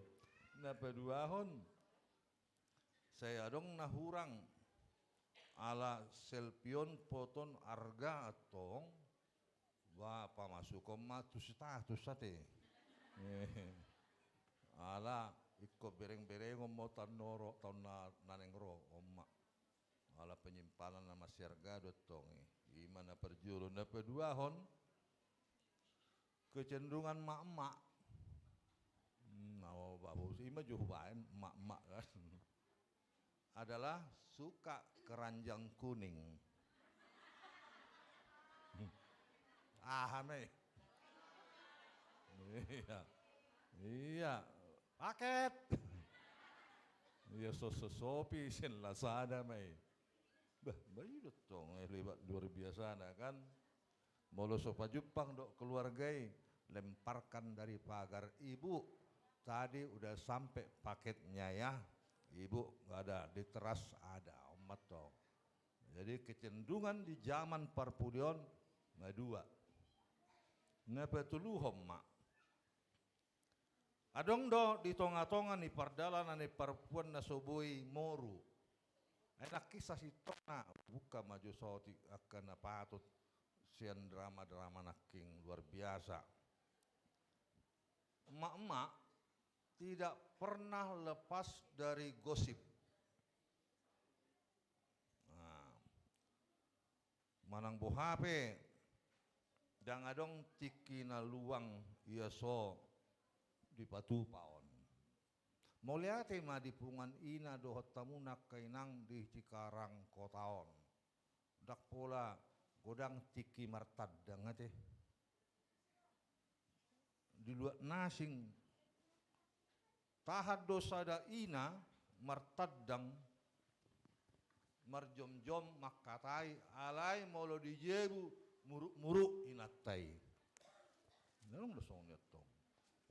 Na peduahon saya dong nahurang ala selpion poton arga atong wa pamasuk koma tu status sate. Ala ikut bereng-bereng mau tanoro tahun nanengro omma ala penyimpanan nama siarga dotong gimana perjuru na kedua hon kecenderungan mak-mak nawa babu ima juhubain mak-mak kan adalah suka keranjang kuning ahame. Iya, paket. Iya sopi sen Lazada mai. Bayu dotong lebat luar biasa na kan. Molo sopa Jepang dok keluargai lemparkan dari pagar ibu. Tadi udah sampai paketnya ya. Ibu nggak ada di teras ada omat toh. Jadi kecenderungan di zaman Parpudion nggak dua. Nepetuluhom mak. Adong do di tonga-tonga ni pardalan ni parpuan na soboi moru. Enak kisah si tona buka maju soti akan patut sian drama-drama naking luar biasa. Emak-emak tidak pernah lepas dari gosip. Nah, manang bohape dang adong tiki na luang iya so di patupaon. Moliate ma di pungan ina dohot tamuna kainang di Cikarang kotaon. Dak pola godang tiki martad dangate. Di luar nasing tahad dosa da ina martadang marjom-jom makatai alai molo dijebu muruk-muruk inatai. Nang dosong nyeto.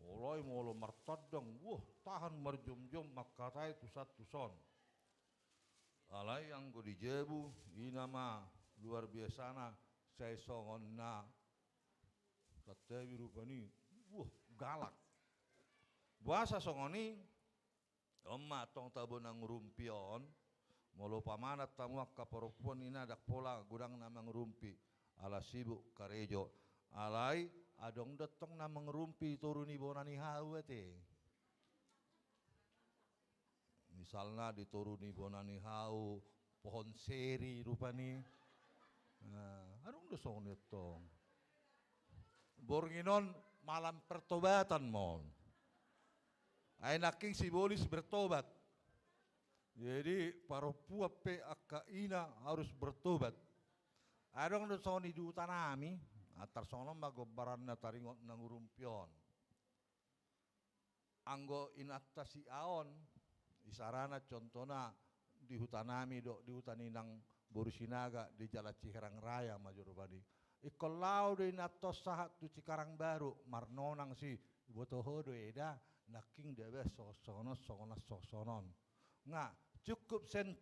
Oloi molo martadang, wah tahan marjom-jom makatai tu satu son. Alai yang go dijebu ina ma luar biasa na saya songon na kata birupani, wah galak. Buasa songoni, omma tong tabonang rumpion, molo pamanat tamu kaparopuan ina dak pola gudang namang rumpi ala sibuk karejo alai adong datang namang rumpi turuni bonani hawate. Misalnya dituruni bonani hau pohon seri rupani. Nah, adong dosong netong. Bornginon malam pertobatan mon. Ay naking simbolis bertobat. Jadi paropua pe akaina harus bertobat. Adong do soni di utanami, atar sono magobaran na taringot nang urumpion. Anggo inatasi aon, isarana contohna di hutanami do di hutaninang Borusinaga di Jalan Ciherang Raya majorubadi. Ikolau do inatos sahat tu Cikarang Baru marnonang si botohodo eda naking dewe sosonon. Nga cukup sen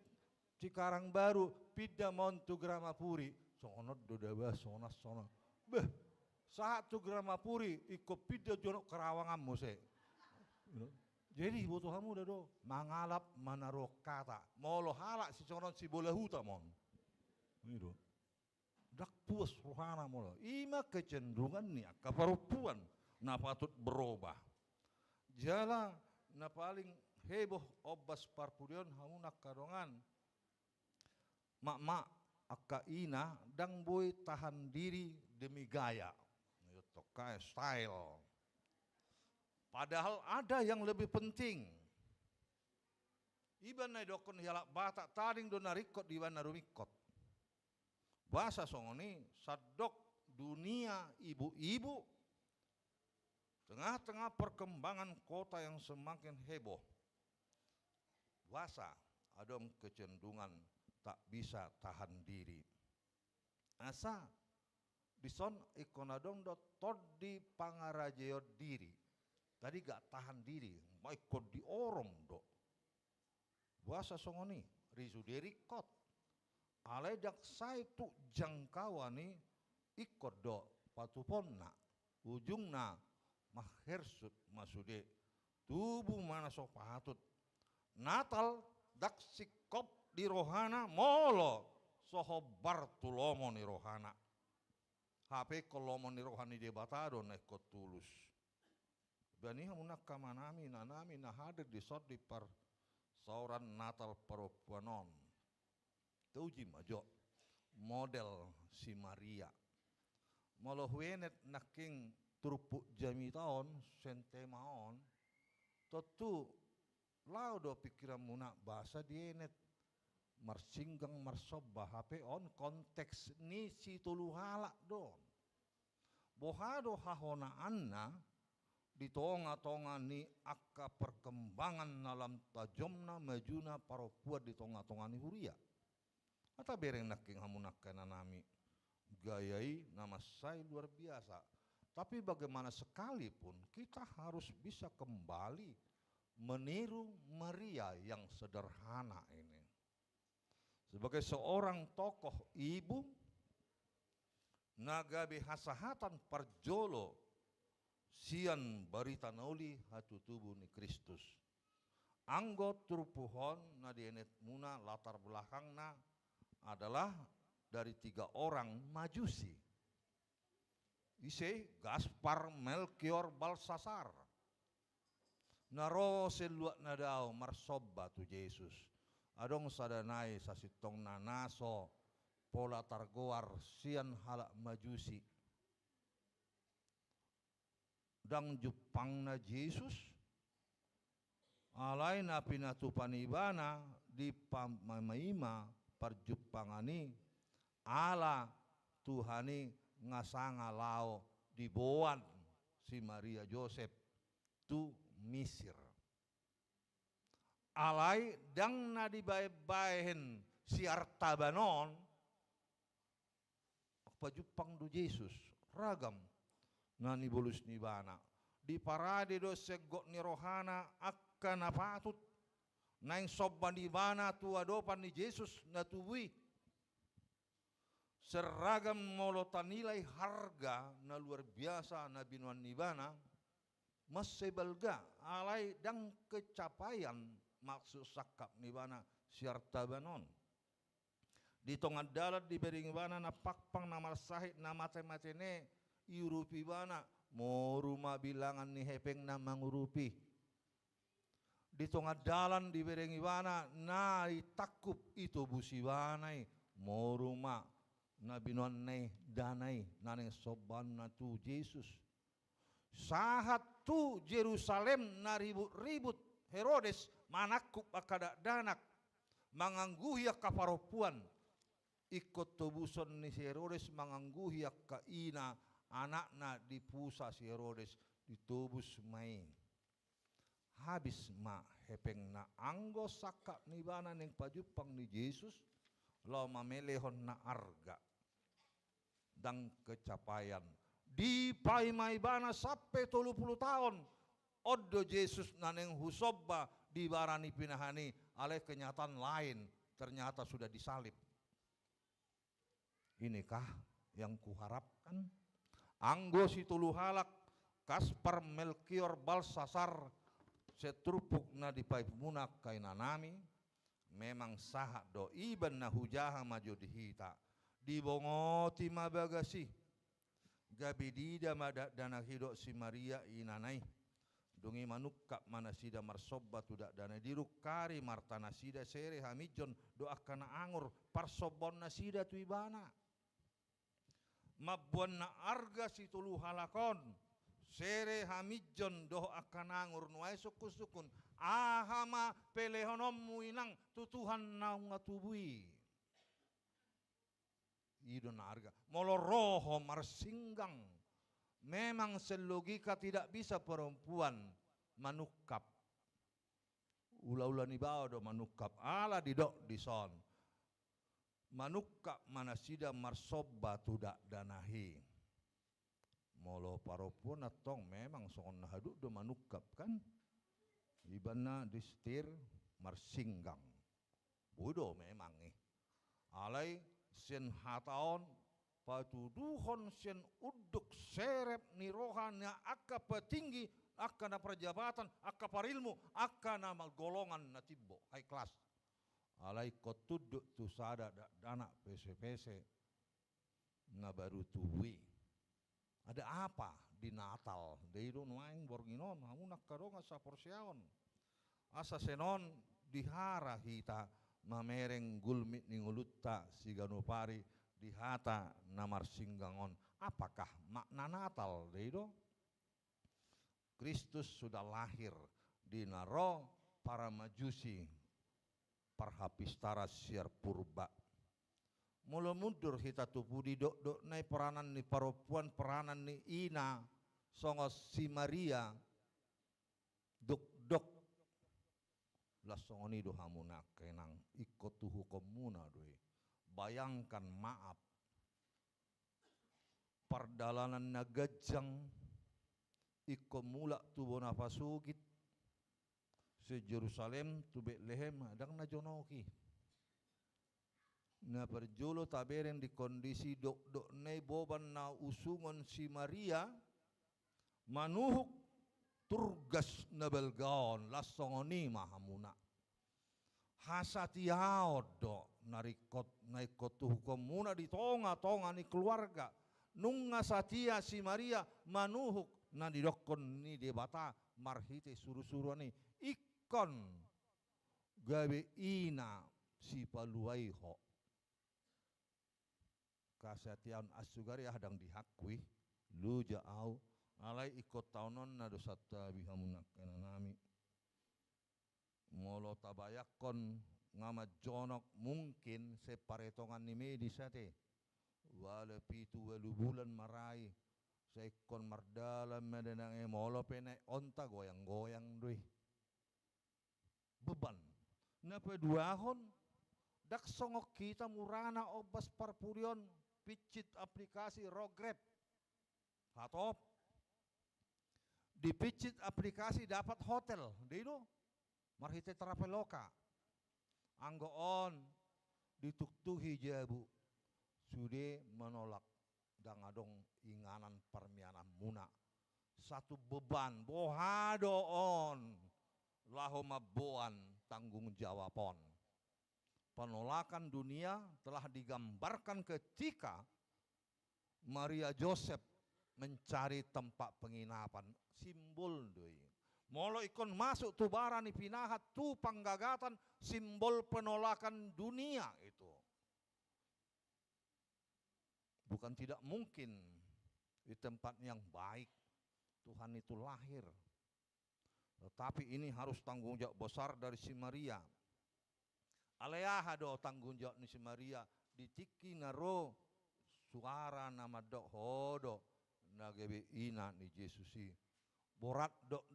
Cikarang Baru pida montu Gramapuri sonot do dewe sonas. Beh saat tu Gramapuri iko pida jonok Kerawangan mose. Jadi butuh kamu dah do mangalap manaro kata molo halak si sonon si bola huta mon. Itu. Dak puas rohana molo. Ima kecenderungan ni kaparupuan na patut berubah. Jala na paling heboh obas Parpudion hamuna kadongan. Mak-mak akaina dang boy tahan diri demi gaya. Itu kayak style. Padahal ada yang lebih penting. Iban na dokon hialak bata taring do narikot di wana rumikot. Bahasa songoni sadok dunia ibu-ibu. Tengah-tengah perkembangan kota yang semakin heboh. Bahasa adong kecenderungan tak bisa tahan diri. Asa dison ikonadong do todi pangarajeyo diri. Tadi gak tahan diri, baik kod di orong do. Bahasa songoni risu diri kot. Aledak sai tu jangkawani ikut do patuponna ujungna mahersut masude tubuh mana sok patut Natal dak sikop di rohana molo soho Bartulomo ni rohana HP kolomo ni rohani de batado nekot tulus bani hamunak kamanami nanami na hadir di sot di par sauran Natal paropuanon tuji majo model si Maria molo huenet naking turupuk jami taon sentemaon totu laudo pikiran muna bahasa dienet marsinggang marsobah HP on konteks ni si tuluhalak don bohado hahona anna di tonga-tonga ni akka perkembangan dalam tajomna majuna paropuat di tonga-tonga ni huria ata bereng naking hamunak kananami gayai nama saya luar biasa. Tapi bagaimana sekalipun kita harus bisa kembali meniru Maria yang sederhana ini. Sebagai seorang tokoh ibu, nagabe hasahatan parjolo, sian barita nauli hatu tubuh ni Kristus. Anggot turpuhon na dienet muna latar belakangna adalah dari 3 orang majusi. Ise Gaspar Melchior Balsasar. Naro seluat nadao marsobba tu Yesus. Adong sadanai sasitong nanaso pola targoar sian halak majusi. Dang Jepang na Yesus. Alay na pinatupanibana di pamaima parjupangani ala Tuhani ngasanga lao diboan si Maria Joseph tu Misir. Alai dang na dibae-baehen si Artabanon pajupang do Yesus ragam na nibolus ni bana di parade do segok ni rohana akka na patut naing sobban di bana tu adopan ni Yesus na tuwi seragam molotan nilai harga na luar biasa na binuan nibana mas sebelga alai dang kecapaian maksud sakap nibana siartabanon di tongan dalat di beringbana na pakpang na marsahit na mate-matene iurupi bana mo rumah bilangan ni hepeng na mangurupi di tongan dalan di beringbana na itakup itu busibanai mo rumah Nabi nonai danai naneng soban na tu Yesus. Sahat tu Jerusalem na ribut-ribut Herodes manakup akada danak mangangguhi kaparopuan ikut tubuson ni si Herodes mangangguhi ka ina anakna di pusa si Herodes ditubus main. Habis ma hepeng na anggo sakak ni bana neng pajupang ni Yesus lo mamelehon na arga. Dan kecapaian di paimai bana sampai 30 tahun oddo Yesus naneng husobba di barani pinahani oleh kenyataan lain ternyata sudah disalib. Inikah yang kuharapkan anggo si tuluhalak Gaspar Melchior Balsasar setrupuk na di paimunak kainanami memang sahat do iban na hujaha maju dihita dibongoti mabagasi gabidida madak dana hidok si Maria inanai dungi manukak manasida marsobba tudak dana dirukari martana sida sere hamijon doakana angur parsobon nasida tuibana mabuan na arga si tulu halakon Sere hamijon doh akanangur nuai sukun ahama pelehonomu inang tutuhan naung ngatubui. Idon harga molo roho marsinggang. Memang selogika tidak bisa perempuan manukap. Ula-ula ni bawa do manukap ala didok dison. Manukap manasida marsoba tudak danahi. Molo parupun atong memang songon nahaduk do manukap kan. Ibana distir marsinggang. Bodoh memang alai sen hataon patuduhon sen uduk serep ni rohanya akka petinggi akka na perjabatan akka parilmu akka na golongan na tibbo high class. Alai kotuduk tu sada dana pese-pese na baru tuwi. Ada apa di Natal? Deidon waing borginon, hamunak karonga sa porsiaon. Asa senon dihara hita mamereng gulmit ningulutta si ganupari dihata namar singgangon. Apakah makna Natal deido? Kristus sudah lahir di naro para majusi parhapistara siar purba. Mula mundur hita tupu di dok nai peranan ni perempuan peranan ni ina songos si Maria dok lah songoni do hamuna kenang ikut tu hukum muna doi. Bayangkan maaf perdalanan nagajang ikut mula tu bonapasugit se Jerusalem tu Betlehem adang na jonoki. Na perjolo taberen di kondisi dok nei boban na usungon si Maria manuhuk turgas na belgaon lasongoni mahamuna hasatiao do naikot hukum muna di tonga ni keluarga nunga satia si Maria manuhuk na didokon ni debata marhite suru-suru ni ikon gabe ina si paluai ho. Kasatian asugari hadang dihakui lu jaau alai ikut taunon na dosata bihamunak kenanami molo tabayakon ngama jonok mungkin separetongan ni medisate wala pitu walu bulan marai sekon mardalam medenang molo penek onta goyang-goyang doi beban napa duahon dak songok kita murana obas parpurion picit aplikasi Rograb hatop dipicit aplikasi dapat hotel dino marhite traveloka anggoon dituktuhi jabu sude menolak dangadong inganan permianan muna satu beban bohadoon lahomaboan tanggung jawabon. Penolakan dunia telah digambarkan ketika Maria Joseph mencari tempat penginapan simbol doi. Molo ikon masuk tu barani pinahat tu panggagatan simbol penolakan dunia itu. Bukan tidak mungkin di tempat yang baik Tuhan itu lahir. Tetapi ini harus tanggung jawab besar dari si Maria. Aleaha do tanggung jawab ni si Maria ditiki naro suara nama dok hodo nagebe ina ni Yesusi borat dok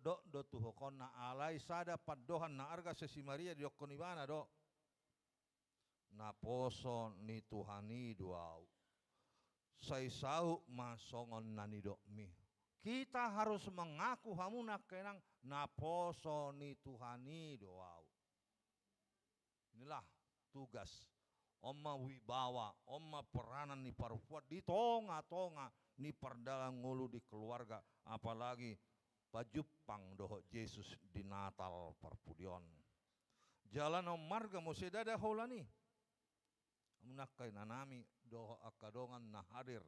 tu hokona alai sada padohan na arga si Maria di dokoni bana do na poso ni Tuhani duau sai sau masongon nani dok mi kita harus mengaku hamuna kenang na poso ni Tuhani duau. Inilah tugas Oma wibawa, Oma peranan ni perempuan di tonga-tonga ni perdalang ngulu di keluarga apalagi pajupang doho Yesus di Natal perpudion. Jalan om marga mo sedada holani. Amunakai nanami doho akadongan na hadir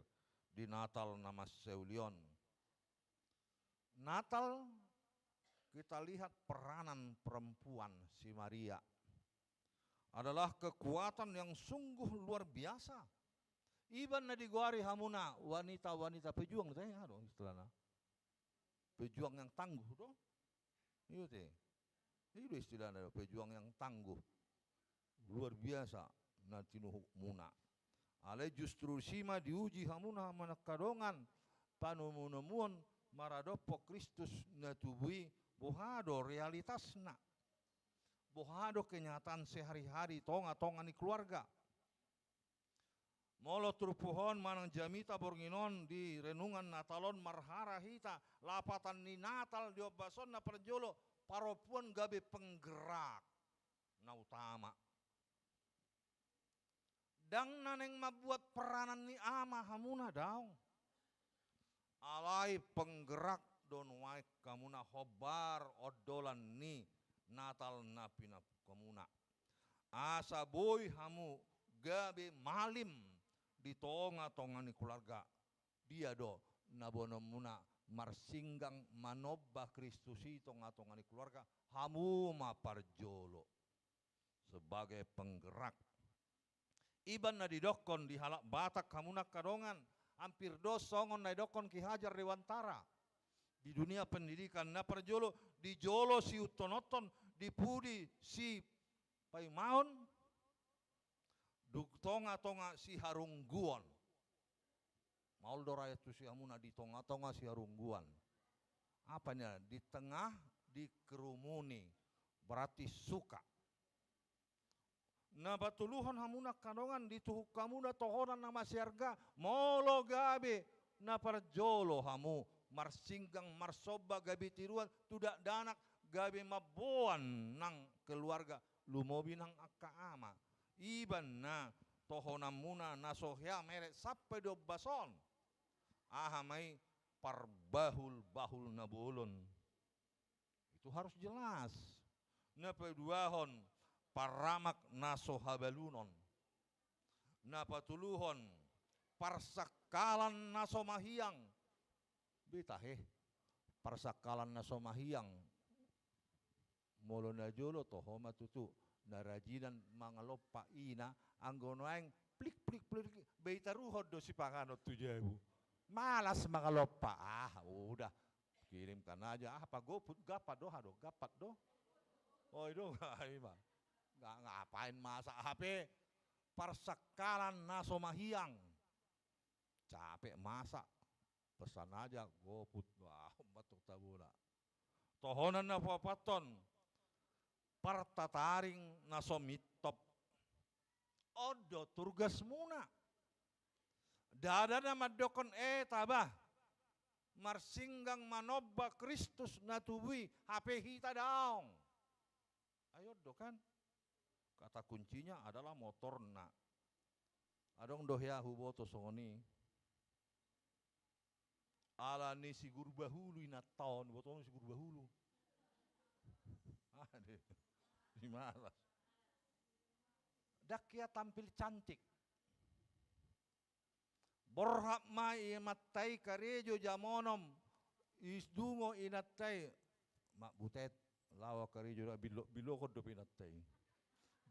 di Natal nama Seulion. Natal kita lihat peranan perempuan si Maria adalah kekuatan yang sungguh luar biasa. Iban na diguari hamuna wanita-wanita pejuang tanya dong istilahnya. pejuang yang tangguh doh. Itu teh. Itu istilahnya pejuang yang tangguh. Luar biasa nanti nuhuk muna. Ale justru sima diuji hamuna manakadongan panumunemuan maradopo Kristus natubui bohado realitasna. Bohado kenyataan sehari-hari tonga-tonga ni keluarga. Molo turpuhon manang jamita bornginon di renungan Natalon marhara hita lapatan ni Natal diobason na perjolo paropuan gabe penggerak na utama. Dang naneng mabuat peranan ni ama hamuna daw. Alai penggerak don waik kamuna hobar odolan ni Natal napina kamuna. Asa boy hamu gabe malim di tonga-tonga ni keluarga. Dia do nabono muna marsinggang manobah Kristus itu tonga-tonga ni keluarga hamu ma parjolo sebagai penggerak. Iban na didokon di halak Batak hamuna kadongan hampir dos songon na didokon Ki Hajar Dewantara. Di dunia pendidikan na parjolo di jolo si utonoton di pudi si paimaon duk tonga-tonga si harungguan. Maul doraya tu si hamuna di tonga-tonga si harungguan. Apanya? Di tengah dikerumuni berarti suka. Na batuluhon hamuna kadongan dituhuk kamuna tohonan nama siarga molo gabe na parjolo hamu marsinggang marsoba gabe tiruan tudak danak gabe maboan nang keluarga lumobi nang akka ama iban na tohonan muna nasohya merek sampai do bason ahamai parbahul-bahul nabulun itu harus jelas na peduahon paramak naso habalunon napatuluhon parsakalan naso mahiyang bitahe parsakalan naso mahiyang molo na jolo toho matutu narajinan mangalopa ina anggono aeng plik plik plik beitaruhod do si panganot tujabu malas mangalopa udah kirimkan aja apa goput gapat do hado gapat do oh itu mah nggak ngapain masak HP parsakalan naso mahiyang capek masak pesan aja goput wah batuk tabula tohonan na papaton partataring naso mitop odo turgas muna dada na madokon tabah marsinggang manobba Kristus natubui HP hita daong ayo do kan. Kata kuncinya adalah motorna. Adong dohya huboto songoni. Ala ni si gurbahulu ina tahun, botong si gurbahulu. Ade, di malas. Dakia tampil cantik. Borhak mai matai karejo jamonom. Isdungo inatai. Mak butet lawa karejo bilo kod do pinatai.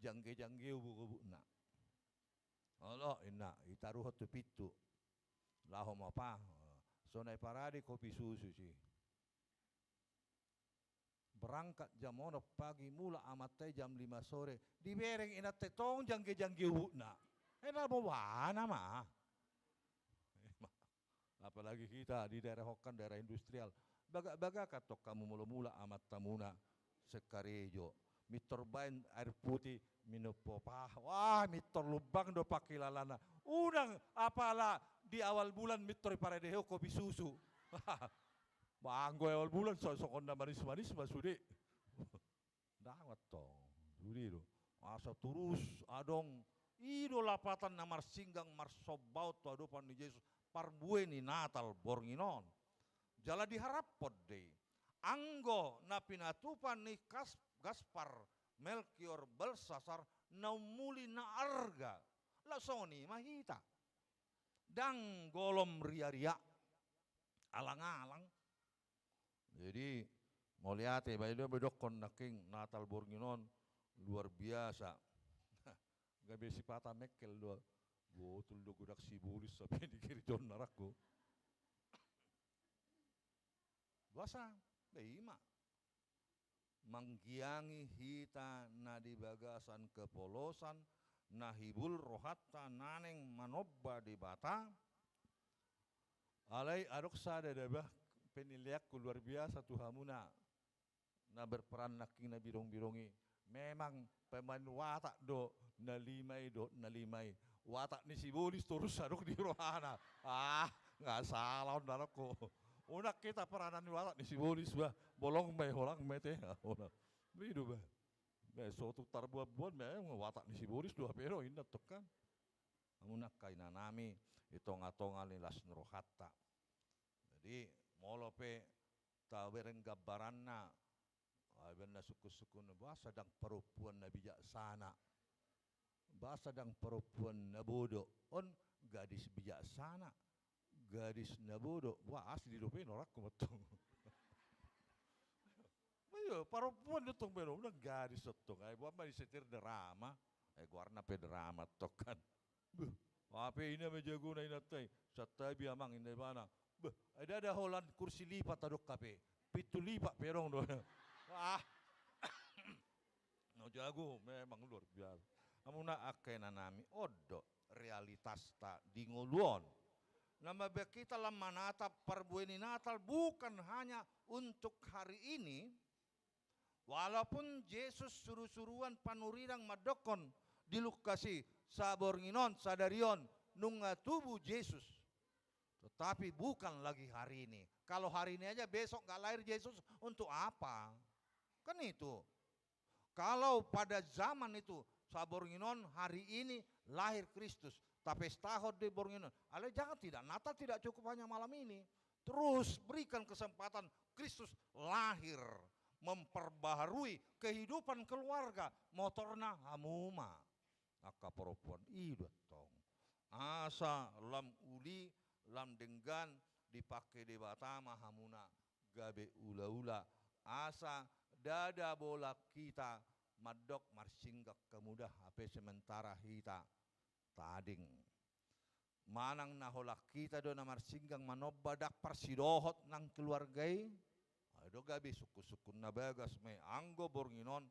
Jangge-jangge ubu-ubu na. Allah ina itaruh tu pitu. Lahom apa? Sonai parade kopi susu sih. Berangkat jam 9 pagi mula amatai jam 5 sore. Dibereng ina tetong jangge-jangge ubu na. Ena bawana mah. Apalagi kita di daerah Hokan, daerah industrial. Baga-baga katok kamu mula-mula amat tamuna sekarejo. Mitor bain air putih minum popah. Wah mitor lubang do pakai lalana. Udang apalah di awal bulan mitor paradeo kopi susu. Banggo awal bulan sokonda manis-manis masudi. Dawat tong. Sudi do. Asa turus adong ido lapatan na marsinggang marsobaut to adopan ni Yesus parbue ni Natal bornginon. Jala diharap podde. Anggo na pinatupan ni Gaspar Melchior Belsasar naumuli na arga lasoni mahita dang golom ria-ria alang-alang jadi mau lihat ya bayi bedokon naking Natal bornginon luar biasa gak besi patah mekel do botul do gudak sibulis sampai dikiri jon narakku Dosa beima. Manggiangi hita na di bagasan kepolosan na hibul rohatta naneng manobba di bata. Alai adok sada debah peniliak luar biasa Tuhamuna na berperan nakina birong-birongi. Memang pemain watak do nalimai watak ni sibolis terus adok di rohana. Nggak salah narako. Unak kita peranan watak ni sibolis bah bolong may holang mete. Bidu bah. Suatu tarbuat-buat memang watak ni sibolis dua pero indah tekan. Unak kaina nami itong-atongan nilas nerohatta. Jadi molope tawereng gabaranna na suku-suku na bahasa dang perempuan na bijaksana. Bahasa dang perempuan na bodoh. On gadis bijaksana. Gadis na bodoh. Wah asli dope norak kumatung. Ayo perempuan datang benom na gadis datang. Ay buat mali setir drama. Ay guarna pe drama tokan. Apa ini menjago na inatay. Satabi amang inday bana. Ada holan kursi lipat adok kape. Pitu lipat perong do. No jago memang luar biasa. Amuna akena nami odo realitas tak dingoluon. Nama kita lam manatap perbueni Natal bukan hanya untuk hari ini. Walaupun Yesus suruh-suruan panurirang madokon dilukasi sabornginon sadarion nunga tubuh Yesus. Tetapi bukan lagi hari ini. Kalau hari ini aja besok gak lahir Yesus untuk apa? Kan itu. Kalau pada zaman itu sabornginon hari ini lahir Kristus. Tapi setahun di bornginon. Ale jangan tidak, Natal tidak cukup hanya malam ini. Terus berikan kesempatan Kristus lahir. Memperbaharui kehidupan keluarga. Motorna hamuma. Aka perempuan idot tong. Asa lam uli lam denggan dipakai di batama hamuna gabe ula-ula asa dada bola kita madok marsinggak kemudah HP sementara hita tading manang naholak kita do na marsinggang manobadak parsidohot nang keluargai ado gabe suku-sukun na bagas may anggo bornginon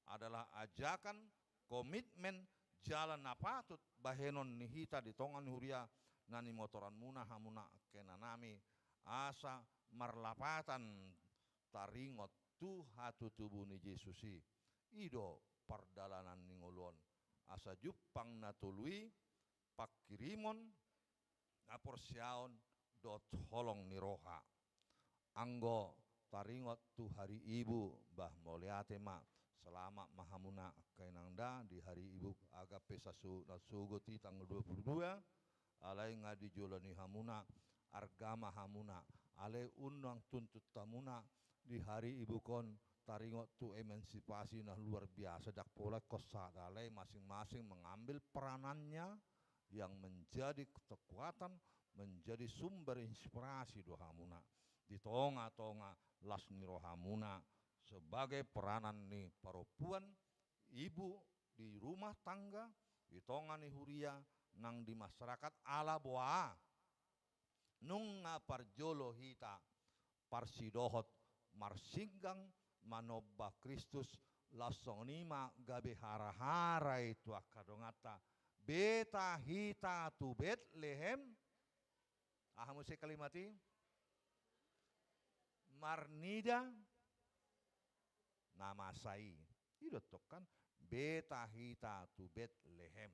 adalah ajakan komitmen jalan napatut bahenon ni hita di tongan huria nani motoran muna hamuna kena nami asa marlapatan taringot hatu tubuh ni Yesusi ido pardalanan ningolon asa jupang natului pakirimon naporsiaon dot holong ni roha anggo taringot tu hari ibu bah moliate ma selama mahamuna kainangda di hari ibu agape nasugoti tanggal 22 alai ngadi jolani hamuna argama hamuna alai unang tuntut tamuna di hari ibu kon taringot tu emansipasi nah luar biasa dak pola kosada alai masing-masing mengambil peranannya yang menjadi kekuatan menjadi sumber inspirasi do hamuna di tonga-tonga lasni rohamuna sebagai peranan ni perempuan ibu di rumah tangga di tonga ni huria nang di masyarakat ala boa nunga parjolo hita parsidohot marsinggang manobba Kristus lasonima gabe hara-hara itu akadongata beta hita tu Betlehem musik kalimati marnida nama sai itu kan beta hita tu Betlehem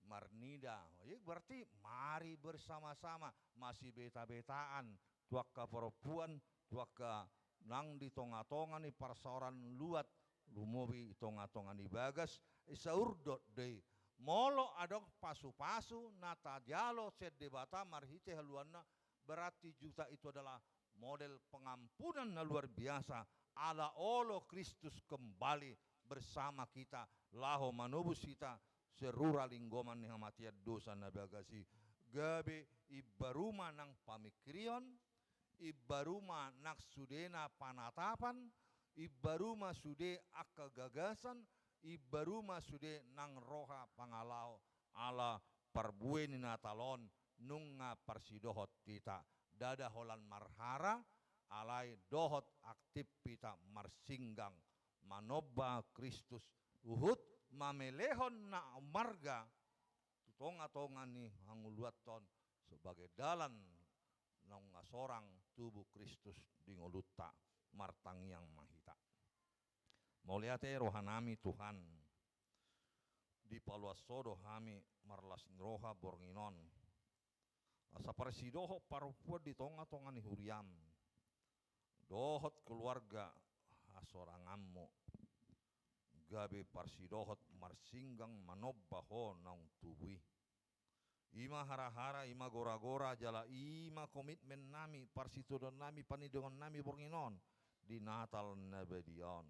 marnida ya berarti mari bersama-sama masih beta-betaan tuaka perempuan tuaka nang di tonga-tonga ni parsoran luat lumobi tonga-tonga ni bagas isaurdot dei molo adok pasu-pasu nata dialo sed debata marhite haluanna berarti juta itu adalah model pengampunan na luar biasa ala olo Kristus kembali bersama kita laho manubus kita serura linggoman ni hamatiad dosa na bagasi gabe ibaruma nang pamikrion ibaruma nak sudena panatapan ibaruma sude akka gagasan ibaruma sude nang roha pangalau ala perbueni natalon nunga parsidohot kita dada holan marhara alai dohot aktif pita marsinggang manoba Kristus uhut mamelehon na marga tutonga-tonga ni hanguluaton sebagai dalan nang ngasorang tubuh Kristus di nguluta martangiang mahita. Mauliate rohanami Tuhan di paluasodo hami marlas roha bornginon asa parsidoho parupua di tonga-tonga ni huriam dohot keluarga asorangammo gabe parsidohot marsinggang manobbaho naung tubuhi ima hara-hara ima gora-gora jala ima komitmen nami parsitudon nami panidongan nami bornginon di Natal nabedion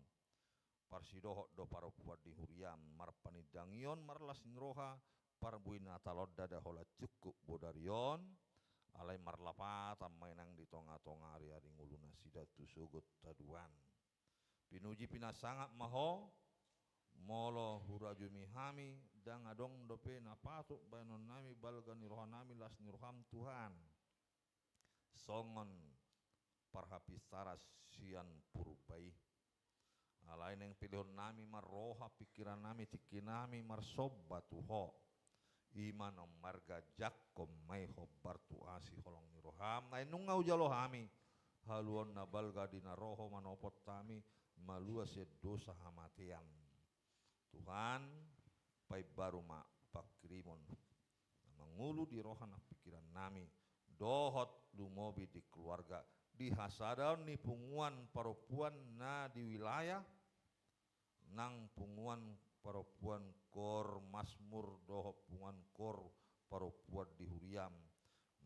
parsidohot do parupua di huriam marpanidangion marlas nroha parbuin Natalod dada hola cukup bodarion alai marlapatan mainang di tonga-tonga ari-ari nguluna sida tusugut taduan pinuji pinasangap maho molo hurajumi hami dang adong dope napatuk bayanon nami balga nirohan nami las niroham Tuhan songon parhapisaras sian purupai alain yang pilihon nami marroha pikiran nami tiki nami marsobba tuho iman om marga jakkom mai hobbar tu asi holong niroham nain nungau jalo hami haluon na balga dina roho manopot tami malua se dosa hamatian Tuhan pai baru ma pakrimon mangulu di rohana pikiran nami dohot lumobi di keluarga di hasadaun ni punguan paropuan na di wilayah nang punguan paropuan kor masmur dohot punguan kor paropuan di huriam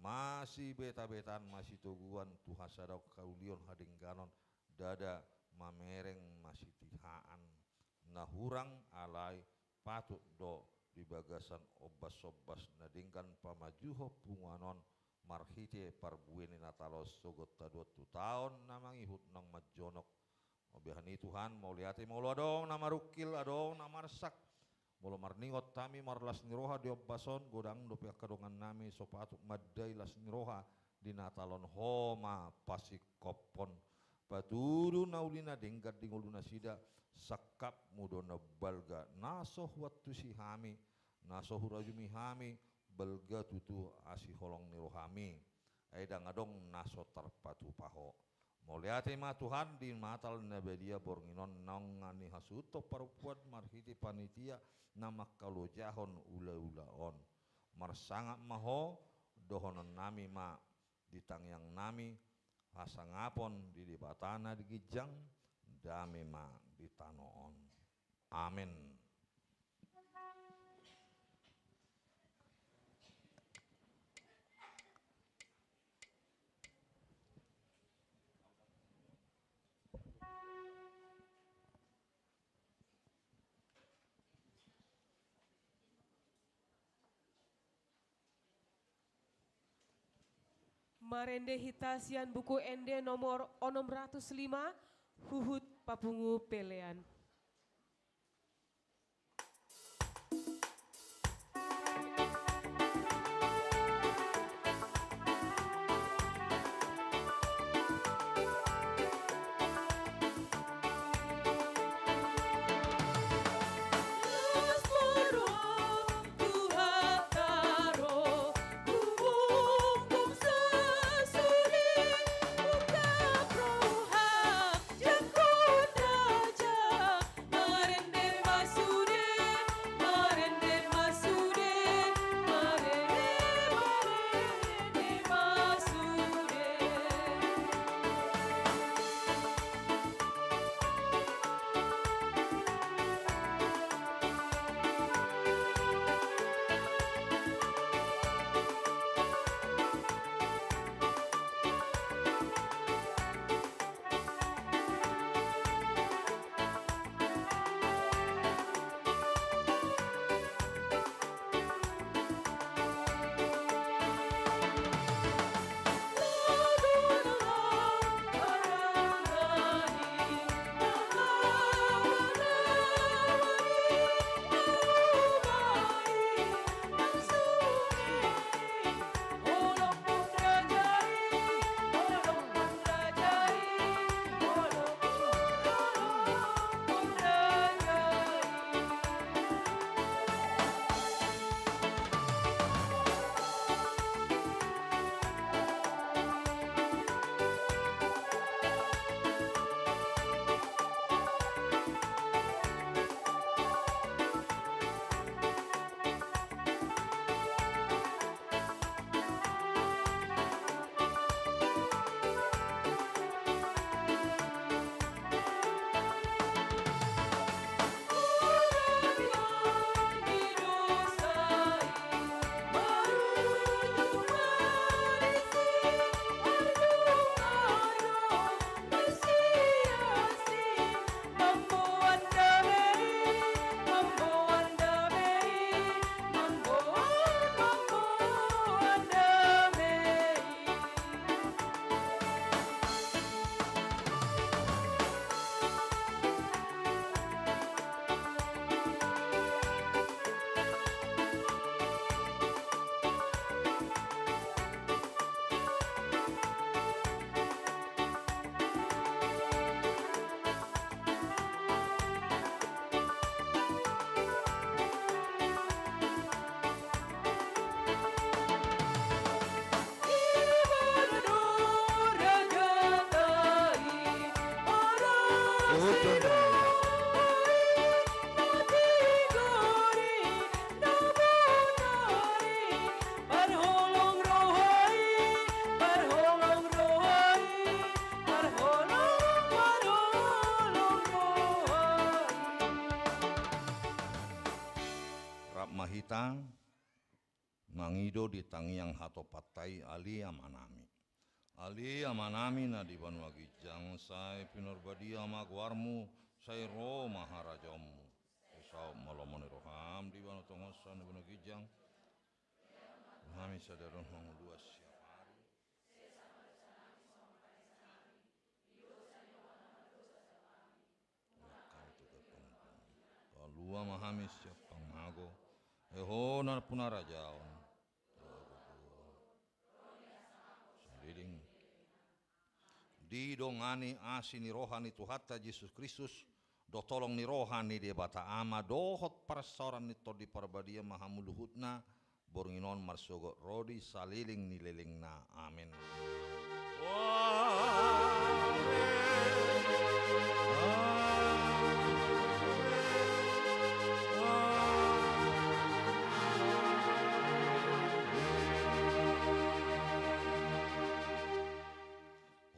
masih beta-betaan masih toguan tu hasadau kaulion hadingganon dada mamereng masih tihaan nahurang alai patut do di bagasan obas-obas nadingkan pamajuho punguanon marhite parbueni Natalos sogot taduat tu tahun namang ihut nang majonok obehani Tuhan mau liati mau lo adong nama rukil adong nama resak molo marningot tami marlas niroha di obbason godang dope kadongan nami sopatuk madai las niroha di Natalon homa pasik kopon patudu naulina dengkat dinguluna sida sakap mudona balga nasoh wattu si hami nasoh hurajumi hami belga tutu asi holong nirohami aida ngadong naso terpatu paho mau lihat ma Tuhan di Natal nabedia bornginon nangani hasuto parupuan marhiti panitia nama kalau jahon ula-ulaon marsangat maho dohonon nami ma ditangyang nami hasangapon di batana di gijang dami ma di tanoon amin. Marende hitasian buku ende nomor 605 Huhut Papungu Pelean. Jago raja Utun Berholong rohai, berholong rohai, berholong rohai. Rap mahitang mangido di tangiang hato patai ali amanami. Ali amanami na di banua gijang sai pinurbadia magwarmu sai ro maharajamu. Esau malomoni roham di banu tongosan di banua gijang. Kami sadarun mangudua siap hari. Kalua mahami siap pangmago. Eho na punarajaon. Saliling. Di dongani asini rohani Tuhatta Yesus Kristus. Do tolong ni rohani dia bata ama dohot parasoran ni todi parbadia mahamuluhutna. Boringinon marsogo rodi saliling ni lelingna. Amin.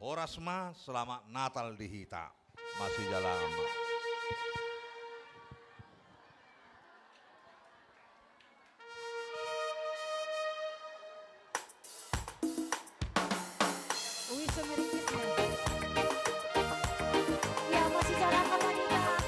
Orasma selamat Natal di Hita masih jalan. Wish you Merry Christmas. Ya masih jalan lagi ya, Kak.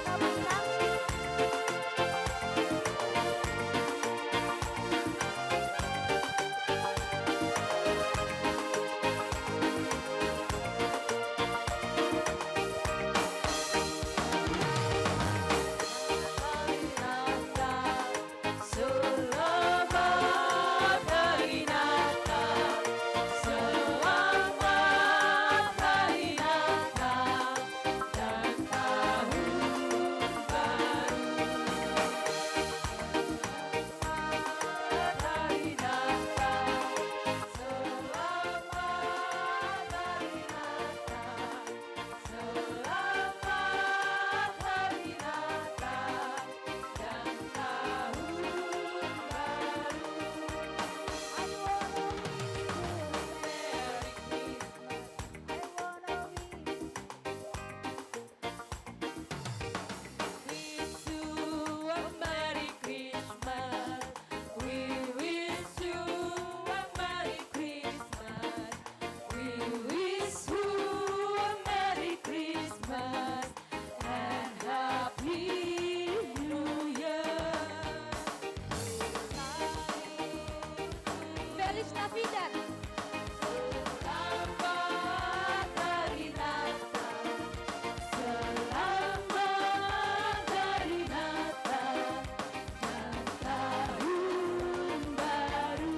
Selamat hari Natal, selamat hari Natal dan tahun baru. Selamat hari Natal, selamat hari Natal, selamat hari Natal dan tahun Merry Christmas, we wish you a Merry Christmas. We wish you a Merry Christmas and Happy New Year. Feliz Navidad. Selamat hari Natal, selamat hari Natal dan tahun baru.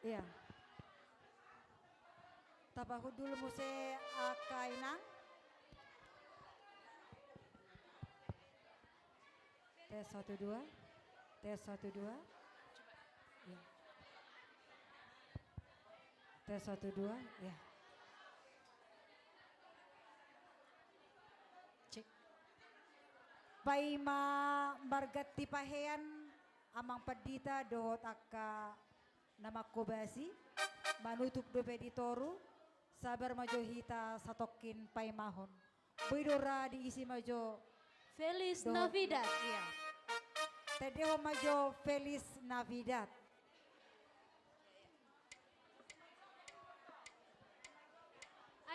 Iya. Tabahud dulu muse akainang. Tes 1 2. Tes 1 2. Ya. Tes 1 2. Ya. Cek. Paima margati pahean amang padita dohot akka nama kobasi manutup dope di toru sabar majo hita satokin paimahon Boydora diisi majo Feliz dohot- Navidad. Iya. Tedeho majo Feliz Navidad.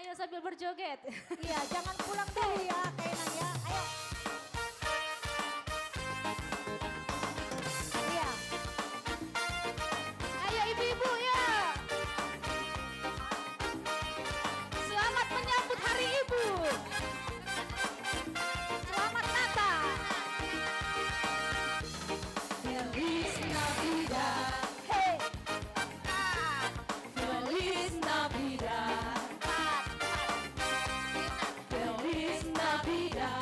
Ayo sambil berjoget. Iya, jangan pulang dulu ya, kayaknya ya. Ayo. Iya. Ayo ibu-ibu ya. Selamat menyambut Hari Ibu. Selamat Natal. Feliz Navidad, Hey. Feliz Navidad, Feliz Navidad.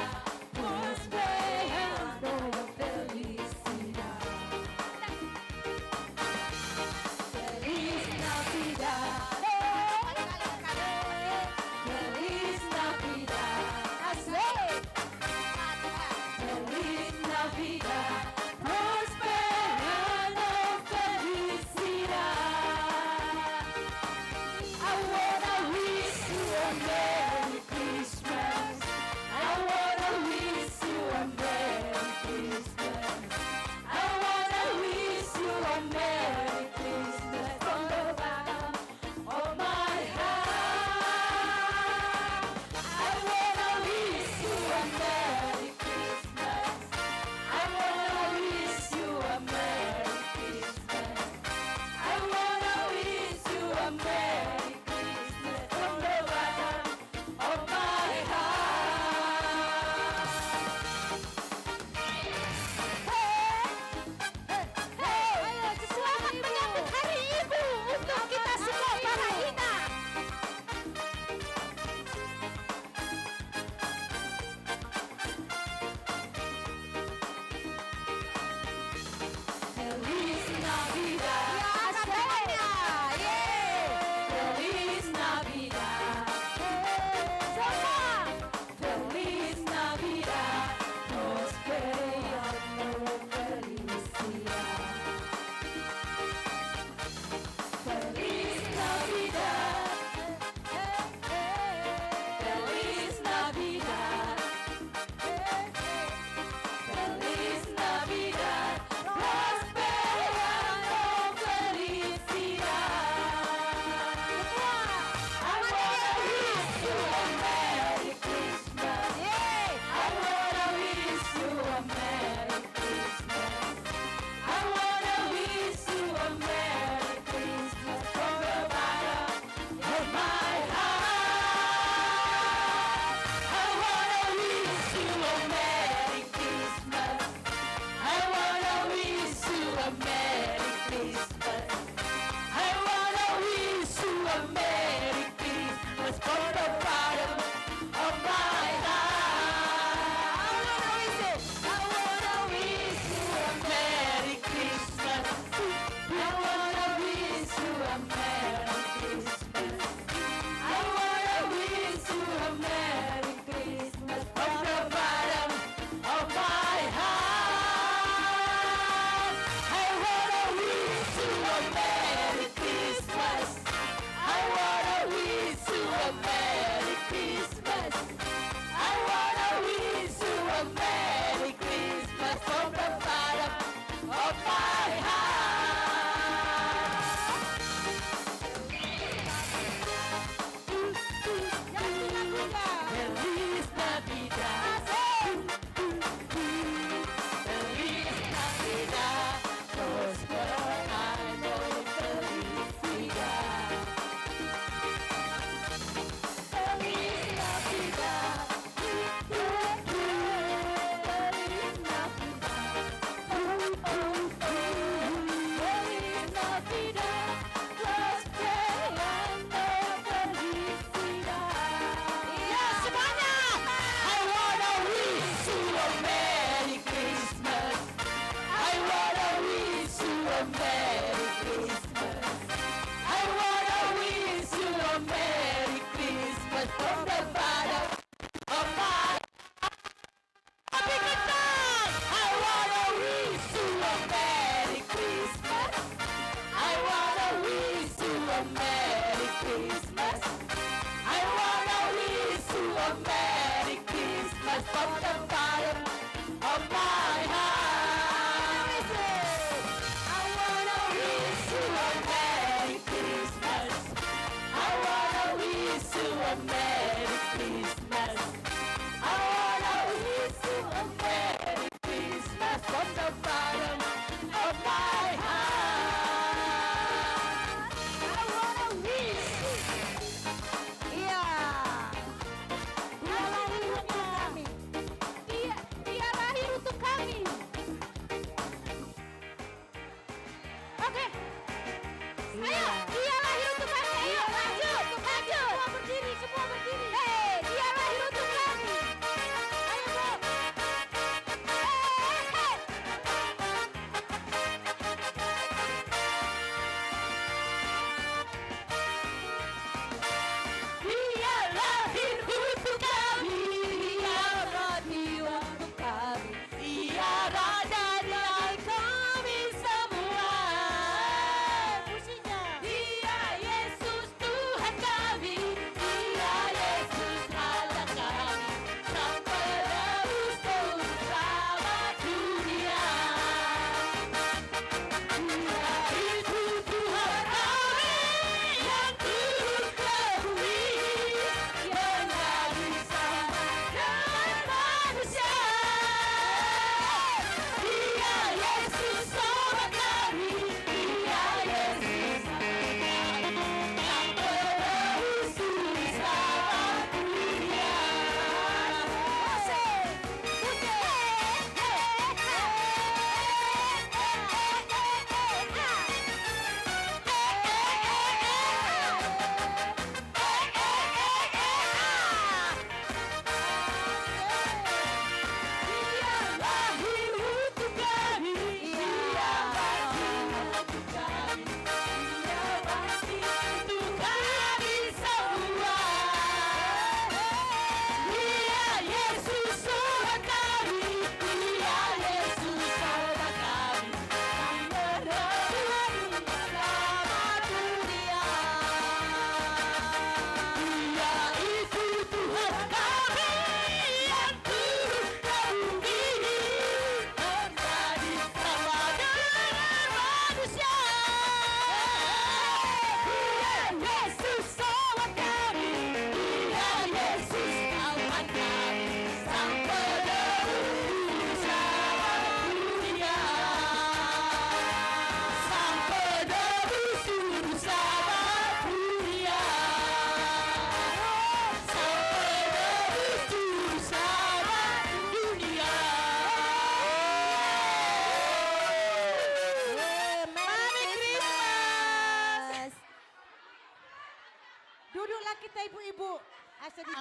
Duduklah kita ibu-ibu. Asa di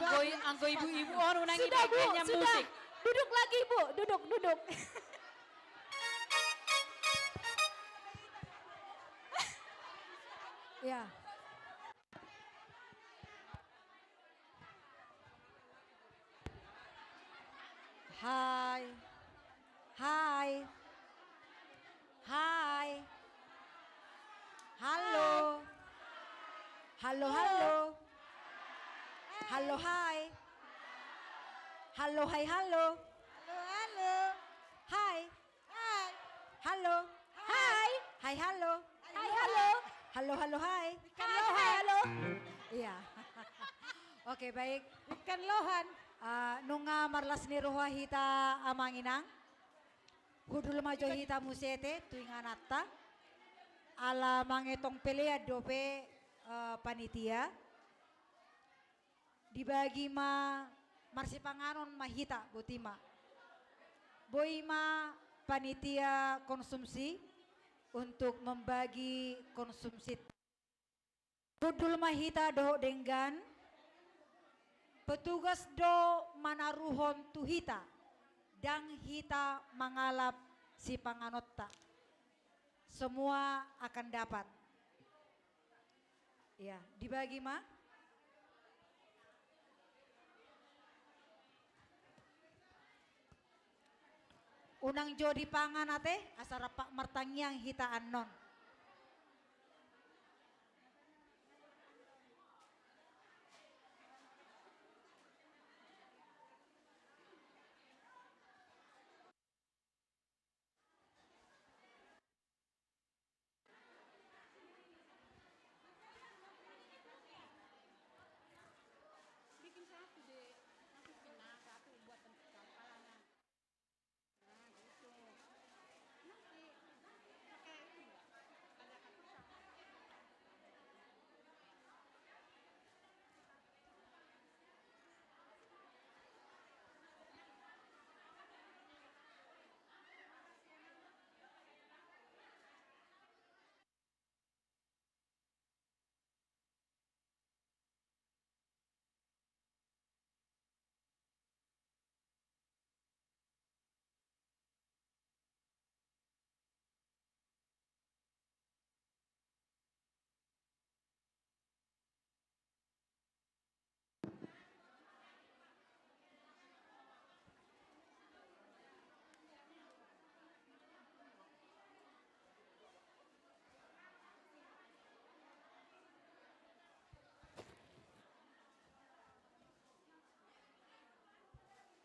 Anggo ibu-ibu orang nang Sudah Bu, idenya sudah. musik. Duduk lagi Bu, duduk. Ya. Hai. Hai. Hai. Halo. Halo, halo. Halo, hai. Halo, hai, halo. Halo, halo. Hai. Hai. Halo. Hai. Hai, halo. Hai, halo. Halo, halo, hai. Hai, hai, halo. Iya. Oke, baik. Ikan lohan. Nunga marlas ni roha hita amanginang. Hudul majo hita musete tuinganata. Ala mangetong pelea dope panitia. Dibagi ma marsipanganon mahita botima. Boima panitia konsumsi untuk membagi konsumsi. Hudul mahita doho denggan. Petugas do manaruhon tuhita. Dang hita mangalap si panganotta. Semua akan dapat. Ya, dibagi ma. Unang jodi pangan ate asara pak martangyang hita anon. Bikin satu deh, nanti pindah satu buat tempat kapalangan. Nah gitu. Nanti pakai itu enggak? Ada kapusan.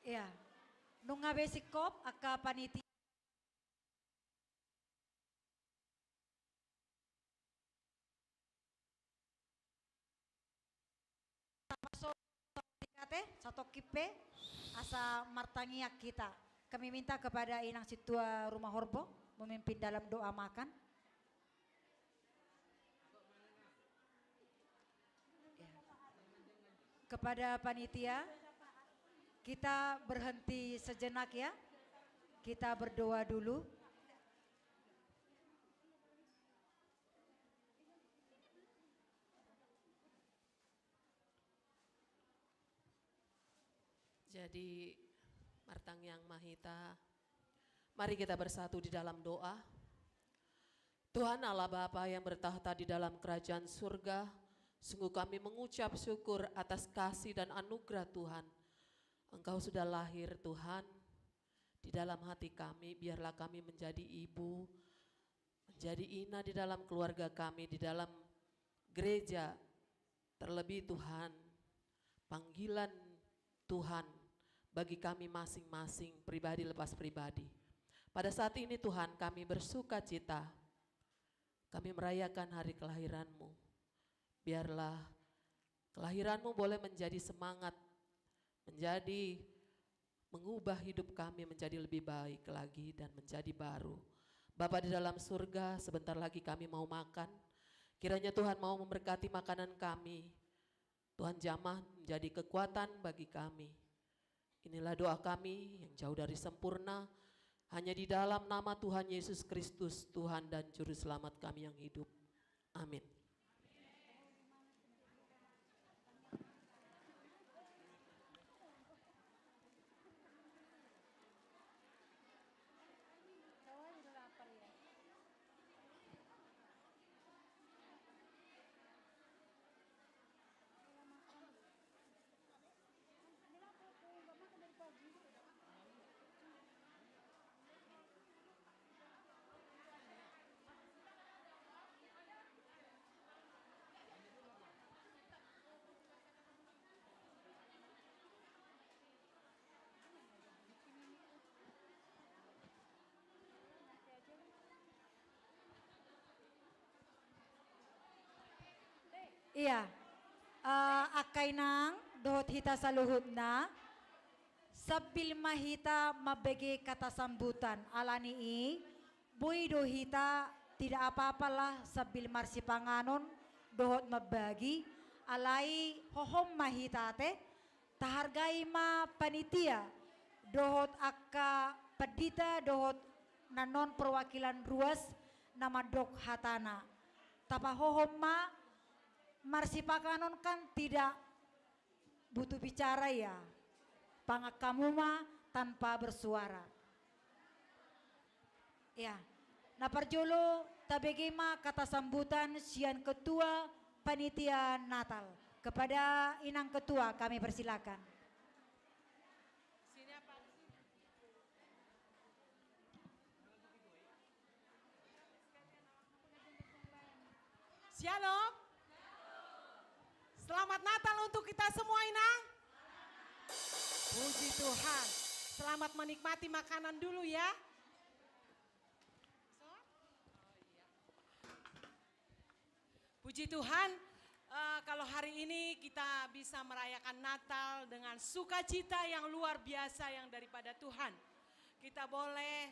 Ya, nunga besikop aka panitia. Satu kipe asa martangiak kita. Kami minta kepada Inang Situa Rumah Horbo memimpin dalam doa makan. Ya. Kepada panitia, kita berhenti sejenak ya. Kita berdoa dulu. Jadi Martangyang Mahita, mari kita bersatu di dalam doa. Tuhan Allah Bapa yang bertahta di dalam kerajaan surga, sungguh kami mengucap syukur atas kasih dan anugerah Tuhan. Engkau sudah lahir Tuhan di dalam hati kami, biarlah kami menjadi ibu, menjadi ina di dalam keluarga kami, di dalam gereja. Terlebih Tuhan, panggilan Tuhan bagi kami masing-masing, pribadi lepas pribadi. Pada saat ini Tuhan kami bersuka cita, kami merayakan hari kelahiran-Mu. Biarlah kelahiran-Mu boleh menjadi semangat, menjadi mengubah hidup kami menjadi lebih baik lagi dan menjadi baru. Bapa di dalam surga, sebentar lagi kami mau makan. Kiranya Tuhan mau memberkati makanan kami. Tuhan jamah menjadi kekuatan bagi kami. Inilah doa kami yang jauh dari sempurna, hanya di dalam nama Tuhan Yesus Kristus, Tuhan dan Juru Selamat kami yang hidup. Amin. Iya. Akainang dohot hita saluhutna sabil mahita mabege kata sambutan alani i boy dohita tidak apa-apalah sabil marsi panganon dohot mabagi alai hohom mahita te tahargai ma panitia dohot akka pedita dohot nanon perwakilan ruas nama dok hatana tapa hohom ma marsi panganon kan tidak butuh bicara ya. Pangak kamu mah tanpa bersuara. Ya. Nah parjolo tabegema kata sambutan sian ketua panitia Natal. Kepada inang ketua kami persilakan. Shalom. Selamat Natal untuk kita semua inang. Puji Tuhan. Selamat menikmati makanan dulu ya. Puji Tuhan, kalau hari ini kita bisa merayakan Natal dengan sukacita yang luar biasa yang daripada Tuhan. Kita boleh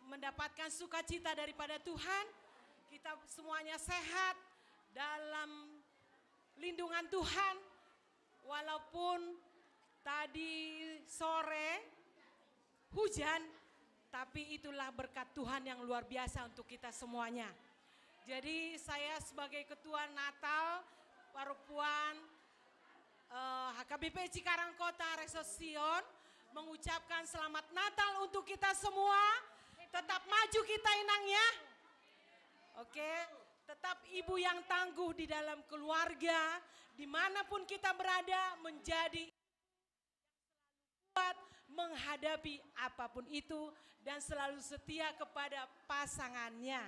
mendapatkan sukacita daripada Tuhan. Kita semuanya sehat dalam lindungan Tuhan. Walaupun tadi sore hujan, tapi itulah berkat Tuhan yang luar biasa untuk kita semuanya. Jadi saya sebagai ketua Natal Parupuan HKBP Cikarang Kota Reksos Sion mengucapkan selamat Natal untuk kita semua. Tetap maju kita inang ya. Oke, tetap ibu yang tangguh di dalam keluarga, dimanapun kita berada menjadi kuat menghadapi apapun itu dan selalu setia kepada pasangannya.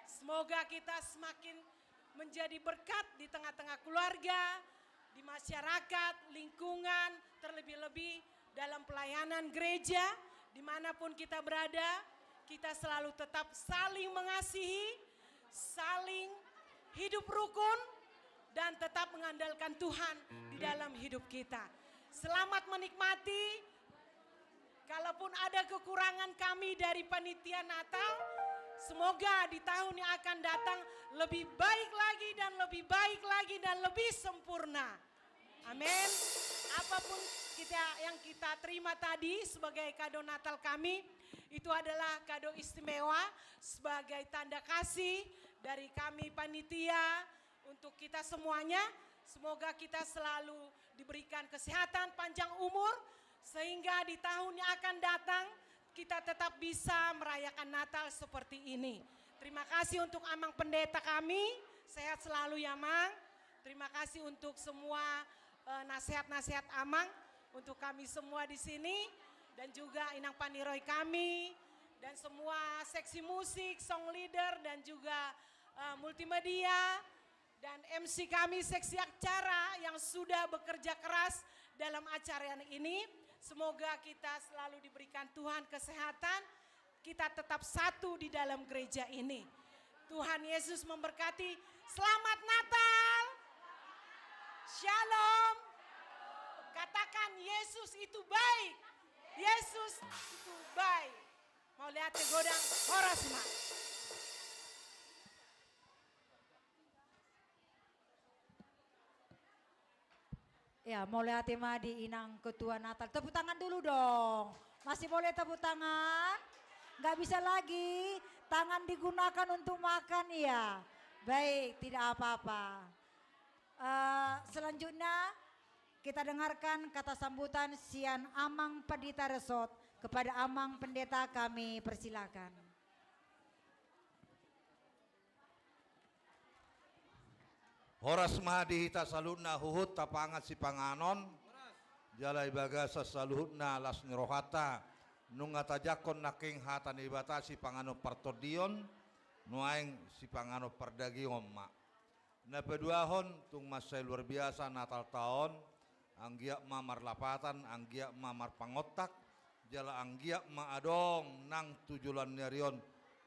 Semoga kita semakin menjadi berkat di tengah-tengah keluarga, di masyarakat, lingkungan, terlebih-lebih dalam pelayanan gereja, dimanapun kita berada, kita selalu tetap saling mengasihi, saling hidup rukun, dan tetap mengandalkan Tuhan di dalam hidup kita. Selamat menikmati, kalaupun ada kekurangan kami dari panitia Natal, semoga di tahun yang akan datang lebih baik lagi dan lebih baik lagi dan lebih sempurna. Amin. Apapun yang kita terima tadi sebagai kado Natal kami, itu adalah kado istimewa sebagai tanda kasih dari kami panitia untuk kita semuanya. Semoga kita selalu diberikan kesehatan, panjang umur, sehingga di tahun yang akan datang kita tetap bisa merayakan Natal seperti ini. Terima kasih untuk Amang Pendeta kami, sehat selalu ya Mang. Terima kasih untuk semua nasihat-nasihat Amang untuk kami semua di sini, dan juga Inang Paniroy kami, dan semua seksi musik, song leader, dan juga multimedia, dan MC kami seksi acara yang sudah bekerja keras dalam acara ini. Semoga kita selalu diberikan Tuhan kesehatan, kita tetap satu di dalam gereja ini. Tuhan Yesus memberkati. Selamat Natal. Shalom. Katakan Yesus itu baik. Yesus itu baik. Mau lihat godang Horasma. Ya, mulai hati di inang ketua Natal. Tepuk tangan dulu dong. Masih boleh tepuk tangan? Nggak bisa lagi. Tangan digunakan untuk makan ya. Baik, tidak apa-apa. Selanjutnya kita dengarkan kata sambutan Sian Amang Pendeta Resort. Kepada Amang Pendeta kami persilakan. Horas mahdi hita salutna huhut tapangat si panganon jalai bagasa saluhutna las nirohata nungata jakon naking hatan ibatasi pangano partodion nuaing si pangano perdagion mak na peduahon tung masai luar biasa Natal tahun anggiak mamar lapatan anggiak mamar pangotak jala anggiak ma adong nang tujulan nyarion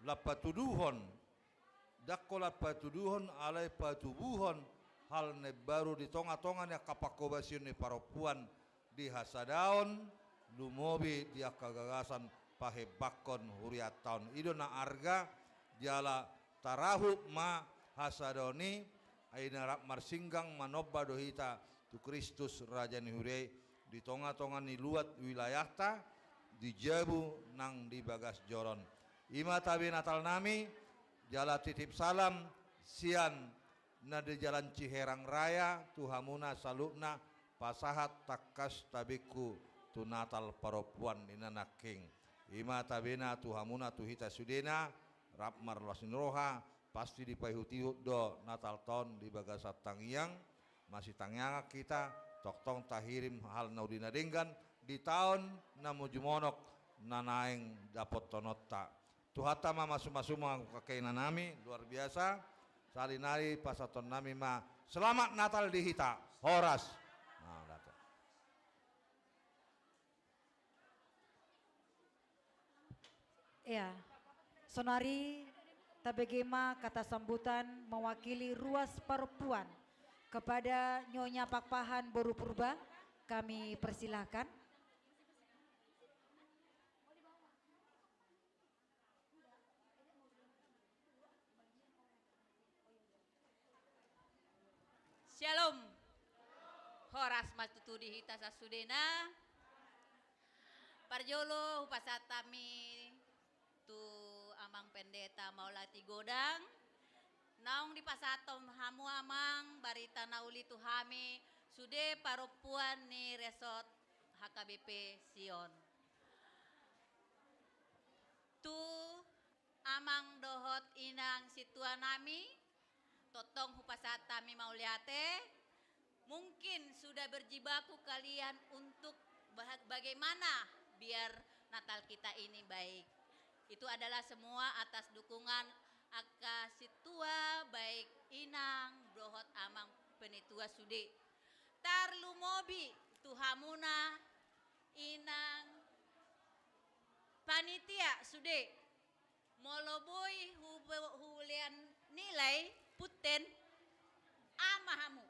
lapatuduhon dakkola patuduhon alai patubuhon hal ne baru di tonga-tonga ne kapakobasion ne paropuan di hasadaon lumobi dia kagagasan pahe bakon huriat tahun idona arga jala tarahu ma hasadoni aina rap marsinggang manobba dohita tu Kristus raja ni hurei di tonga-tonga ni luat wilayahta di jabu nang di bagas joron ima tabi natal nami jala titip salam sian na di jalan Ciherang Raya tuhamuna salukna pasahat takas tabiku tu natal paropuan inana king ima tabena tuhamuna tuhita sudena rapmar lasin roha pasti dipayhutihut do natal tahun di bagasat tangyang masih tangyang kita toktong tahirim hal naudina denggan di tahun namujumonok nanaing dapot tonotta tuhata mama suma-suma kakainan nami luar biasa salinari pasaton nami ma selamat Natal di hita Horas. Nah, ya, sonari tabegema kata sambutan mewakili ruas perempuan kepada Nyonya Pakpahan Boru Purba kami persilahkan. Shalom. Horas matutu di hita sasudena. Parjolo upasatami tu amang pendeta maulati godang. Naung di pasatom hamu amang barita nauli tu hami sude paropuan ni resort HKBP Sion. Tu amang dohot inang situan nami totong hupasatami mauliate mungkin sudah berjibaku kalian untuk bagaimana biar Natal kita ini baik. Itu adalah semua atas dukungan Aka situa baik inang brohot amang penitua sude tarlu mobi tuhamuna inang panitia sude moloboi hulian nilai puten amahamu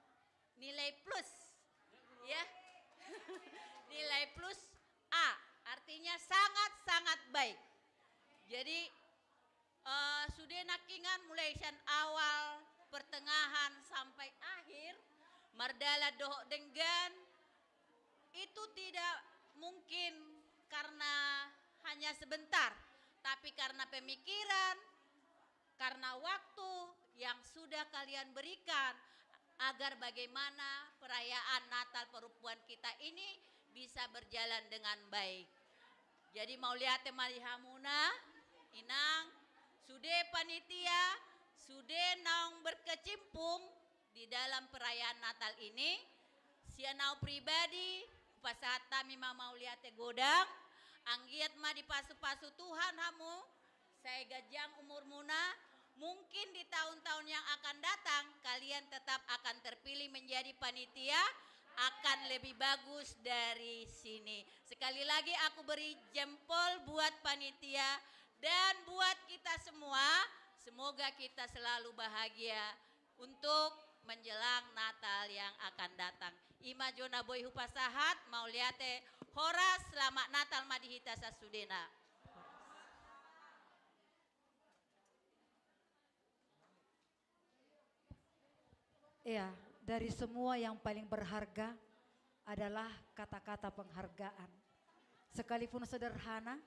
nilai plus ya nilai plus A artinya sangat-sangat baik jadi sudah nakingan mulai sian awal pertengahan sampai akhir mardala doh denggan itu tidak mungkin karena hanya sebentar tapi karena pemikiran karena waktu yang sudah kalian berikan agar bagaimana perayaan Natal perempuan kita ini bisa berjalan dengan baik. Jadi mau lihat malihamuna, inang, sude panitia, sude naung berkecimpung di dalam perayaan Natal ini. Sianau pribadi, pasata mima mau lihat godang, anggiat ma dipasu-pasu Tuhan hamu, saya gajang umur muna. Mungkin di tahun-tahun yang akan datang kalian tetap akan terpilih menjadi panitia akan lebih bagus dari sini. Sekali lagi aku beri jempol buat panitia dan buat kita semua. Semoga kita selalu bahagia untuk menjelang Natal yang akan datang. Ima jona boy hupasahat mau liate Horas selamat Natal madihita sasudena. Ya, dari semua yang paling berharga adalah kata-kata penghargaan. Sekalipun sederhana,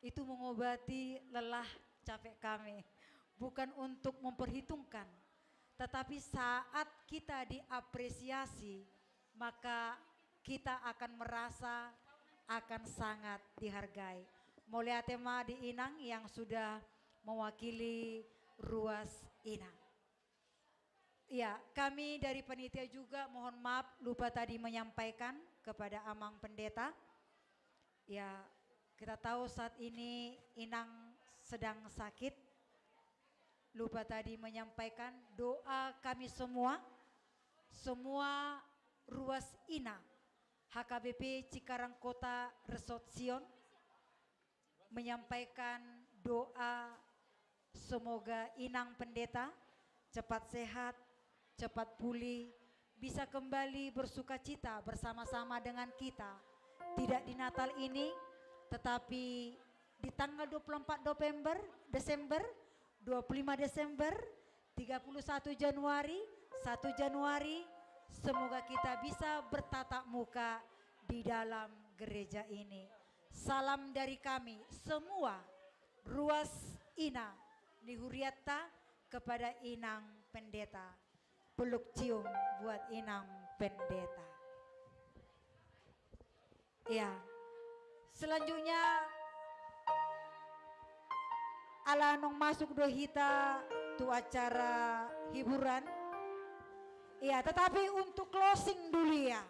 itu mengobati lelah capek kami. Bukan untuk memperhitungkan, tetapi saat kita diapresiasi, maka kita akan merasa akan sangat dihargai. Mulia tema di Inang yang sudah mewakili ruas Inang. Ya, kami dari panitia juga mohon maaf lupa tadi menyampaikan kepada Amang Pendeta. Ya, kita tahu saat ini Inang sedang sakit. Lupa tadi menyampaikan doa kami semua ruas Ina, HKBP Cikarang Kota Resort Sion menyampaikan doa Semoga Inang Pendeta cepat sehat, cepat pulih, bisa kembali bersuka cita bersama-sama dengan kita. Tidak di Natal ini, tetapi di tanggal 24 Desember, 25 Desember, 31 Januari, 1 Januari, semoga kita bisa bertatap muka di dalam gereja ini. Salam dari kami semua, Ruas Ina Nihuriata kepada Inang Pendeta. Peluk cium buat Inang Pendeta. Ya, selanjutnya ala nong masuk dohita tu acara hiburan. Ya, tetapi untuk closing dulu ya.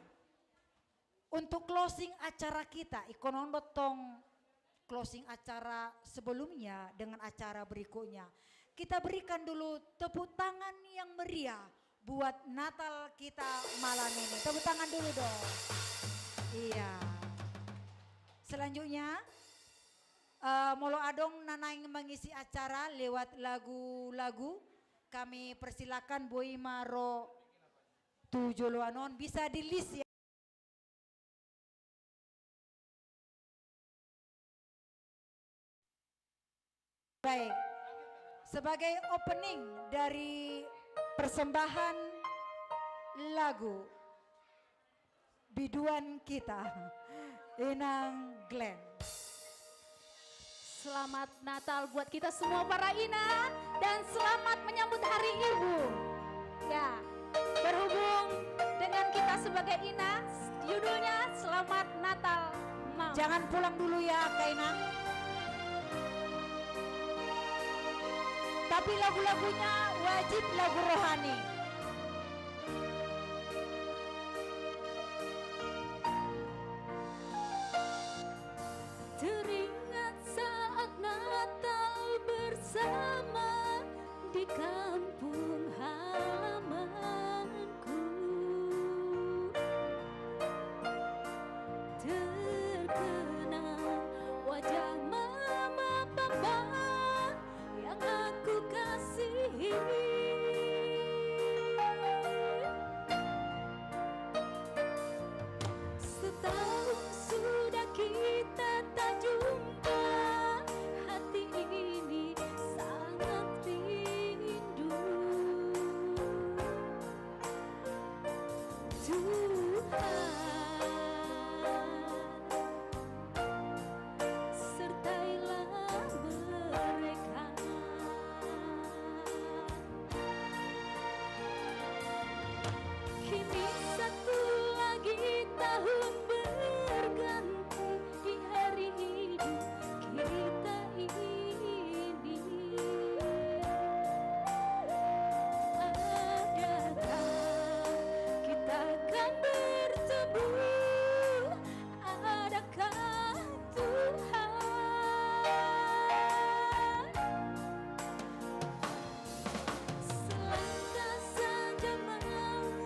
Untuk closing acara kita, ikonon tong closing acara sebelumnya dengan acara berikutnya. Kita berikan dulu tepuk tangan yang meriah buat Natal kita malam ini. Tepuk tangan dulu dong. Iya. Selanjutnya Molo Adong Nanaing mengisi acara lewat lagu-lagu. Kami persilakan Boy Maro Tujoloanon bisa di list ya. Baik, sebagai opening dari persembahan lagu biduan kita, Inang Glenn. Selamat Natal buat kita semua para Ina dan selamat menyambut Hari Ibu. Ya, berhubung dengan kita sebagai Ina, judulnya Selamat Natal Mam. Jangan pulang dulu ya Kak Inang. Tapi lagu-lagunya wajib lagu rohani. Teringat saat Natal bersama di kampung halamanku, terkenang wajah mama papa yang aku kasihi. Setahun sudah kita tak jumpa, hati ini sangat rindu. Tuhan, sertailah mereka. Kini satu lagi tahun berganti di hari hidup kita ini. Adakah kita akan bertemu? Adakah Tuhan? Selangkah saja maut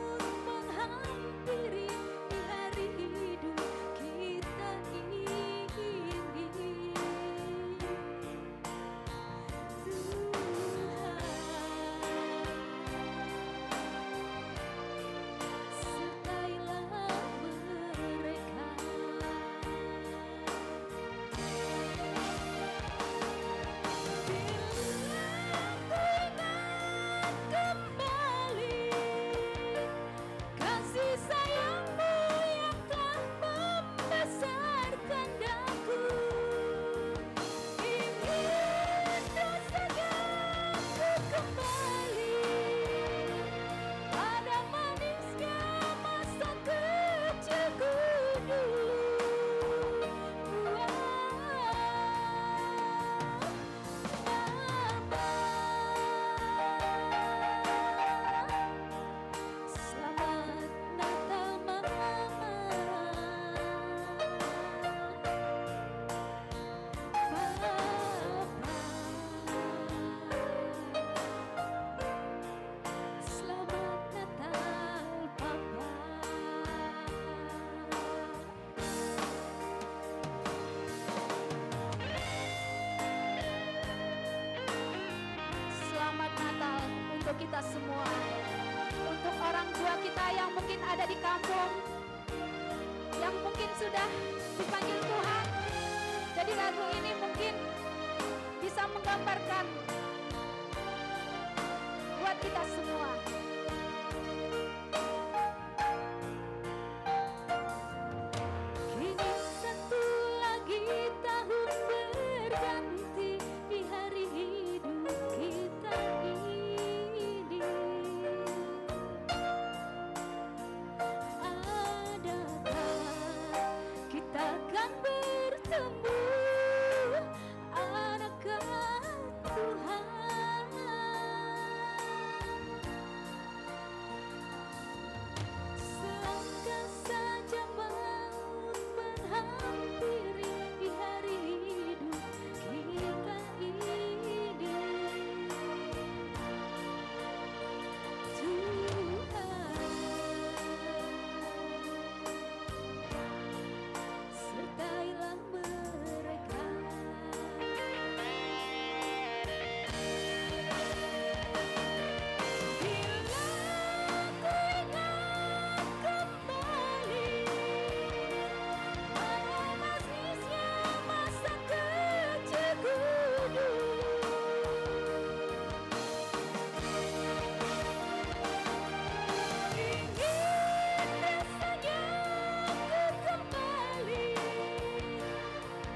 semua. Untuk orang tua kita yang mungkin ada di kampung, yang mungkin sudah dipanggil Tuhan. Jadi lagu ini mungkin bisa menggambarkan buat kita semua. Kini satu lagi tahun berganti di hari hidup kita ini. Adakah kita akan bertemu? Adakah Tuhan selangkah saja maut menghampiri di hari hidup kita ini. Tuhan, sertailah mereka. Bila ku ingat kembali manisnya masa kecilku dulu, ingin rasanya ku kembali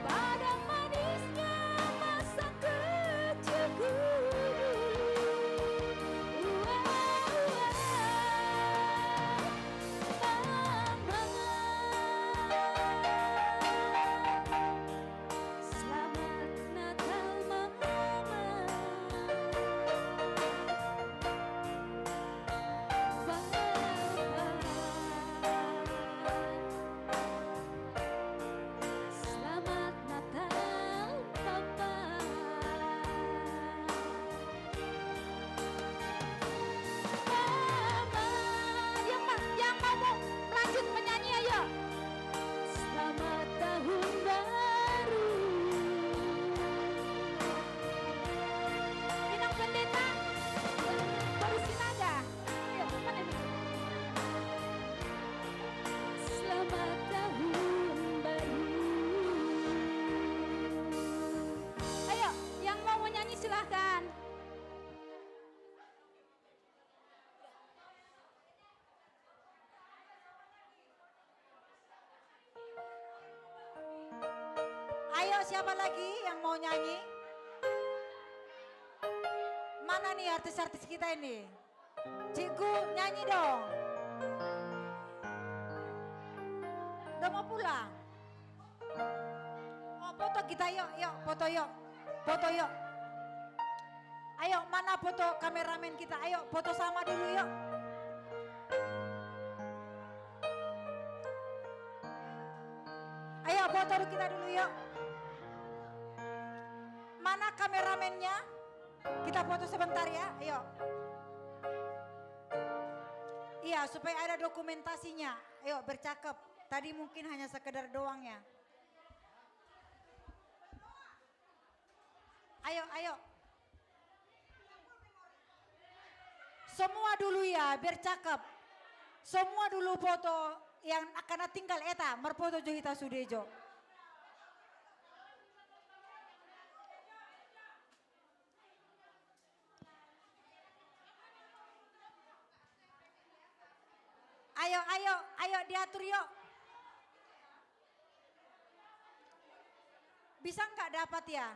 pada manisnya masa kecilku dulu. Selamat Natal Mama. Selamat Natal Papa. Mama, yang mau lanjut menyanyi ayo. Selamat tahun baru. Pinang pendeta, baru sinaga. Ayo, mana ini? Selamat tahun baru. Ayo, yang mau menyanyi silahkan. Ayo siapa lagi yang mau nyanyi? Mana nih artis-artis kita ini? Cikgu nyanyi dong. Udah mau pulang? Oh foto kita yuk, yuk foto yuk. Foto yuk. Ayo mana foto kameramen kita? Ayo foto sama dulu yuk. Ayo foto kita dulu yuk. Mana kameramennya? Kita foto sebentar ya, ayo. Iya, supaya ada dokumentasinya. Ayo bercakap. Tadi mungkin hanya sekedar doang ya. Ayo, ayo. Semua dulu ya, bercakap. Semua dulu foto yang akan tinggal eta, merfoto Johita Sudejo. Ayo, ayo, ayo diatur yuk. Bisa nggak dapat ya?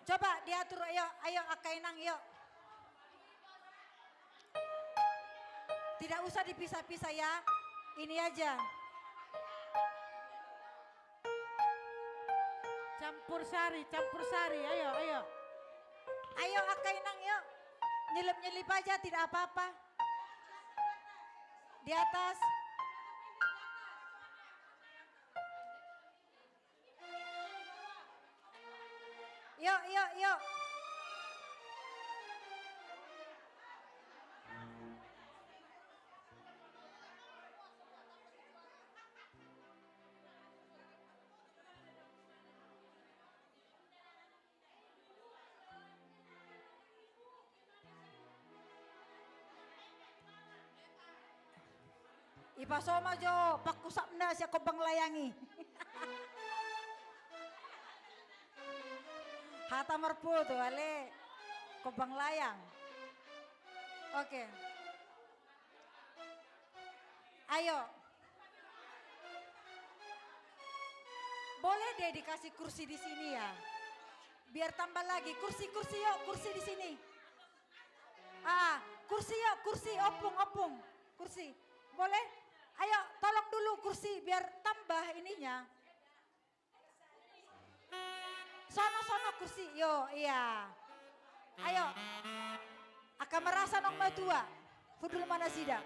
Coba diatur, ayo, ayo Akainang yuk. Tidak usah dipisah-pisah ya, ini aja. Campur sari, ayo, ayo. Ayo Akainang yuk, nyelip-nyelip aja tidak apa-apa. Di atas. Yuk, yuk, yuk. Ipasoma jo, pakusap na siya ko bang layangi. Hata marpo tuh, ale. Ko bang layang. Oke. Ayo. Boleh deh dikasih kursi di sini ya. Biar tambah lagi. Kursi yuk, kursi di sini. Kursi yuk, kursi, opung. Kursi. Boleh? Ayo, tolong dulu kursi biar tambah ininya. Sono kursi. Yo, iya. Ayo. Akan merasa nong matua. Fudul mana sida.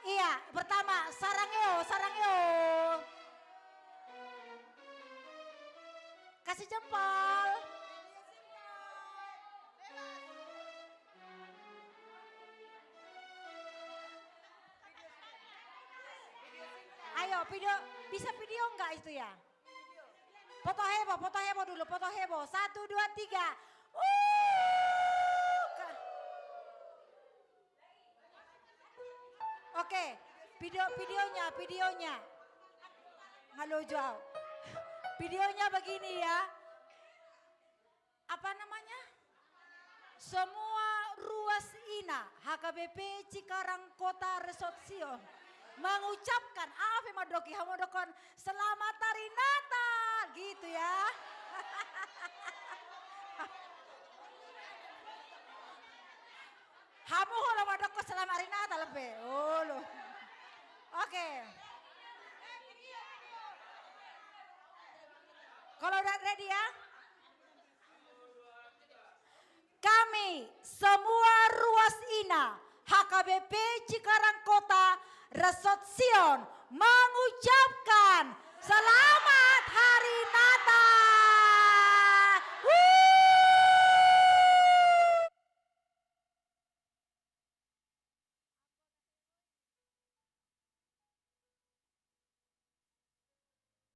Iya, pertama sarangyo. Kasih jempol. Ayo video, bisa video enggak itu ya? Foto heboh dulu, foto heboh. 1, 2, 3. Oke, videonya. Halo Joao. Videonya begini ya. Apa namanya? Semua ruas INA HKBP Cikarang Kota Resort Sion mengucapkan apa madoki hamodokon selamat hari Natal gitu ya. Hamu holo madoko selamat hari Natal be. Oh loh. Oke. Kalau udah ready ya. Kami semua ruas INA HKBP Cikarang Kota Resort Sion mengucapkan selamat hari Natal.